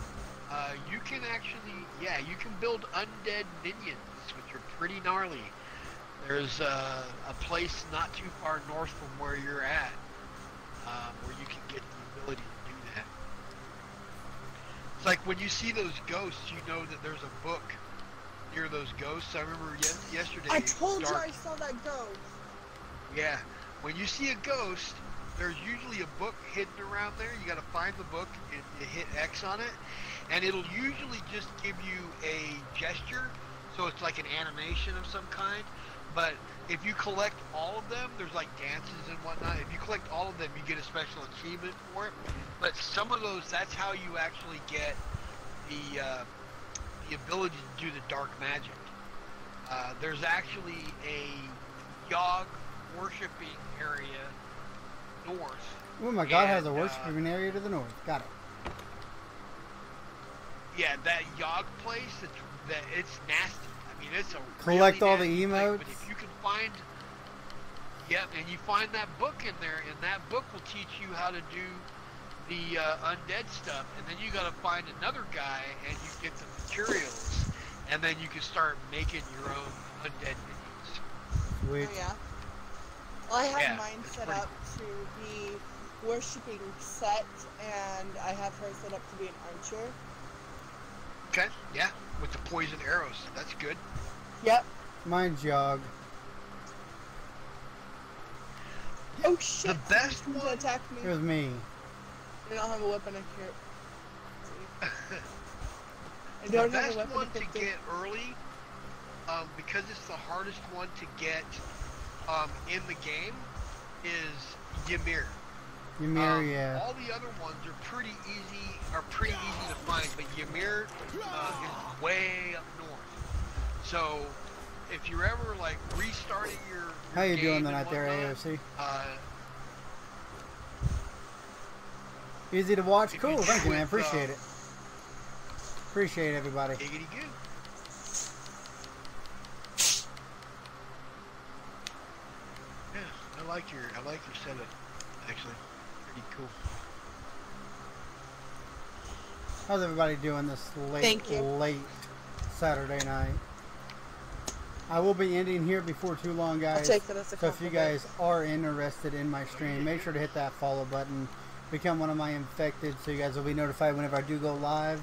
You can actually, you can build undead minions, which are pretty gnarly. There's a place not too far north from where you're at, where you can get the ability to do that. It's like when you see those ghosts, you know that there's a book near those ghosts. I remember yesterday. I told you dark. I saw that ghost. Yeah, when you see a ghost, there's usually a book hidden around there. You got to find the book and you hit X on it, and it'll usually just give you a gesture, so it's like an animation of some kind. But if you collect all of them, there's like dances and whatnot. If you collect all of them, you get a special achievement for it. But some of those, that's how you actually get the ability to do the dark magic. There's actually a Yogg worshiping area north. Oh my God, has a worshiping area to the north. Got it. Yeah, that Yogg place, it's nasty. I mean, it's a Collect really all the nasty place, emotes. but if you can find, and you find that book in there, and that book will teach you how to do the undead stuff, and then you got to find another guy, and you get the materials, and then you can start making your own undead minions. Sweet. Oh, yeah. Well, I have Yeah, mine it's set pretty up to be worshipping Set, and I have her set up to be an archer. Okay, yeah, with the poison arrows, that's good. Yep. Mine's Yogg. Oh shit! The best Someone's one- attack me. It was me. I don't have a weapon I can't. See. I The don't have best a weapon one I to can get early, because it's the hardest one to get in the game, is Ymir. Ymir, yeah. All the other ones are pretty easy to find, but Ymir is way up north. So if you're ever like restarting your How you game doing and tonight there, whatnot, AOC? If Easy to watch? you Cool, thank you, man. with, Appreciate it. Appreciate everybody. giggity goo. Yeah, I like your setup. Actually, pretty cool. How's everybody doing this Thank you. late Saturday night? I will be ending here before too long, I'll guys. take that as a So if you compliment. guys are interested in my stream, make sure to hit that follow button. Become one of my infected so you guys will be notified whenever I do go live.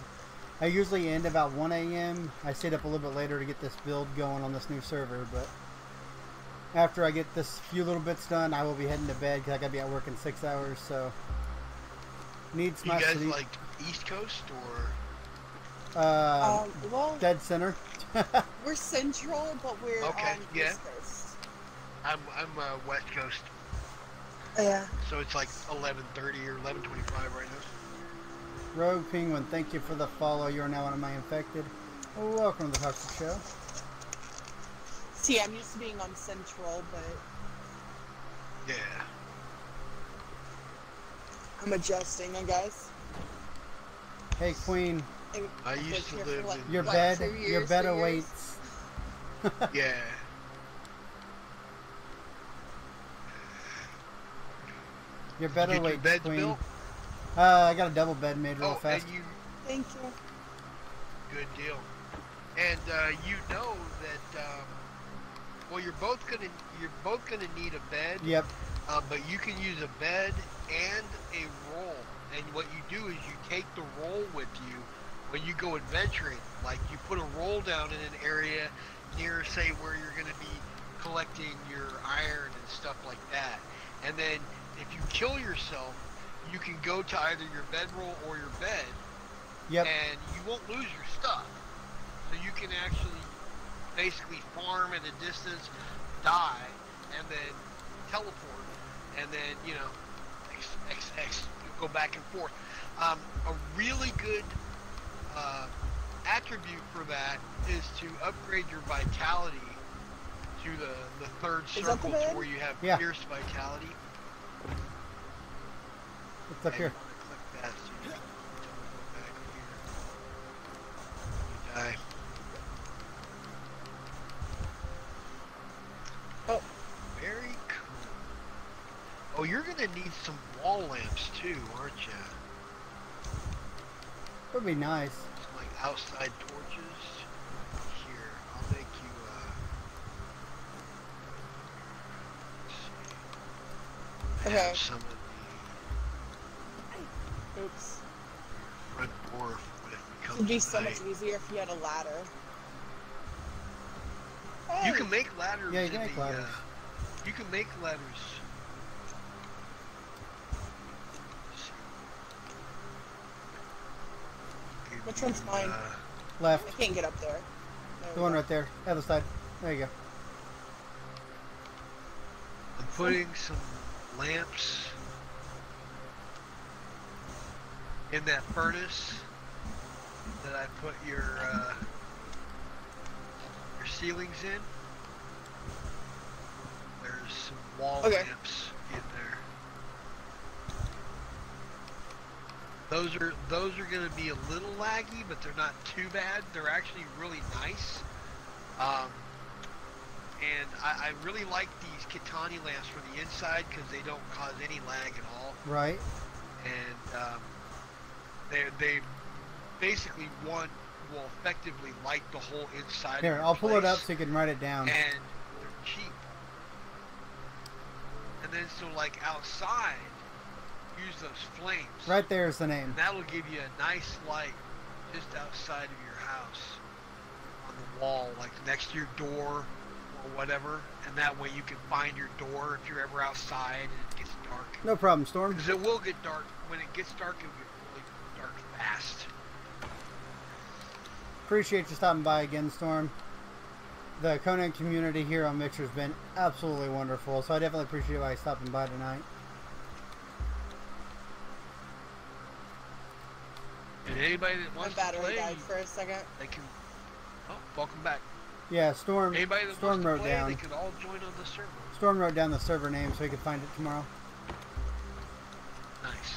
I usually end about 1 a.m. I stayed up a little bit later to get this build going on this new server, but after I get this few little bits done, I will be heading to bed because I got to be at work in 6 hours, so needs You my guys sleep. like East Coast or? Well, Dead center. we're central, but we're Okay, on yeah. East Coast. I'm West Coast, Yeah. so it's like 11:30 or 11:25 right now. Rogue Penguin, thank you for the follow. You're now one of my infected. Welcome to the Toxic Show. See, I'm used to being on central, but Yeah. I'm adjusting, guys. Hey, Queen, I used to Here live for like, in- your what, bed, 2 your years, bed 3 years? awaits. Yeah. Your bed Get your awaits, beds Queen. built? I got a double bed made real Oh, fast. and you, Thank you. good deal. And you know that well, you're both gonna need a bed. Yep. But you can use a bed and a roll. And what you do is you take the roll with you when you go adventuring. Like you put a roll down in an area near, say, where you're going to be collecting your iron and stuff like that. And then if you kill yourself, you can go to either your bedroll or your bed, Yep. and you won't lose your stuff. So you can actually basically farm at a distance, die, and then teleport, and then, you know, go back and forth. A really good attribute for that is to upgrade your vitality to the third Is that the circle, to bed? where you have Yeah. fierce vitality. It's up And here. you want to click that so you can go back here. You die. Oh. Very cool. Oh, you're gonna need some wall lamps too, aren't you? Would be nice. Some like outside torches. Here, I'll make you. Okay. have some of the Oops. red dwarf when it becomes It'd be so night. much easier if you had a ladder. You Hey, can make ladders. Yeah, you in can make the, ladders. you can make ladders. Which one's mine? Left. I can't get up there. There The we one go. right there. Other side. There you go. I'm putting some lamps in that furnace that I put your ceilings in. There's some wall Okay. lamps in there. Those are going to be a little laggy, but they're not too bad. They're actually really nice. And I really like these Kitani lamps for the inside because they don't cause any lag at all. Right. And they basically will effectively light the whole inside. Here, of your I'll pull it up place, so you can write it down. and they're cheap. And then so like outside, use those flames. Right there is the name. And that'll give you a nice light just outside of your house on the wall, like next to your door or whatever. And that way you can find your door if you're ever outside and it gets dark. No problem, Storm. Because it will get dark. When it gets dark, it'll get really dark fast. Appreciate you stopping by again, Storm. The Conan community here on Mixer has been absolutely wonderful, so I definitely appreciate why you stopping by tonight. And anybody that My wants to battery play, died for a second. they can. Oh, welcome back. Yeah, Storm. Anybody that Storm wants to wrote play, down. they can all join on the server. Storm wrote down the server name so he could find it tomorrow. Nice.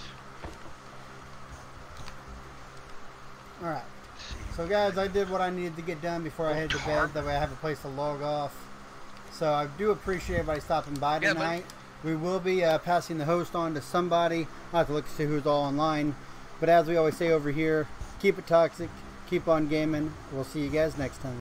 All right. Let's see. So guys, I did what I needed to get done before I head to bed. That way I have a place to log off. So I do appreciate everybody stopping by Yeah, tonight. We will be passing the host on to somebody. I'll have to look to see who's all online. But as we always say over here, keep it toxic, keep on gaming. We'll see you guys next time.